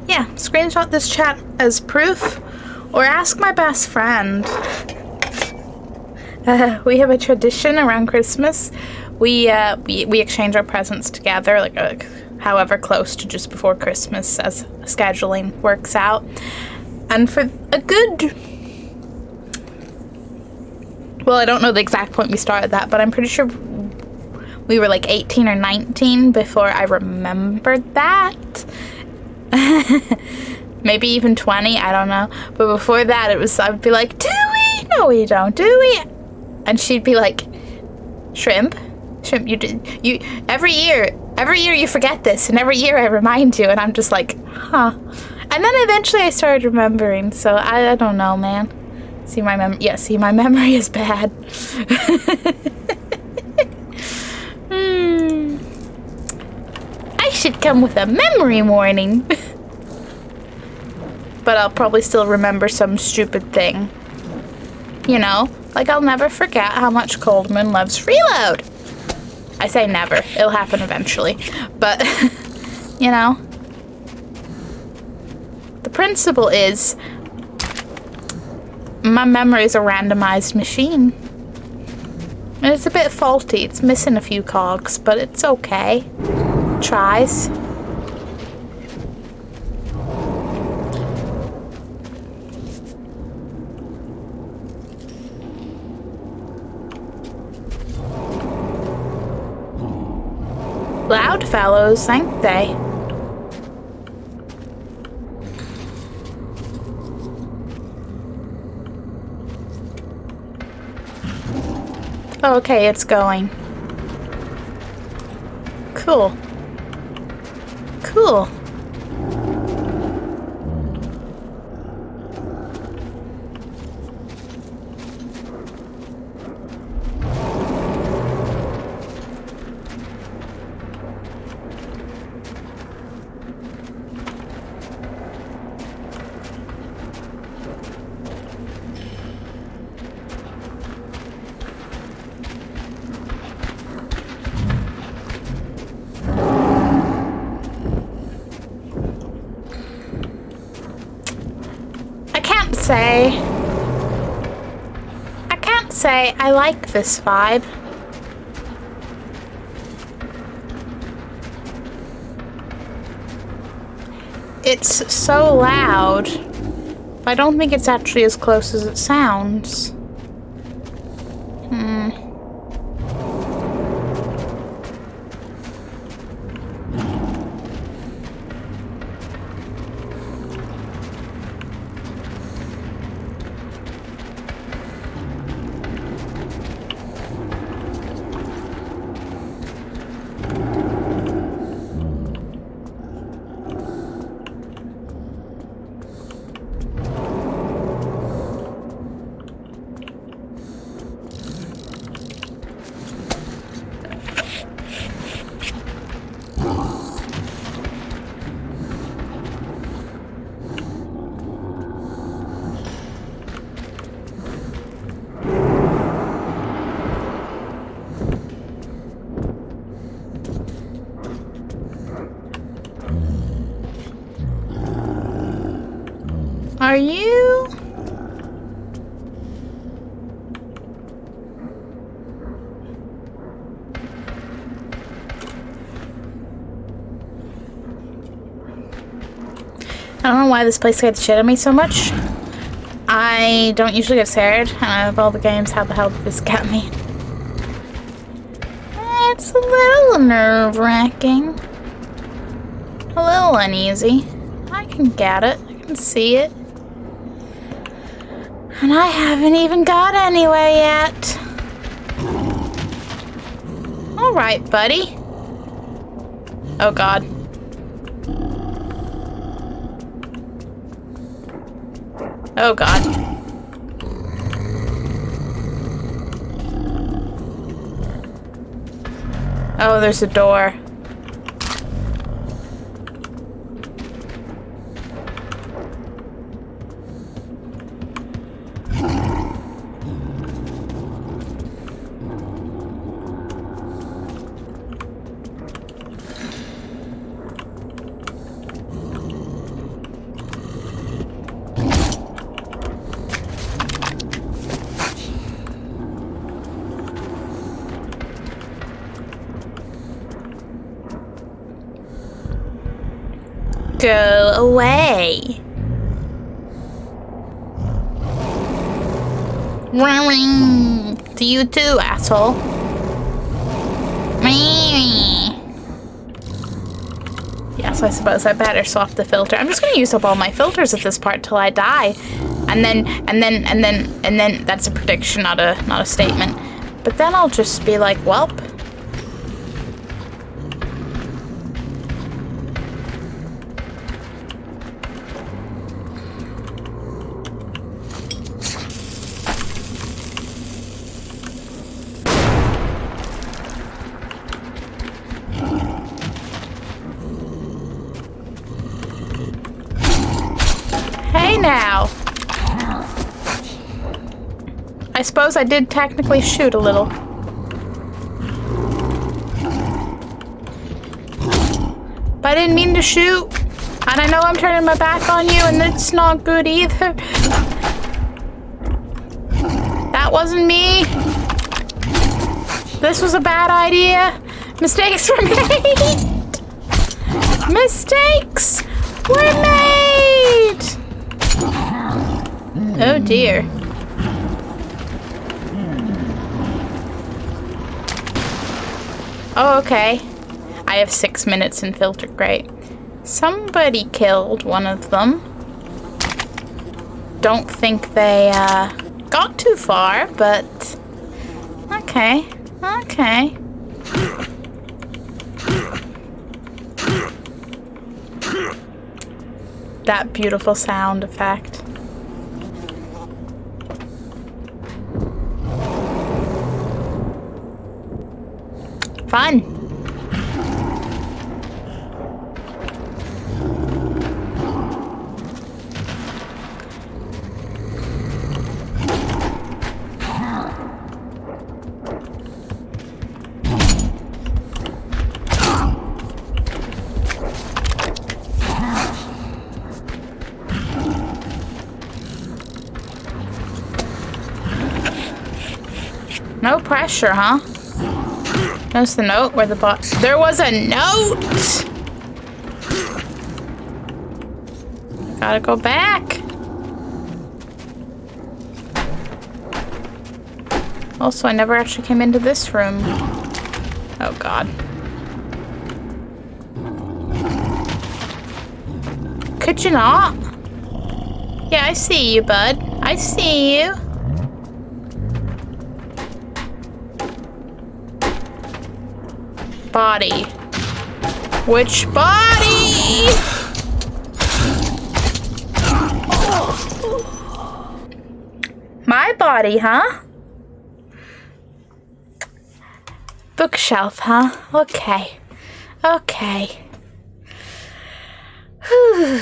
Yeah, screenshot this chat as proof, or ask my best friend. We have a tradition around Christmas. We exchange our presents together, like however close to just before Christmas as scheduling works out. And for a good... Well, I don't know the exact point we started that, but I'm pretty sure we were like 18 or 19 before I remembered that. Maybe even 20, I don't know. But before that, I'd be like, do we? No, we don't. Do we? And she'd be like, Shrimp, you every year you forget this, and every year I remind you, and I'm just like, huh. And then eventually I started remembering, so I don't know, man. See my my memory is bad. I should come with a memory warning. But I'll probably still remember some stupid thing. You know, like I'll never forget how much Coleman loves Freeload. I say never. It'll happen eventually. But, you know. The principle is, my memory is a randomized machine. And it's a bit faulty. It's missing a few cogs, but it's okay. Tries. Loud fellows, ain't they? Okay, it's going. Cool. Cool. I can't say I like this vibe. It's so loud, but I don't think it's actually as close as it sounds. Are you? I don't know why this place scared the shit out of me so much. I don't usually get scared, and out of all the games, how the hell did this get me? It's a little nerve-wracking. A little uneasy. I can get it. I can see it. And I haven't even got anywhere yet. Alright, buddy. Oh god. Oh god. Oh, there's a door. Go away. Ring. To you too, asshole. Yes, I suppose I better swap the filter. I'm just gonna use up all my filters at this part till I die. And then that's a prediction, not a statement. But then I'll just be like, welp. now. I suppose I did technically shoot a little. But I didn't mean to shoot. And I know I'm turning my back on you, and it's not good either. That wasn't me. This was a bad idea. Mistakes were made. Mistakes were made. Oh dear. Oh, okay. I have 6 minutes in filter. Great. Somebody killed one of them. Don't think they got too far, but okay. Okay. That beautiful sound effect. Fun. No pressure, huh? Notice the note where the box. There was a note! Gotta go back. Also, I never actually came into this room. Oh, God. Could you not? Yeah, I see you, bud. I see you. Body. Which body? My body, huh? Bookshelf, huh? Okay. Okay. Whew.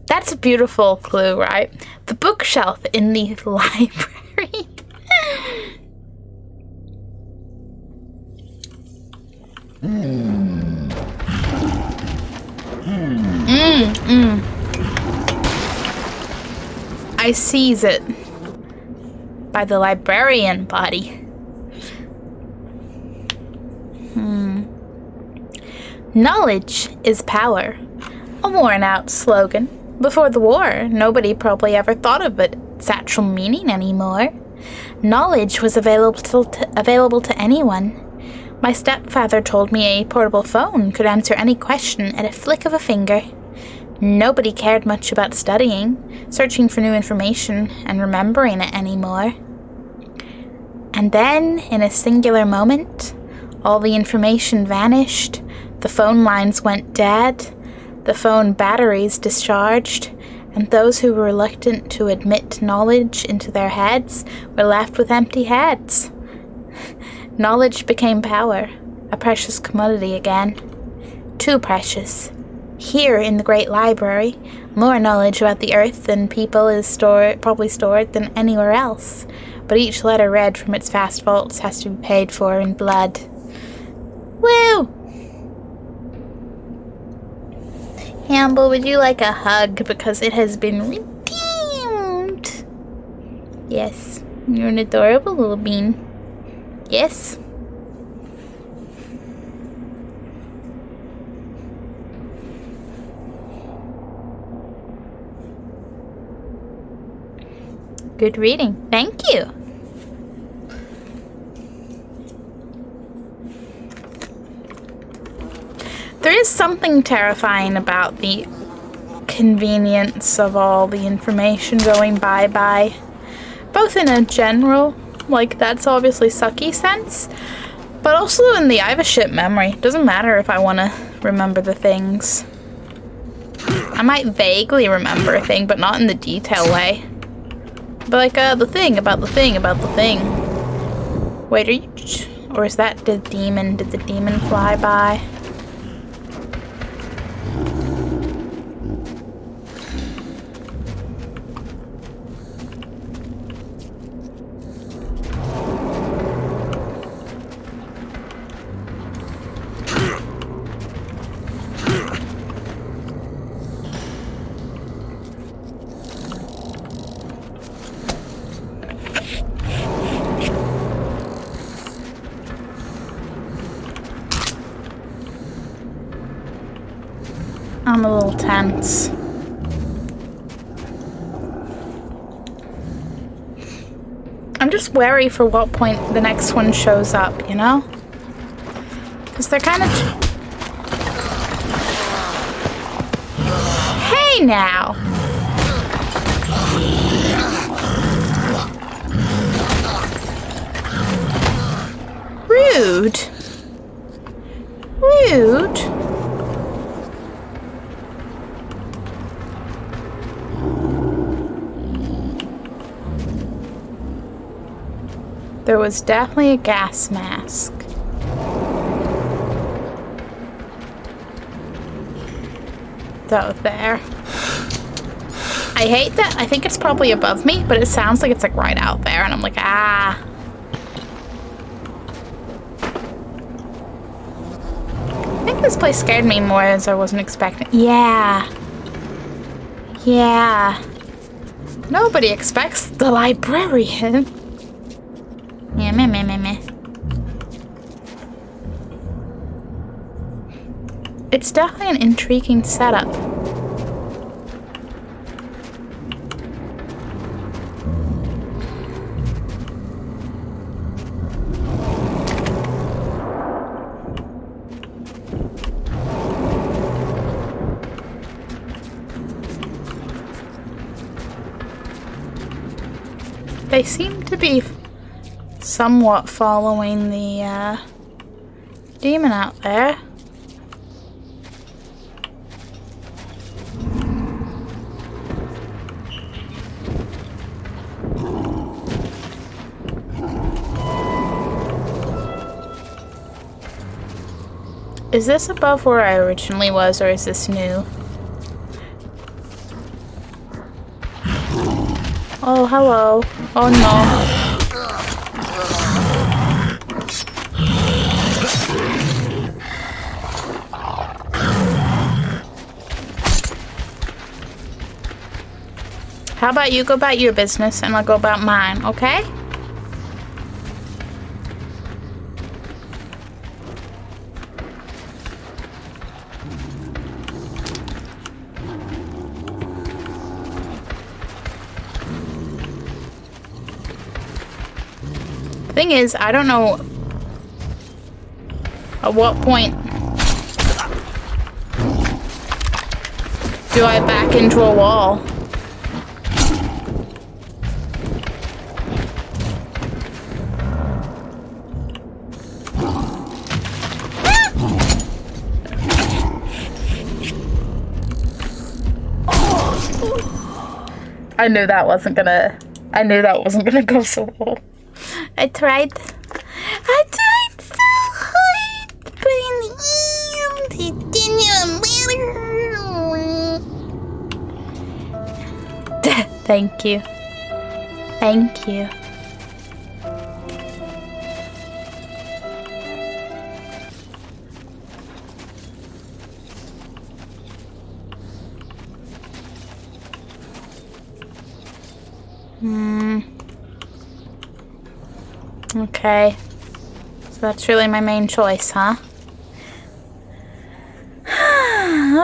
That's a beautiful clue, right? The bookshelf in the library. I seize it by the librarian body. Knowledge is power. A worn-out slogan. Before the war, nobody probably ever thought of its actual meaning anymore. Knowledge was available to anyone. My stepfather told me a portable phone could answer any question at a flick of a finger. Nobody cared much about studying, searching for new information, and remembering it anymore. And then, in a singular moment, all the information vanished, the phone lines went dead, the phone batteries discharged, and those who were reluctant to admit knowledge into their heads were left with empty heads. Knowledge became power, a precious commodity again. Too precious. Here in the Great Library, more knowledge about the Earth and people is probably stored than anywhere else, but each letter read from its vast vaults has to be paid for in blood. Woo! Hamble, would you like a hug because it has been redeemed? Yes, you're an adorable little bean. Yes. Good reading. Thank you. There is something terrifying about the convenience of all the information going bye-bye. Both in a general, like that's obviously sucky sense, but also in the I have a shit memory. Doesn't matter if I want to remember the things. I might vaguely remember a thing, but not in the detail way. But like, the thing about the thing about the thing. Wait, are you... Or is that the demon? Did the demon fly by? I'm a little tense. I'm just wary for what point the next one shows up, you know? Because they're kind of... Hey now! Rude. Rude. There was definitely a gas mask. That was there. I hate that. I think it's probably above me, but it sounds like it's like right out there, and I'm like, ah. I think this place scared me more as I wasn't expecting. Yeah. Yeah. Nobody expects the librarian. Yeah, meh. It's definitely an intriguing setup. They seem to be somewhat following the demon out there. Is this above where I originally was, or is this new? Oh, hello. Oh no. How about you go about your business and I'll go about mine, okay? Thing is, I don't know at what point do I back into a wall. I knew that wasn't gonna go so well. I tried so hard, but in the end, it didn't matter. Thank you. Thank you. Okay. So that's really my main choice, huh?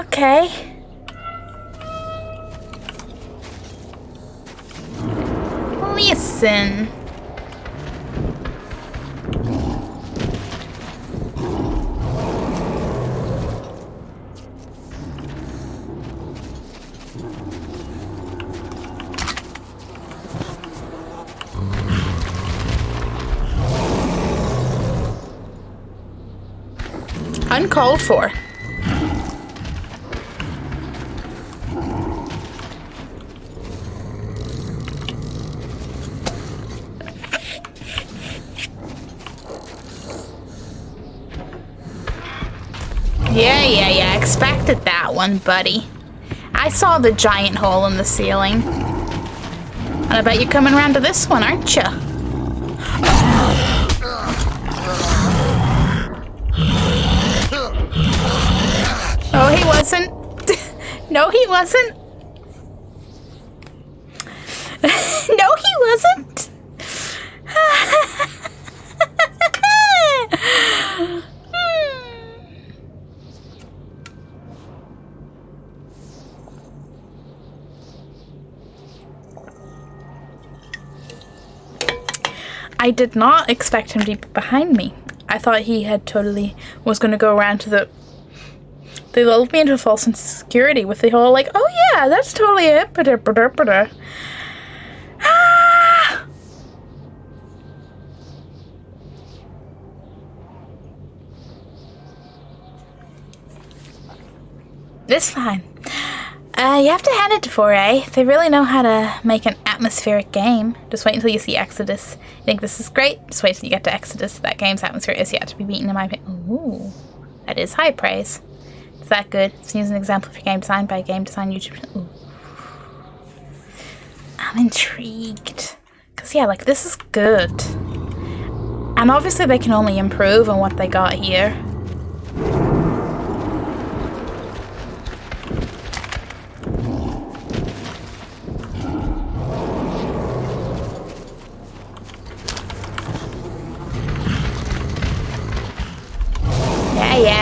Okay. Listen. Uncalled for. Yeah. Expected that one, buddy. I saw the giant hole in the ceiling. And I bet you're coming around to this one, aren't you? Oh, he wasn't. No, he wasn't. No, he wasn't. I did not expect him to be behind me. I thought he had totally was going to go around to the... They lulled me into a false sense of security with the whole, like, oh yeah, that's totally it. Ah! It's fine. You have to hand it to 4A. They really know how to make an atmospheric game. Just wait until you see Exodus. You think this is great? Just wait till you get to Exodus. That game's atmosphere is yet to be beaten in my opinion. Ooh, that is high praise. It's that good. It's used as an example for game design by a game design YouTube. Ooh. I'm intrigued. Because, yeah, like, this is good. And obviously they can only improve on what they got here.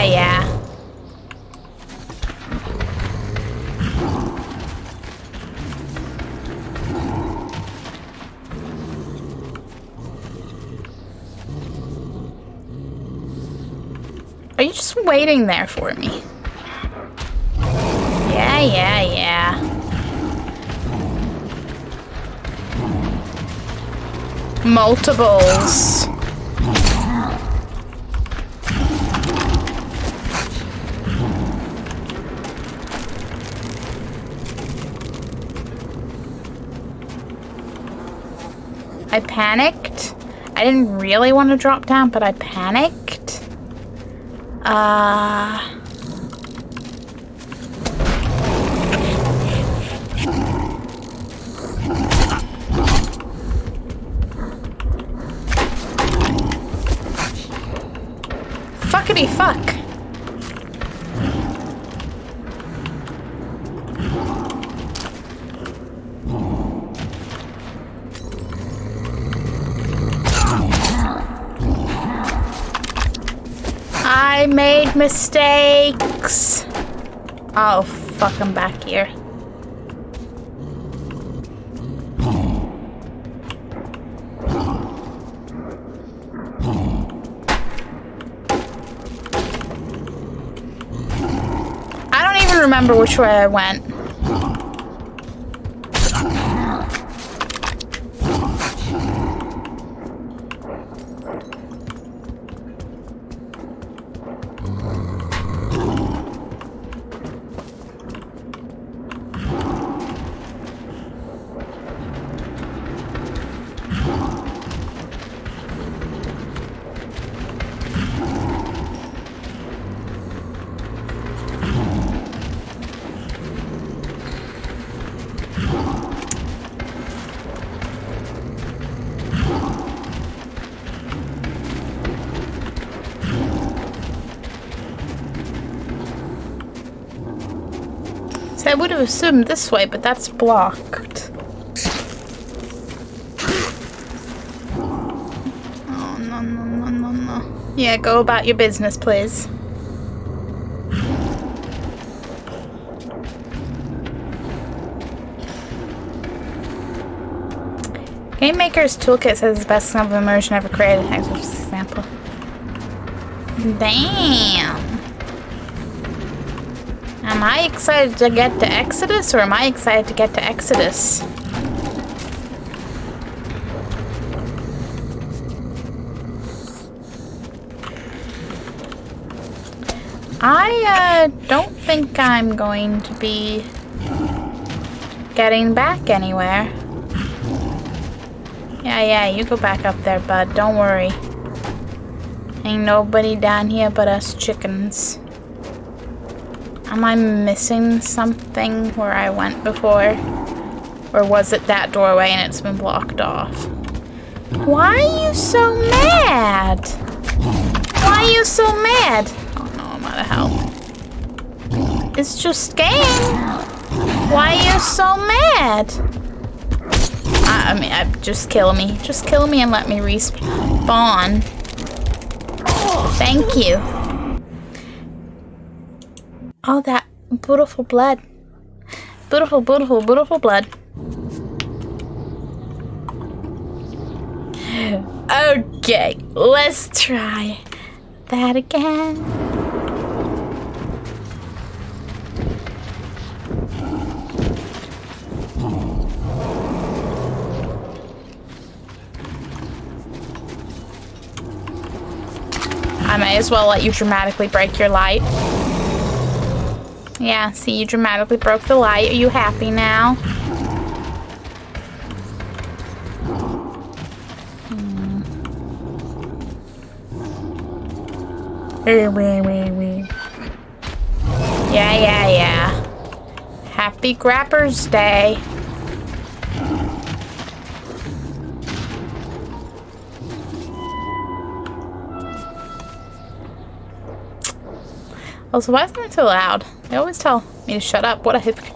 Yeah. Are you just waiting there for me? Yeah. Multiples. I panicked. I didn't really want to drop down, but I panicked. Fuckity fuck. I made mistakes. Oh, fuck, I'm back here. I don't even remember which way I went. So I would have assumed this way, but that's blocked. Oh, no. Yeah, go about your business, please. Game Maker's Toolkit says it's the best example of immersion ever created. Here's an example. Damn. Am I excited to get to Exodus, or am I excited to get to Exodus? I don't think I'm going to be getting back anywhere. Yeah, you go back up there, bud. Don't worry. Ain't nobody down here but us chickens. Am I missing something where I went before? Or was it that doorway and it's been blocked off? Why are you so mad? Why are you so mad? Oh no, I'm out of health. It's just game. Why are you so mad? I mean, just kill me. Just kill me and let me respawn. Thank you. Oh, that beautiful blood. Beautiful blood. Okay, let's try that again. I may as well let you dramatically break your light. Yeah, see, you dramatically broke the light. Are you happy now? Yeah. Happy Grappers Day. Also, why is it so loud? They always tell me to shut up. What a hypocrite.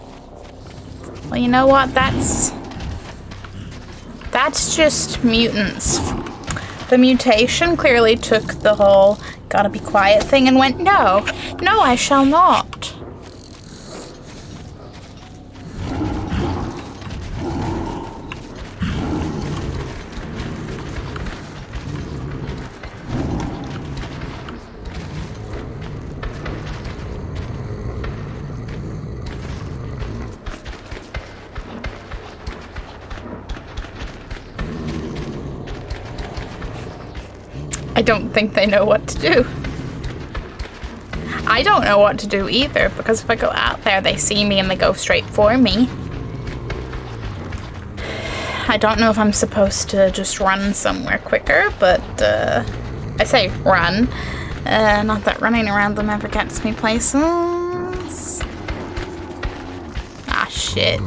Well, you know what? That's just mutants. The mutation clearly took the whole gotta be quiet thing and went, no, I shall not. I don't think they know what to do. I don't know what to do either, because if I go out there, they see me and they go straight for me. I don't know if I'm supposed to just run somewhere quicker, but I say run. Not that running around them ever gets me places. Ah, shit.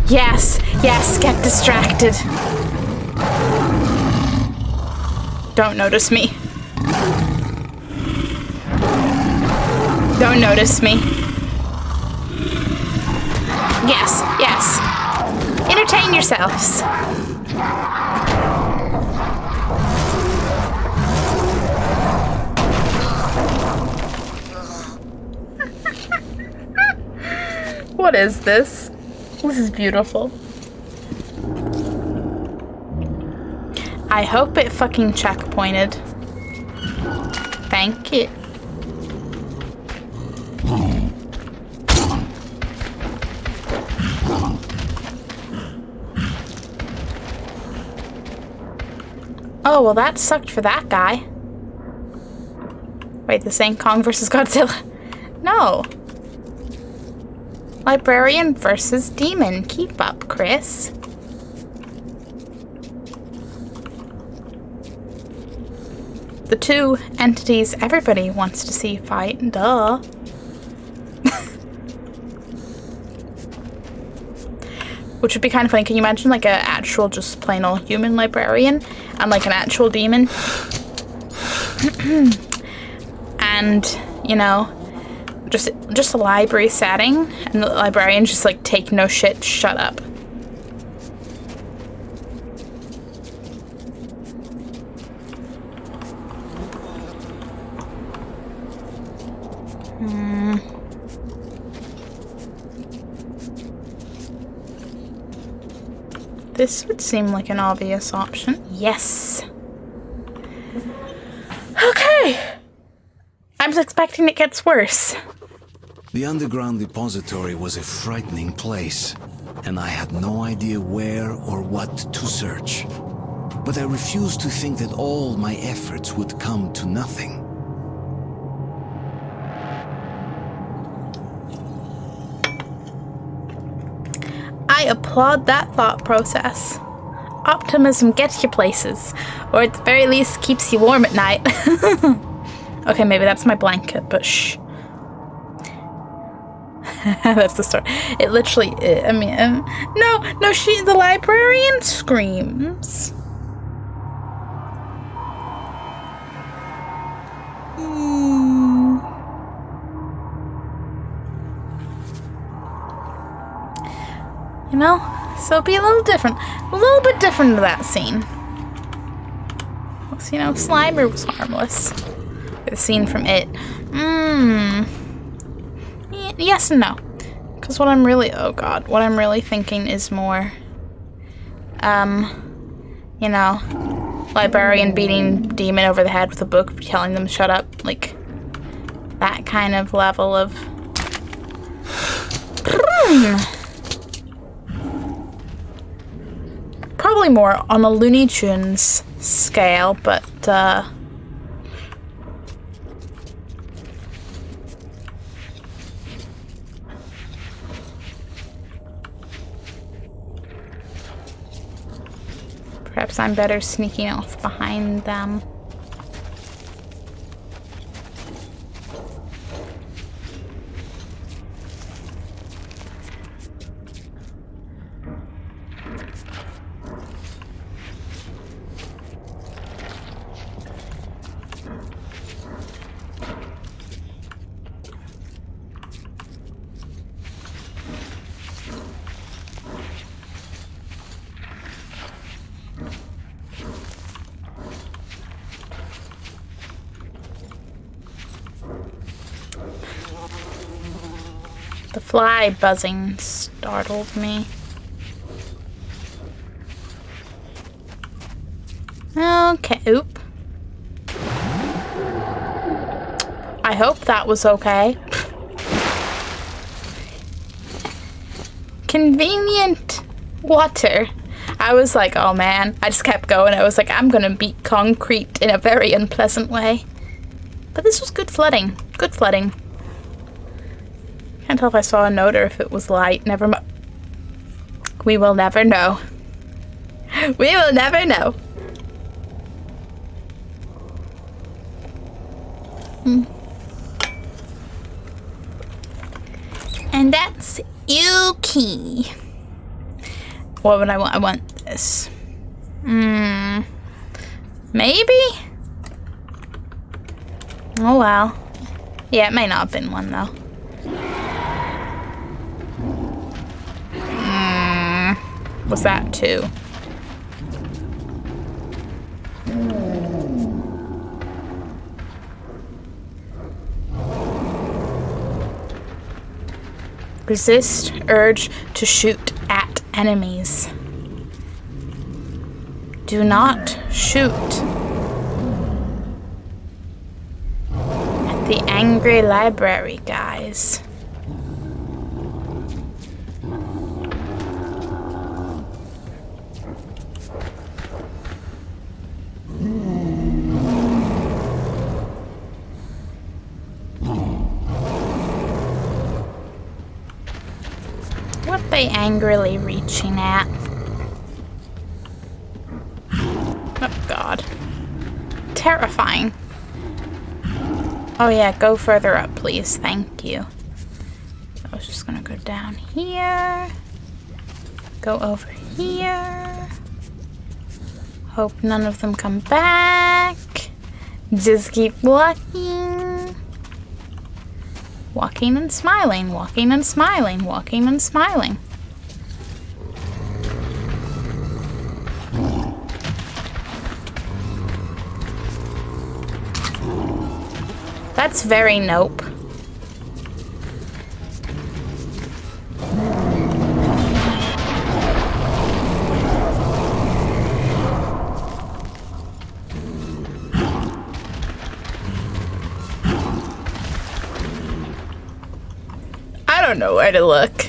Yes, get distracted. Don't notice me. Don't notice me. Yes. Entertain yourselves. What is this? This is beautiful. I hope it fucking checkpointed. Thank you. Oh, well that sucked for that guy. Wait, this ain't Kong versus Godzilla. No. Librarian versus Demon. Keep up, Chris. The two entities everybody wants to see fight. Duh. Which would be kind of funny. Can you imagine like an actual just plain old human librarian and like an actual demon? And, you know, just a library setting and the librarian just like take no shit, shut up. This would seem like an obvious option. Yes. Okay. I'm expecting it gets worse. The underground depository was a frightening place, and I had no idea where or what to search. But I refused to think that all my efforts would come to nothing. I applaud that thought process. Optimism gets you places, or at the very least keeps you warm at night. Okay, maybe that's my blanket, but shh. That's the story. It literally, I mean, no, the librarian screams. You know? So it'll be a little different. A little bit different to that scene. You know, Slimer was harmless. The scene from It. Yes and no. Because what I'm really, oh god, what I'm really thinking is more, you know, Libarian beating Demon over the head with a book, telling them shut up. Like, that kind of level of... Probably more on the Looney Tunes scale, but perhaps I'm better sneaking off behind them. The fly buzzing startled me. Okay, oop. I hope that was okay. Convenient water. I was like, oh man. I just kept going. I was like, I'm gonna beat concrete in a very unpleasant way. But this was good flooding. Good flooding. Can't tell if I saw a note or if it was light. Never mind. We will never know. We will never know. And that's Yuki. What would I want? I want this. Maybe? Oh well. Yeah, it may not have been one though. Was that two? Resist urge to shoot at enemies. Do not shoot at the angry library guys. What they angrily reaching at? Oh god. Terrifying. Oh yeah, go further up please, thank you. I was just gonna go down here. Go over here. Hope none of them come back. Just keep walking. Walking and smiling, walking and smiling, walking and smiling. That's very nope. I don't know where to look.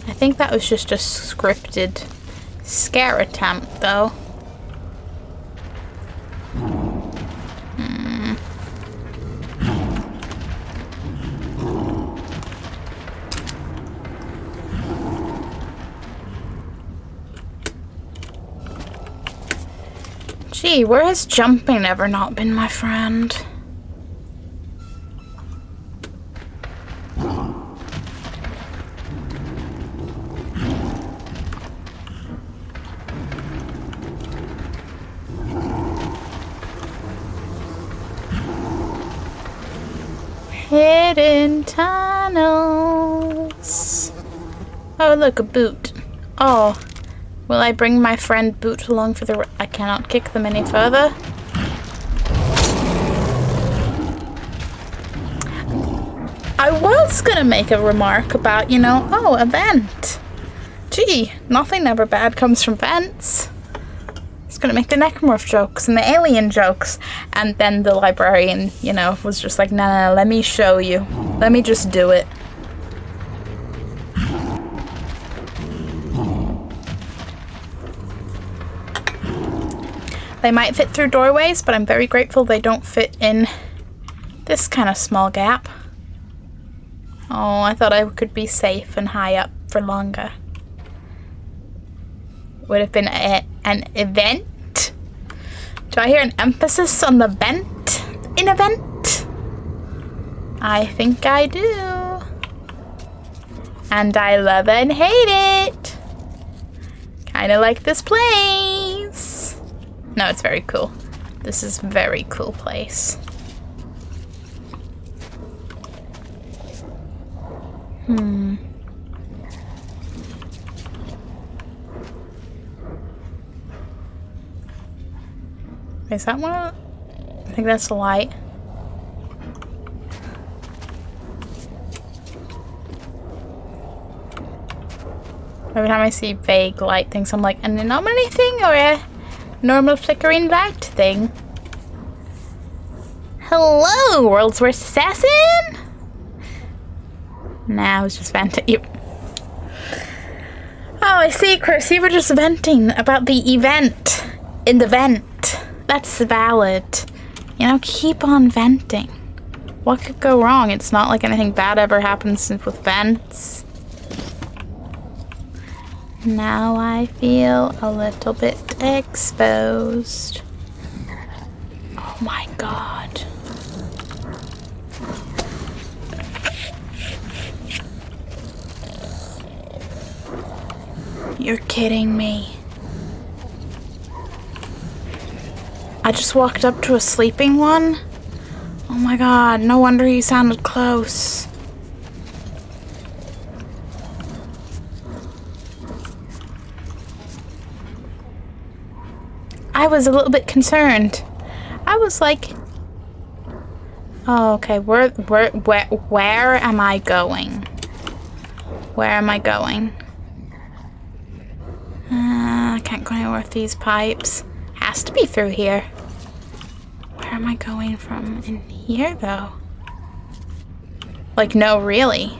I think that was just a scripted scare attempt, though. Gee, where has jumping ever not been my friend? Hidden tunnels. Oh, look, a boot. Oh, will I bring my friend Boot along for the... I cannot kick them any further. I was gonna make a remark about, you know, oh, a vent. Gee, nothing ever bad comes from vents. It's gonna make the necromorph jokes and the alien jokes. And then the librarian, you know, was just like, no, let me show you. Let me just do it. They might fit through doorways, but I'm very grateful they don't fit in this kind of small gap. Oh, I thought I could be safe and high up for longer. Would have been an event. Do I hear an emphasis on the vent in event? I think I do. And I love and hate it. Kinda like this place. No, it's very cool. This is a very cool place. Is that one? I think that's the light. Every time I see vague light things, I'm like, an anomaly thing or a normal flickering light thing? Hello, World's Worst Assassin! Nah, I was just venting you. Oh, I see, Chris. You were just venting about the event in the vent. That's valid. You know, keep on venting. What could go wrong? It's not like anything bad ever happens with vents. Now I feel a little bit exposed. Oh my god. You're kidding me. I just walked up to a sleeping one? Oh my god, no wonder he sounded close. I was a little bit concerned. I was like, oh, okay, where am I going? Where am I going? I can't go anywhere with these pipes. Has to be through here. Where am I going from? In here, though? Like, no, really.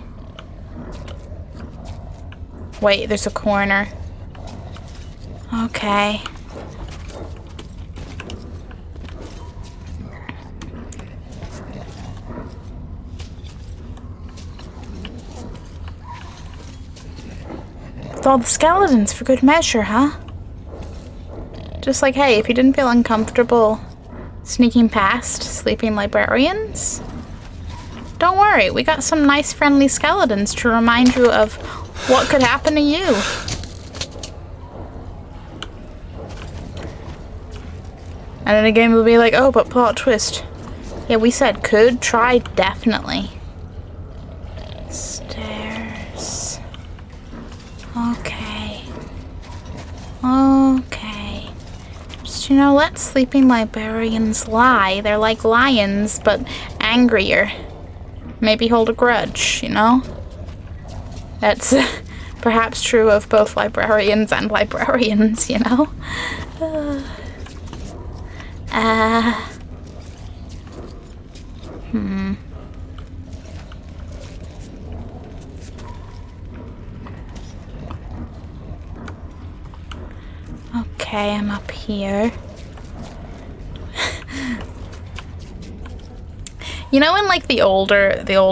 Wait, there's a corner. Okay. With all the skeletons for good measure, huh? Just like, hey, if you didn't feel uncomfortable sneaking past sleeping librarians, don't worry, we got some nice friendly skeletons to remind you of what could happen to you. And then the game will be like, oh, but plot twist. Yeah, we said could, try, definitely. Stairs. Okay. Okay. Just, you know, let sleeping librarians lie. They're like lions, but angrier. Maybe hold a grudge, you know? That's perhaps true of both librarians and librarians, you know? Okay, I'm up here. You know, in like the old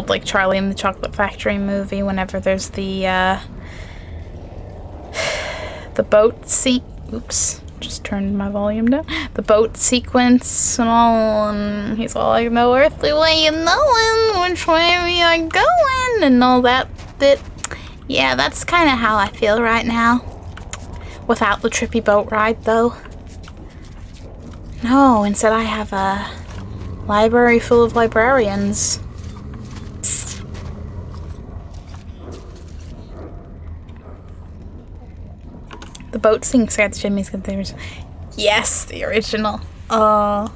like Charlie and the Chocolate Factory movie, whenever there's the boat scene. Oops, just turned my volume down. The boat sequence and all, and he's all like, "No earthly way of knowing which way we are going," and all that bit. Yeah, that's kind of how I feel right now. Without the trippy boat ride, though. No, instead I have a library full of librarians. The boat scene scares Jimmy's good. Yes, the original. Oh,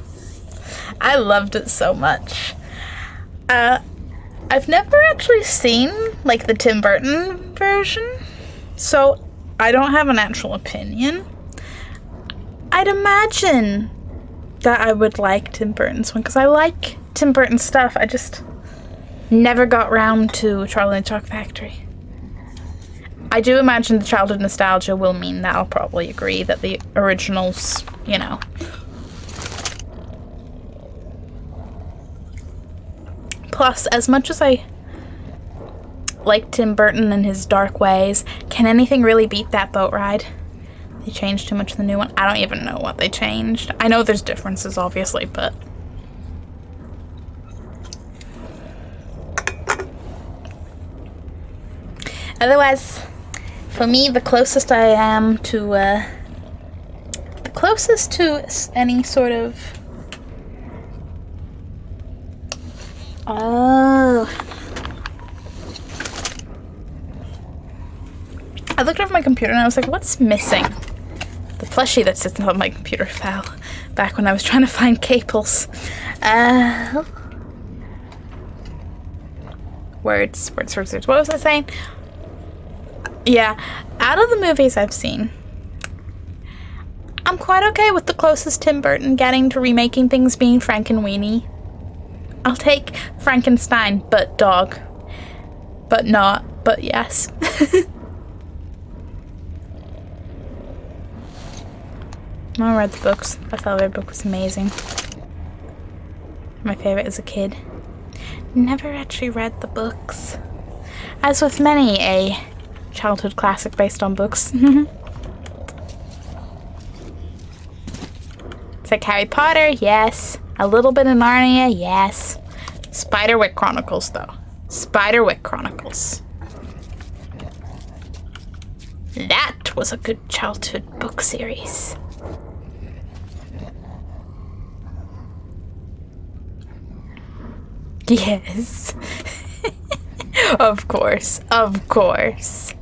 I loved it so much. I've never actually seen, like, the Tim Burton version, so I don't have an actual opinion. I'd imagine that I would like Tim Burton's one, because I like Tim Burton stuff. I just never got round to Charlie and the Chocolate Factory. I do imagine the childhood nostalgia will mean that I'll probably agree that the originals, you know. Plus, as much as I like Tim Burton and his dark ways, can anything really beat that boat ride? They changed too much in the new one. I don't even know what they changed. I know there's differences, obviously, but... Otherwise, for me, the closest I am to, the closest to any sort of... Oh. I looked over my computer and I was like, what's missing? The plushie that sits on my computer fell back when I was trying to find cables. Words. What was I saying? Yeah, out of the movies I've seen, I'm quite okay with the closest Tim Burton getting to remaking things being Frankenweenie. I'll take Frankenstein, but dog. But not, but yes. I read the books. I thought the book was amazing. My favorite as a kid. Never actually read the books. As with many a childhood classic based on books. It's like Harry Potter, yes. A little bit of Narnia, yes. Spiderwick Chronicles, though. Spiderwick Chronicles. That was a good childhood book series. Yes. Of course. Of course.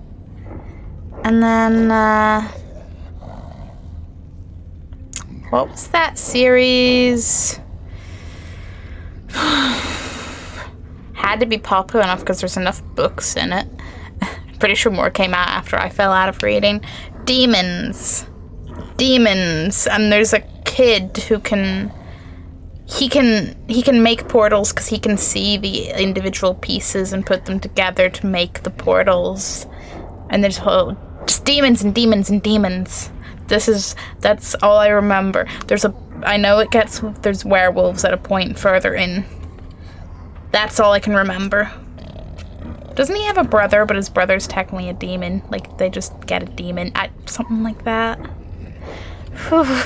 And then, what was that series? Had to be popular enough because there's enough books in it. Pretty sure more came out after I fell out of reading. Demons. And there's a kid who can... He can make portals because he can see the individual pieces and put them together to make the portals. And there's just demons and demons and demons. That's all I remember. I know there's werewolves at a point further in. That's all I can remember. Doesn't he have a brother, but his brother's technically a demon? Like, they just get a demon. Something like that. Whew.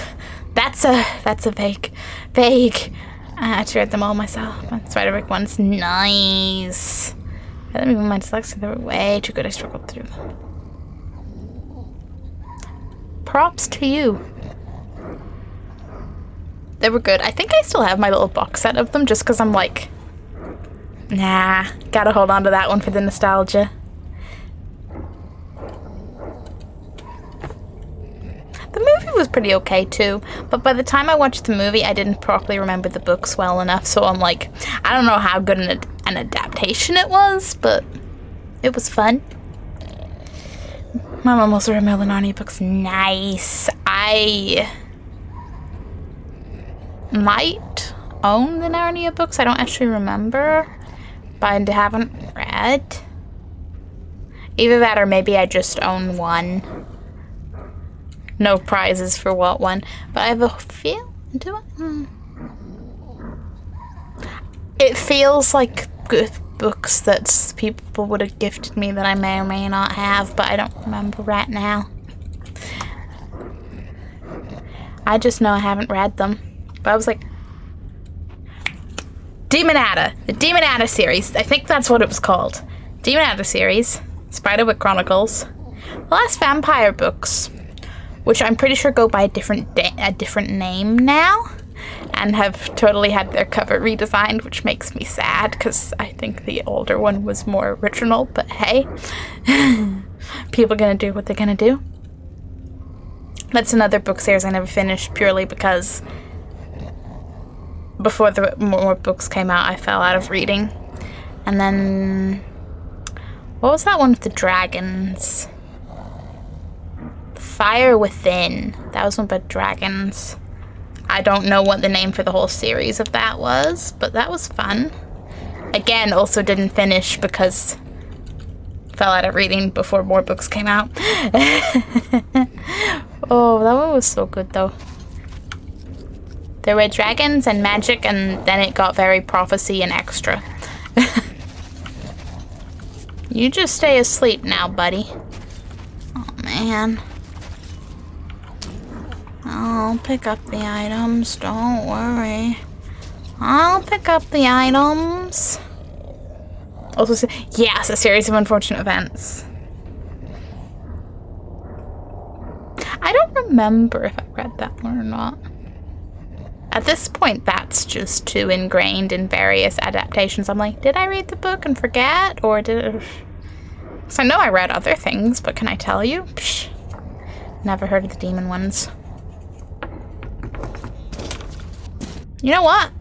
That's a vague. I actually read them all myself. Spiderwick one's nice. I don't even mind dyslexia. They were way too good. I struggled through them. Props to you. They were good. I think I still have my little box set of them just because I'm like, nah, gotta hold on to that one for the nostalgia. The movie was pretty okay too, but by the time I watched the movie, I didn't properly remember the books well enough, so I'm like, I don't know how good an adaptation it was, but it was fun. My mom also read my Narnia books. Nice. I might own the Narnia books. I don't actually remember, but I haven't read. Either that or maybe I just own one. No prizes for what one, but I have a feel into it. It feels like good books that people would have gifted me that I may or may not have, but I don't remember right now. I just know I haven't read them. But I was like, Demonata, the Demonata series. I think that's what it was called. Demonata series, Spiderwick Chronicles, the last vampire books, which I'm pretty sure go by a different name now, and have totally had their cover redesigned, which makes me sad because I think the older one was more original, but hey, people are gonna do what they're gonna do. That's another book series I never finished purely because before the more books came out, I fell out of reading. And then, what was that one with the dragons? Fire Within. That was one about dragons. I don't know what the name for the whole series of that was, but that was fun. Again, also didn't finish because fell out of reading before more books came out. Oh, that one was so good though. There were dragons and magic, and then it got very prophecy and extra. You just stay asleep now, buddy. Oh man. I'll pick up the items, don't worry. I'll pick up the items. Also, yes, a series of unfortunate events. I don't remember if I read that one or not. At this point, that's just too ingrained in various adaptations. I'm like, did I read the book and forget? Or did it... Because I know I read other things, but can I tell you? Psh, never heard of the demon ones. You know what?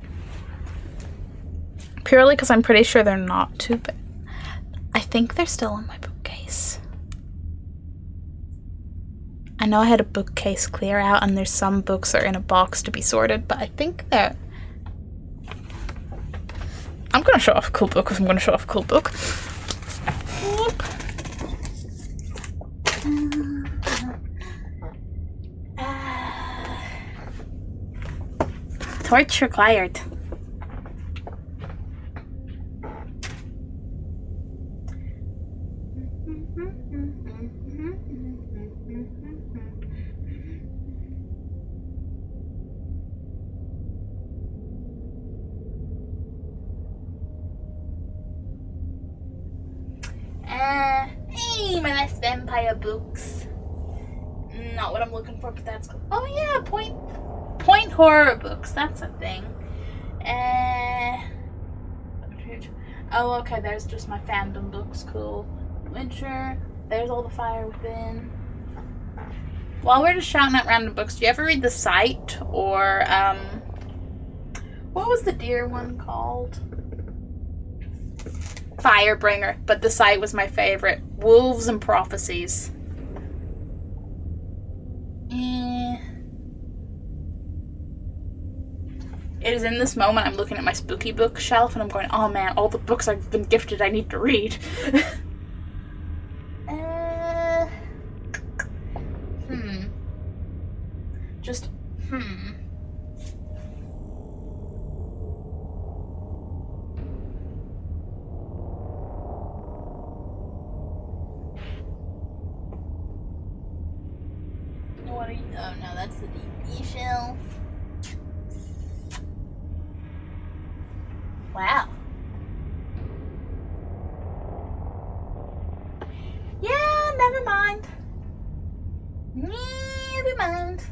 Purely because I'm pretty sure they're not too bad. I think they're still in my bookcase. I know I had a bookcase clear out and there's some books that are in a box to be sorted, but I think they're... I'm going to show off a cool book if I'm going to show off a cool book. Torch required. Hey, my nice vampire books. Not what I'm looking for, but that's cool. Oh yeah, point horror books. That's a thing. Oh, okay. There's just my fandom books. Cool. Witcher. There's all the Fire Within. While we're just shouting out random books, do you ever read The Sight or what was the deer one called? Firebringer, but The Sight was my favorite. Wolves and Prophecies. It is in this moment I'm looking at my spooky bookshelf and I'm going, oh man, all the books I've been gifted I need to read. What are you? Oh no, that's the DVD shelf. Wow. Yeah, never mind. Never mind.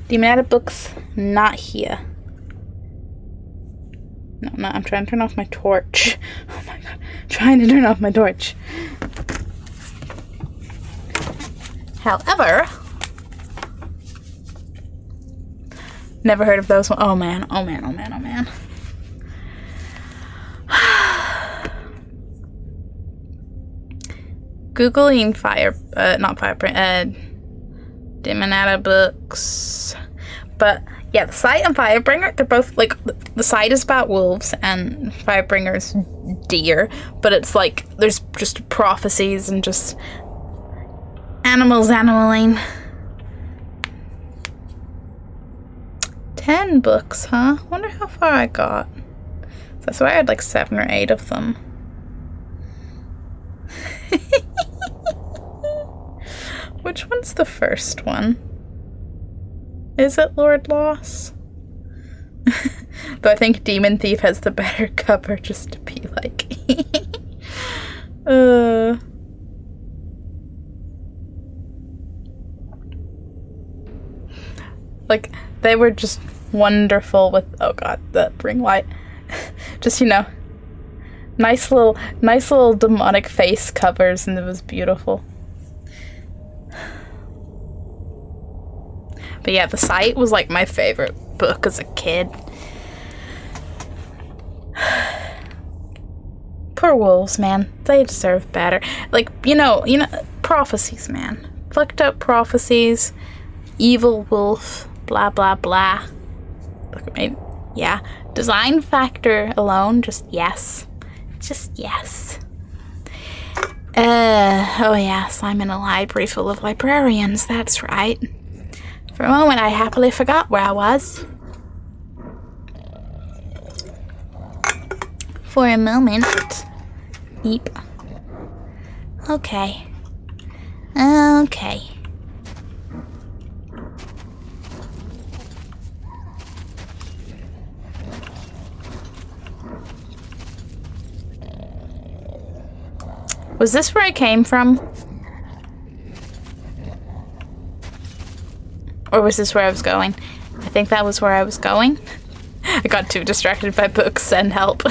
Demon books, not here. No, I'm trying to turn off my torch. Oh my god, trying to turn off my torch. However, never heard of those one. Oh man, oh man, oh man, oh man. Googling Demonata books. But yeah, The Sight and Firebringer, they're both like, The Sight is about wolves and Firebringer's deer, but it's like there's just prophecies and just animaling. 10 books, huh? Wonder how far I got. That's why I had like 7 or 8 of them. Which one's the first one? Is it Lord Loss? Though I think Demon Thief has the better cover, just to be like... Like, they were just wonderful with, oh god, the ring light. Just, you know, nice little demonic face covers, and it was beautiful. But yeah, The Sight was like my favorite book as a kid. Poor wolves, man. They deserve better. Like, you know, prophecies, man. Fucked up prophecies. Evil wolf. Blah, blah, blah. Look at me. Yeah. Design factor alone, just yes. Just yes. Oh yes, I'm in a library full of librarians, that's right. For a moment, I happily forgot where I was. For a moment. Eep. Okay. Okay. Was this where I came from? Or was this where I was going? I think that was where I was going. I got too distracted by books and help.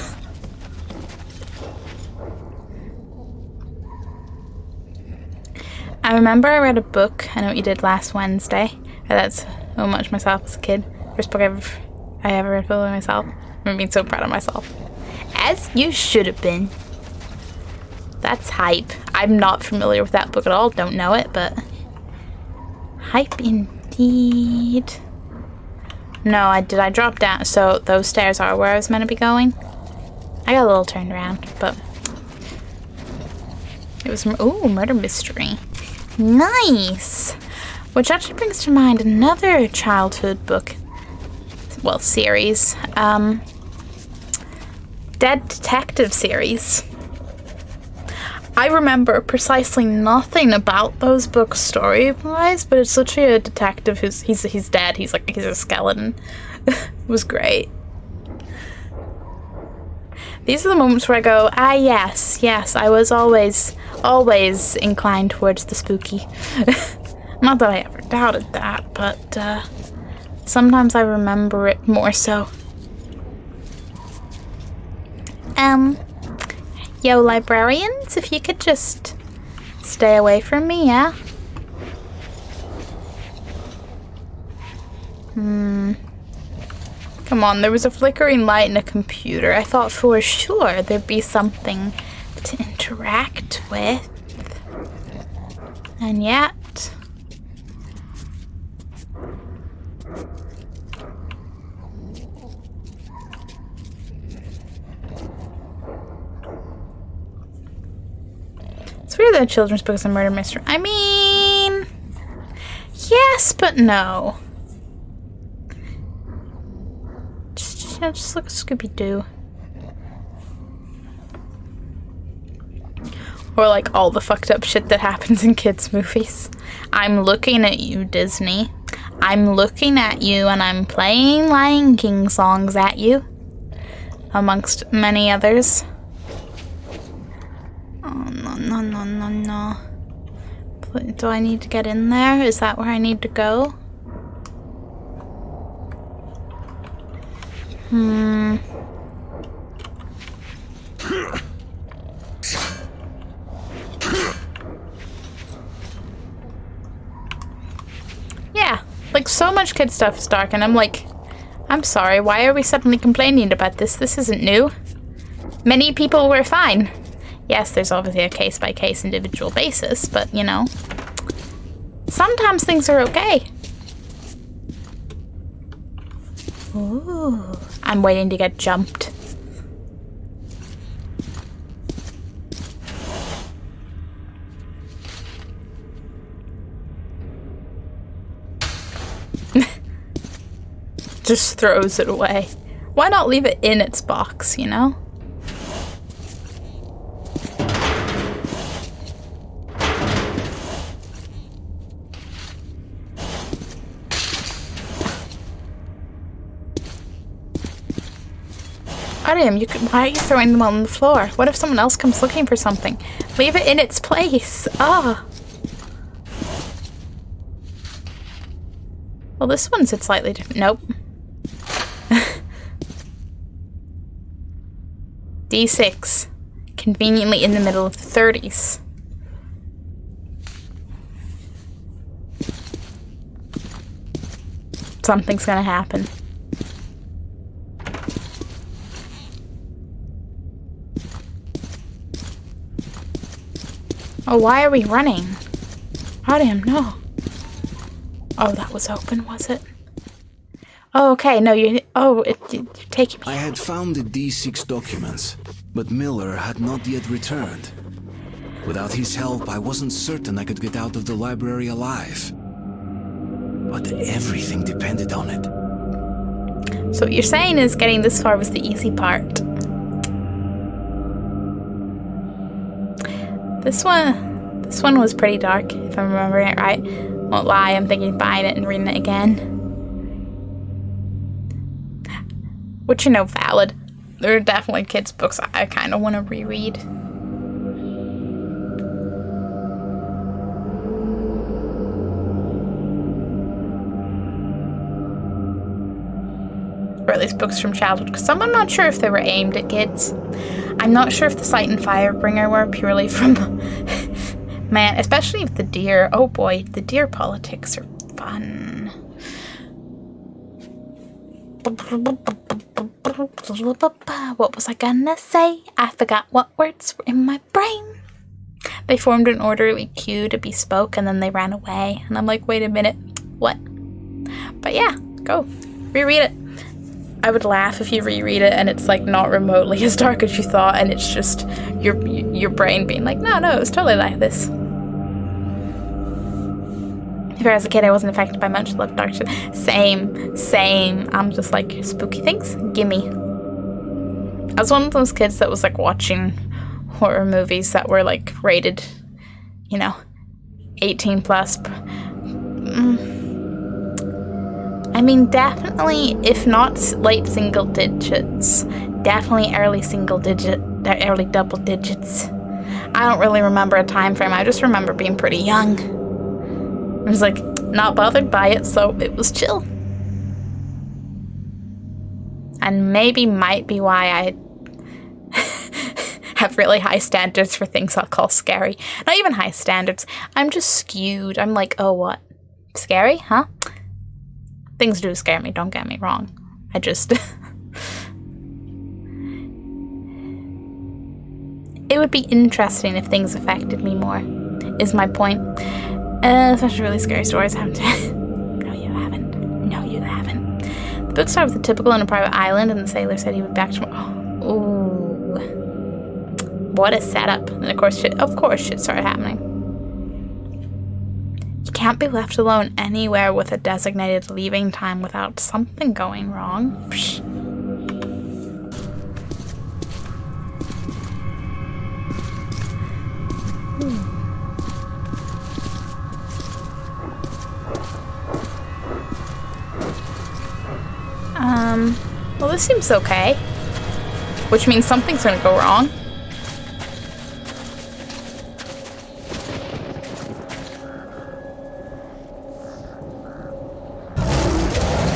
I remember I read a book. I know what you did last Wednesday. That's so much myself as a kid. First book I ever read for myself. I'm being so proud of myself. As you should have been. That's hype. I'm not familiar with that book at all. Don't know it, but hype indeed. No, I drop down. So those stairs are where I was meant to be going. I got a little turned around, but it was murder mystery. Nice. Which actually brings to mind another childhood book. Well, series. Dead Detective series. I remember precisely nothing about those books story-wise, but it's literally a detective he's dead. He's a skeleton. It was great. These are the moments where I go, yes, I was always inclined towards the spooky. Not that I ever doubted that, but sometimes I remember it more so. Yo, librarians, if you could just stay away from me, yeah? Come on, there was a flickering light in a computer. I thought for sure there'd be something to interact with. And yet... It's weird that children's books are murder mystery. I mean... Yes, but no. Just look at Scooby-Doo. Or like all the fucked up shit that happens in kids' movies. I'm looking at you, Disney. I'm looking at you and I'm playing Lion King songs at you. Amongst many others. Oh, no. Do I need to get in there? Is that where I need to go? Yeah, like so much kid stuff is dark and I'm like, I'm sorry, why are we suddenly complaining about this? This isn't new. Many people were fine. Yes, there's obviously a case-by-case individual basis, but you know, sometimes things are okay. Ooh, I'm waiting to get jumped. Just throws it away. Why not leave it in its box, you know? Ariam, why are you throwing them on the floor? What if someone else comes looking for something? Leave it in its place. Ah. Well, this one's it's slightly different. Nope. D6. Conveniently in the middle of the 30s. Something's gonna happen. Oh, why are we running? I didn't know. Oh, that was open, was it? Oh, okay, no, you're taking me. I had found the D6 documents, but Miller had not yet returned. Without his help, I wasn't certain I could get out of the library alive. But everything depended on it. So what you're saying is getting this far was the easy part. This one was pretty dark, if I'm remembering it right. Won't lie, I'm thinking of buying it and reading it again. Which, you know, valid. There are definitely kids' books I kind of want to reread. Or at least books from childhood, because I'm not sure if they were aimed at kids. I'm not sure if the Sight and Firebringer were purely from... Man, especially with the deer. Oh boy, the deer politics are fun. What was I gonna say? I forgot what words were in my brain. They formed an orderly queue to be spoke, and then they ran away. And I'm like, wait a minute, what? But yeah, go. Reread it. I would laugh if you reread it and it's like not remotely as dark as you thought, and it's just your brain being like, no, it was totally like this. If I was a kid, I wasn't affected by much love dark shit. Same. I'm just like, spooky things? Gimme. I was one of those kids that was like watching horror movies that were like rated, 18 plus. I mean, definitely, if not late single digits, definitely early double digits. I don't really remember a time frame. I just remember being pretty young. I was like, not bothered by it, so it was chill. And maybe might be why I have really high standards for things I'll call scary. Not even high standards. I'm just skewed. I'm like, oh, what? Scary? Huh? Things do scare me, don't get me wrong. I just... It would be interesting if things affected me more, is my point. Especially really scary stories. I haven't... No, you haven't. The book started with a typical on a private island, and the sailor said he would be back tomorrow. Ooh. What a setup. And of course shit started happening. You can't be left alone anywhere with a designated leaving time without something going wrong. Psh. Well, this seems okay. Which means something's gonna go wrong.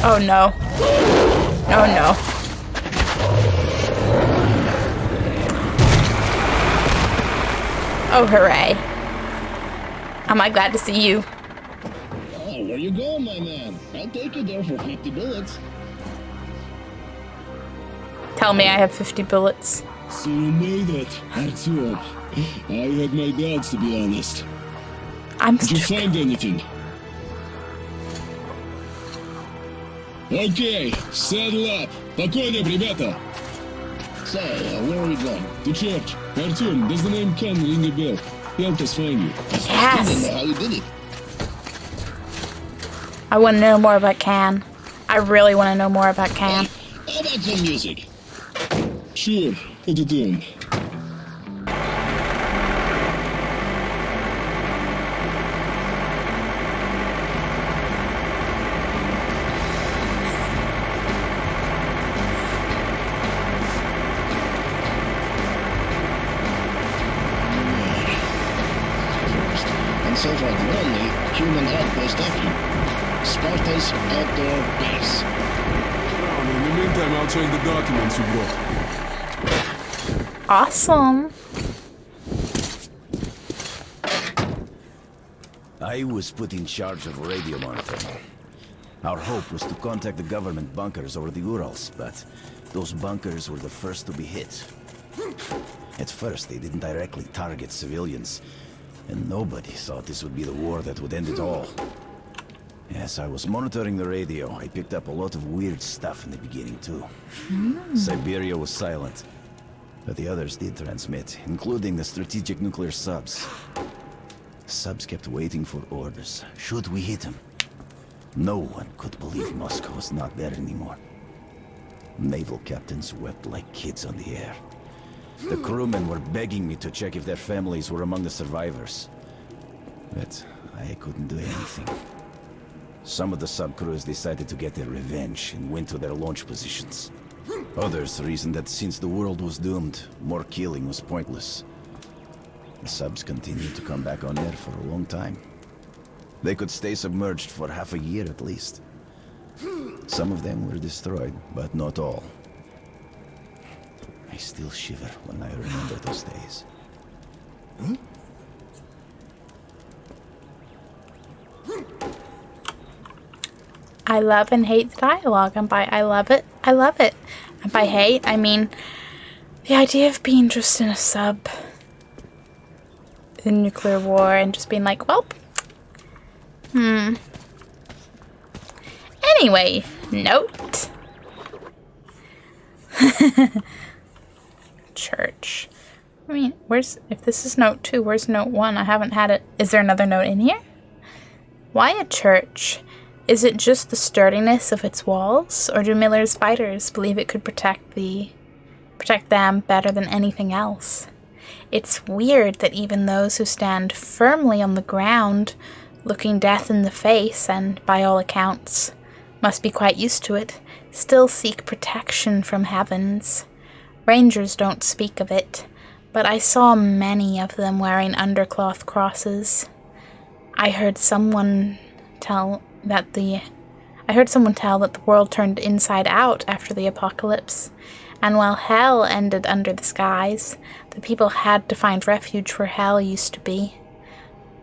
Oh no. Oh no. Oh hooray. Am I glad to see you? Oh, where you going, my man? I'll take you there for 50 bullets. Tell me I have 50 bullets. So you made it, Artyom. I had my doubts, to be honest. Did you find anything? Okay, saddle up. По коням, ребята. So, where are we going? To church. Artyom, does the name Ken ring a bell? Help us find you. Yes. I didn't know how you did it. I want to know more about Can. I really want to know more about Can. How about some music? Sure, put it in. And so far the only human outpost up here. Sparta's outdoor base. In the meantime, I'll check the documents you brought. Awesome. I was put in charge of radio monitoring. Our hope was to contact the government bunkers over the Urals, but those bunkers were the first to be hit. At first, they didn't directly target civilians, and nobody thought this would be the war that would end it all. As I was monitoring the radio, I picked up a lot of weird stuff in the beginning, too. Siberia was silent, but the others did transmit, including the strategic nuclear subs. Subs kept waiting for orders. Should we hit them? No one could believe Moscow was not there anymore. Naval captains wept like kids on the air. The crewmen were begging me to check if their families were among the survivors. But I couldn't do anything. Some of the sub-crews decided to get their revenge and went to their launch positions. Others reasoned that since the world was doomed, more killing was pointless. The subs continued to come back on air for a long time. They could stay submerged for half a year at least. Some of them were destroyed, but not all. I still shiver when I remember those days. I love and hate the dialogue, and by I love it, I love it. And by hate, I mean the idea of being just in a sub in nuclear war and just being like, well, Anyway, note. Church. I mean, if this is note 2, where's note 1? I haven't had it. Is there another note in here? Why a church? Is it just the sturdiness of its walls, or do Miller's fighters believe it could protect them better than anything else? It's weird that even those who stand firmly on the ground, looking death in the face, and by all accounts must be quite used to it, still seek protection from heavens. Rangers don't speak of it, but I saw many of them wearing undercloth crosses. I heard someone tell that the world turned inside out after the apocalypse, and while hell ended under the skies, the people had to find refuge where hell used to be.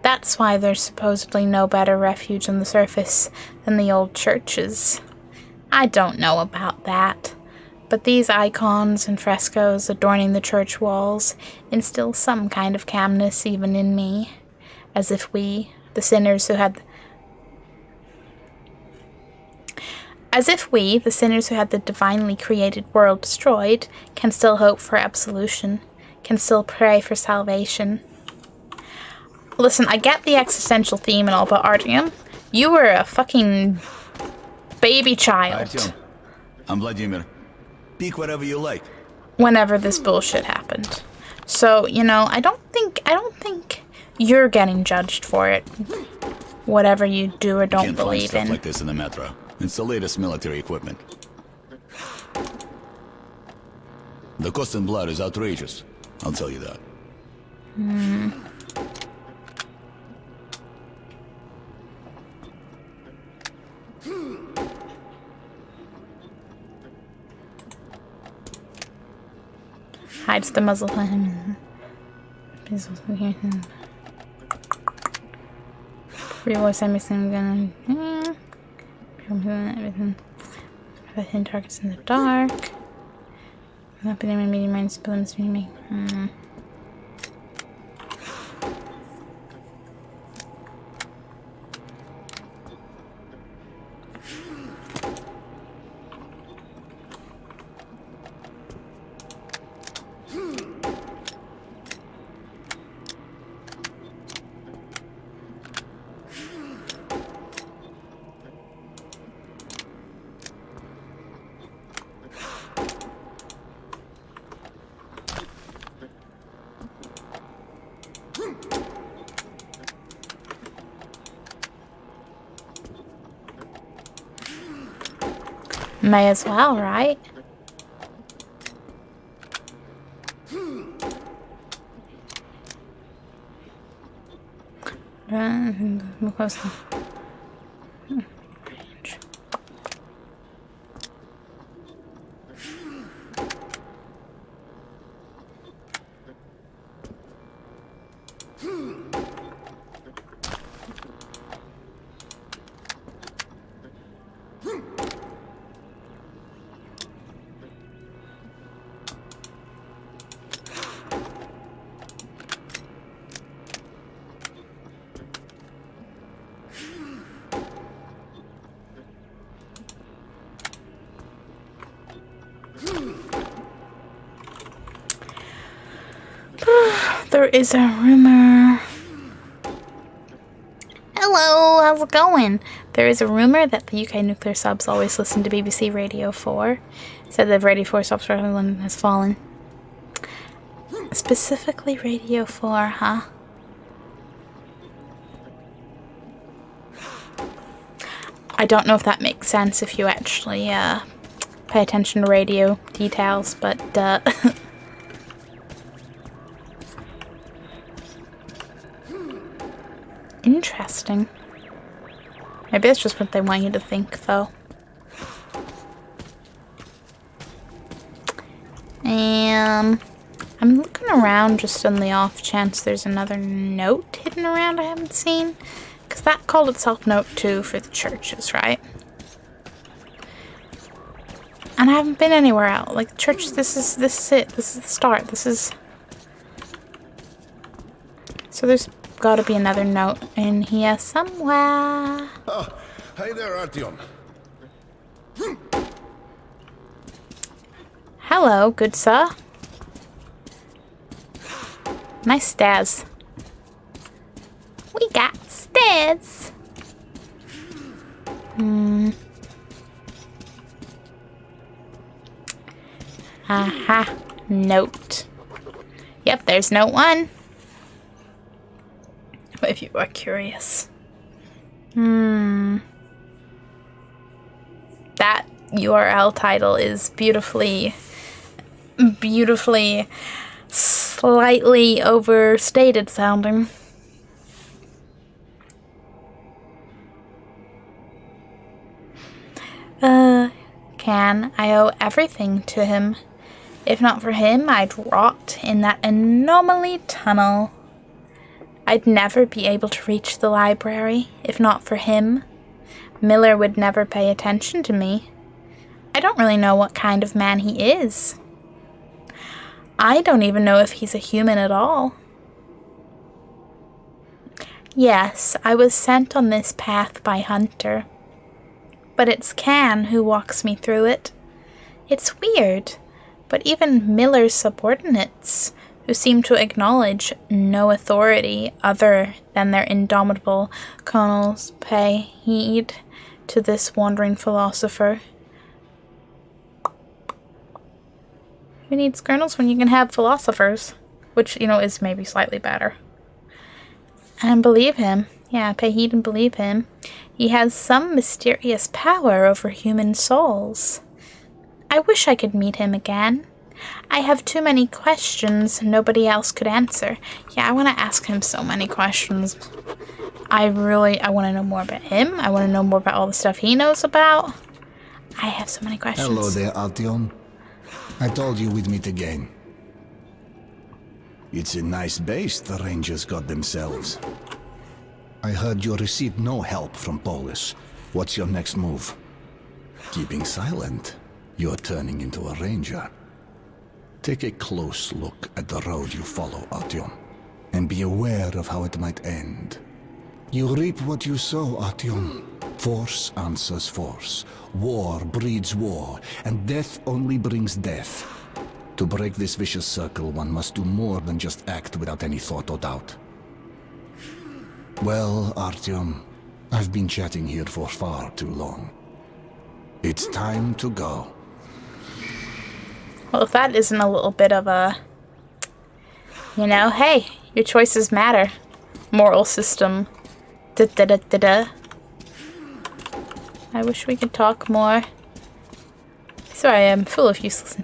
That's why there's supposedly no better refuge on the surface than the old churches. I don't know about that, but these icons and frescoes adorning the church walls instill some kind of calmness even in me, as if we, the sinners who had the divinely created world destroyed, can still hope for absolution, can still pray for salvation. Listen, I get the existential theme and all, but Artyom, you were a fucking baby child. Artyom, I'm Vladimir. Speak whatever you like. Whenever this bullshit happened. So, I don't think you're getting judged for it. Whatever you do or don't believe stuff in. Like this in the metro. It's the latest military equipment. The cost in blood is outrageous. I'll tell you that. Hides the muzzle for him. Realize I'm missing gun. Everything. Hidden targets in the dark. Not being my medium mind spills me. May as well, right? There is a rumor. Hello, how's it going? There is a rumor that the UK nuclear subs always listen to BBC Radio 4. Said that Radio 4 subs for London has fallen. Specifically Radio 4, huh? I don't know if that makes sense if you actually pay attention to radio details, but interesting. Maybe that's just what they want you to think, though. And I'm looking around just on the off chance there's another note hidden around I haven't seen. Because that called itself Note 2 for the churches, right? And I haven't been anywhere else. Like, the church, this is it. This is the start. This is... So there's gotta be another note in here somewhere. Oh, hey there, Artyom. Hello, good sir. Nice stairs. We got stairs. Aha. Note. Yep, there's note 1. If you are curious. That URL title is beautifully slightly overstated sounding. Can I owe everything to him? If not for him, I'd rot in that anomaly tunnel. I'd never be able to reach the library, if not for him. Miller would never pay attention to me. I don't really know what kind of man he is. I don't even know if he's a human at all. Yes, I was sent on this path by Hunter. But it's Can who walks me through it. It's weird, but even Miller's subordinates, who seem to acknowledge no authority other than their indomitable colonels, pay heed to this wandering philosopher. Who needs colonels when you can have philosophers? Which, you know, is maybe slightly better. And believe him. Yeah, pay heed and believe him. He has some mysterious power over human souls. I wish I could meet him again. I have too many questions nobody else could answer. Yeah, I want to ask him so many questions. I want to know more about him. I want to know more about all the stuff he knows about. I have so many questions. Hello there, Artyom. I told you we'd meet again. It's a nice base the Rangers got themselves. I heard you received no help from Polis. What's your next move? Keeping silent, you're turning into a Ranger. Take a close look at the road you follow, Artyom, and be aware of how it might end. You reap what you sow, Artyom. Force answers force. War breeds war, and death only brings death. To break this vicious circle, one must do more than just act without any thought or doubt. Well, Artyom, I've been chatting here for far too long. It's time to go. Well, if that isn't a little bit of a, you know, hey, your choices matter. Moral system. Da-da-da-da-da. I wish we could talk more. Sorry, I'm full of useless.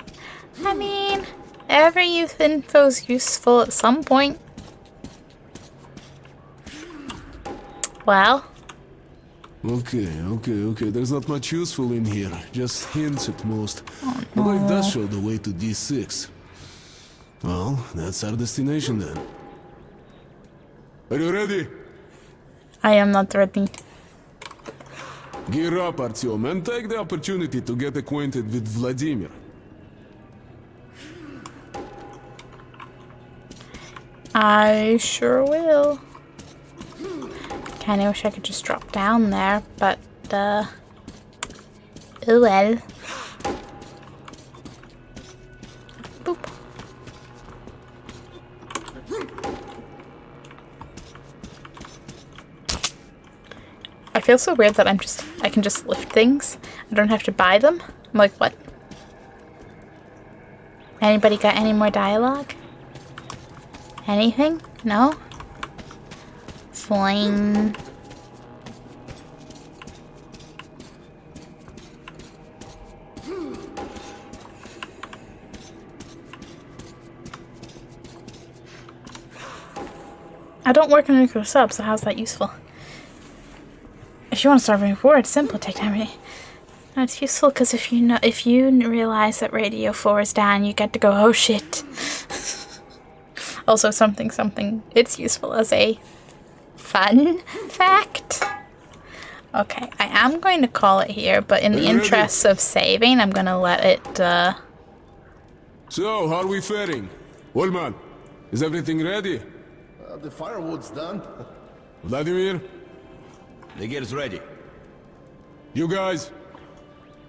I mean, every youth info's useful at some point. Well. Okay. There's not much useful in here. Just hints at most. Although it does show the way to D6. Well, that's our destination then. Are you ready? I am not ready. Gear up, Artyom, and take the opportunity to get acquainted with Vladimir. I sure will. Kinda wish I could just drop down there, but, oh well. Boop. feels so weird that I can just lift things. I don't have to buy them. I'm like, what? Anybody got any more dialogue? Anything? No? Fine. I don't work on nuclear sub, so how's that useful? If you want to start moving forward, it's simple. Take time. No, it's useful because if you realize that Radio 4 is down, you get to go, oh shit. Also, something. It's useful as a fun fact. Okay, I am going to call it here, but in the interests of saving, I'm going to let it, So, how are we faring? Old man, is everything ready? The firewood's done. Vladimir? The gear's ready. You guys?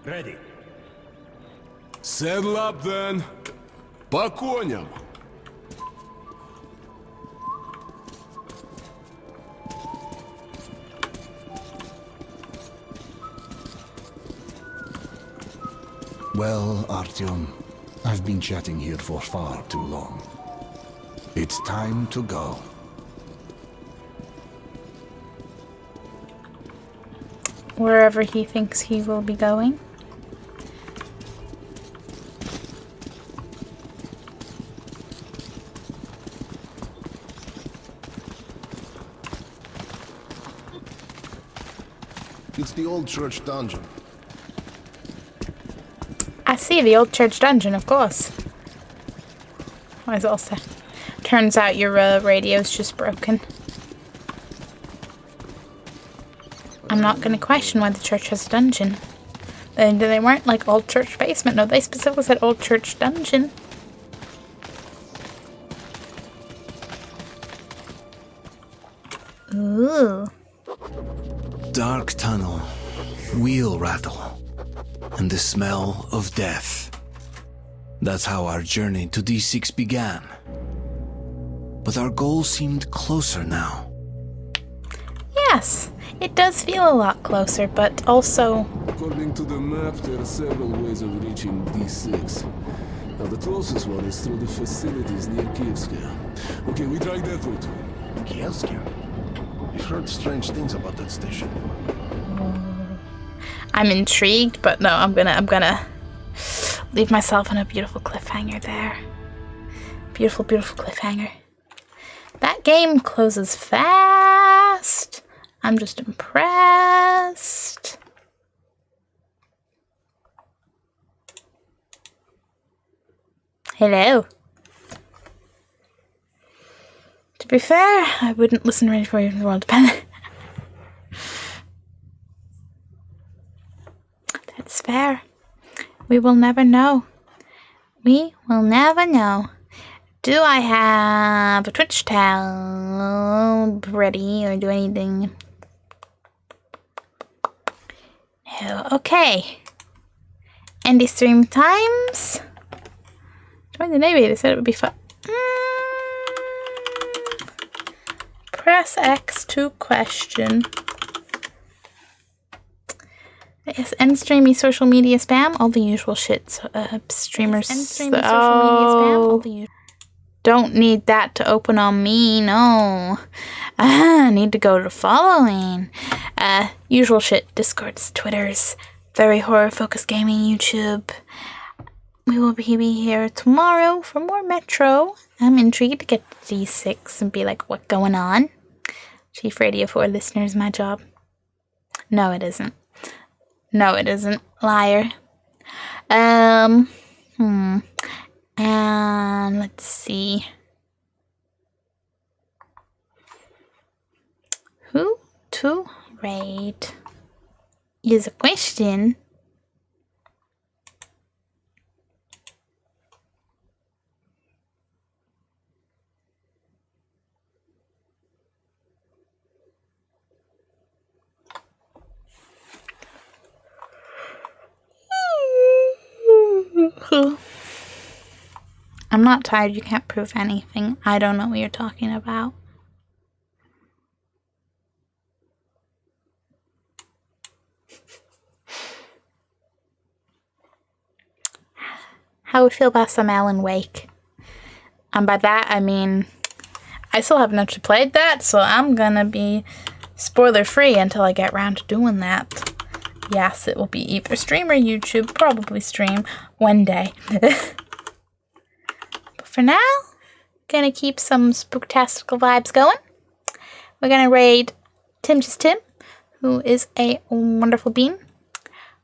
Ready. Saddle up then. По коням. Well, Artyom, I've been chatting here for far too long. It's time to go. wherever he thinks he will be going. It's the old church dungeon. I see the old church dungeon, of course. Why is it all set? Turns out your radio's just broken. I'm not going to question why the church has a dungeon. They weren't like old church basement. No, they specifically said old church dungeon. Ooh. Dark tunnel, wheel rattle, and the smell of death. That's how our journey to D6 began. But our goal seemed closer now. Yes, it does feel a lot closer, but also... According to the map, there are several ways of reaching D6. Now the closest one is through the facilities near Kievska. Okay, we tried that route. Kievska? We've heard strange things about that station. I'm intrigued, but no, I'm gonna leave myself on a beautiful cliffhanger there. Beautiful, beautiful cliffhanger. That game closes fast. I'm just impressed. Hello. To be fair, I wouldn't listen to Radio 4 even if the world depended. That's fair. We will never know. We will never know. Do I have a Twitch tab ready or do anything? No. Okay. End the stream times. Join the Navy. They said it would be fun. Press X to question. Yes, end streamy social media spam, all the usual shit. Streamers. End streamy social media spam, all the usual. Don't need that to open on me, no. I need to go to following. Usual shit, Discords, Twitters, very horror-focused gaming, YouTube. We will be here tomorrow for more Metro. I'm intrigued to get to D6 and be like, what going on? Chief Radio 4 listeners, my job. No, it isn't. No, it isn't. Liar. And let's see. Who to raid is a question. I'm not tired, you can't prove anything. I don't know what you're talking about. how we feel about some Alan Wake. And by that, I mean, I still haven't actually played that, so I'm gonna be spoiler-free until I get around to doing that. Yes, it will be either stream or YouTube, probably stream one day. But for now, gonna keep some spooktastical vibes going. We're gonna raid Tim Just Tim, who is a wonderful bean,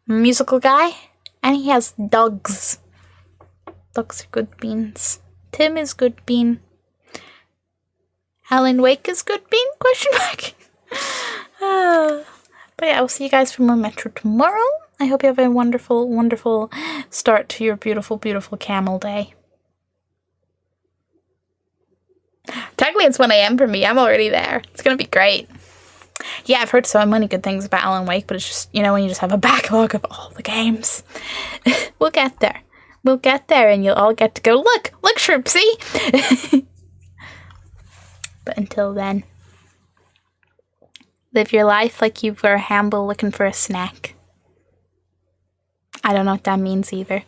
musical guy, and he has dogs. Dogs are good beans. Tim is good bean. Alan Wake is good bean? Question mark. But yeah, I will see you guys for more Metro tomorrow. I hope you have a wonderful, wonderful start to your beautiful, beautiful camel day. Technically, it's 1 a.m. for me. I'm already there. It's going to be great. Yeah, I've heard so many good things about Alan Wake, but it's just, you know, when you just have a backlog of all the games. We'll get there. We'll get there, and you'll all get to go, look, Shrimp, see? But until then, live your life like you were a Hamble looking for a snack. I don't know what that means either.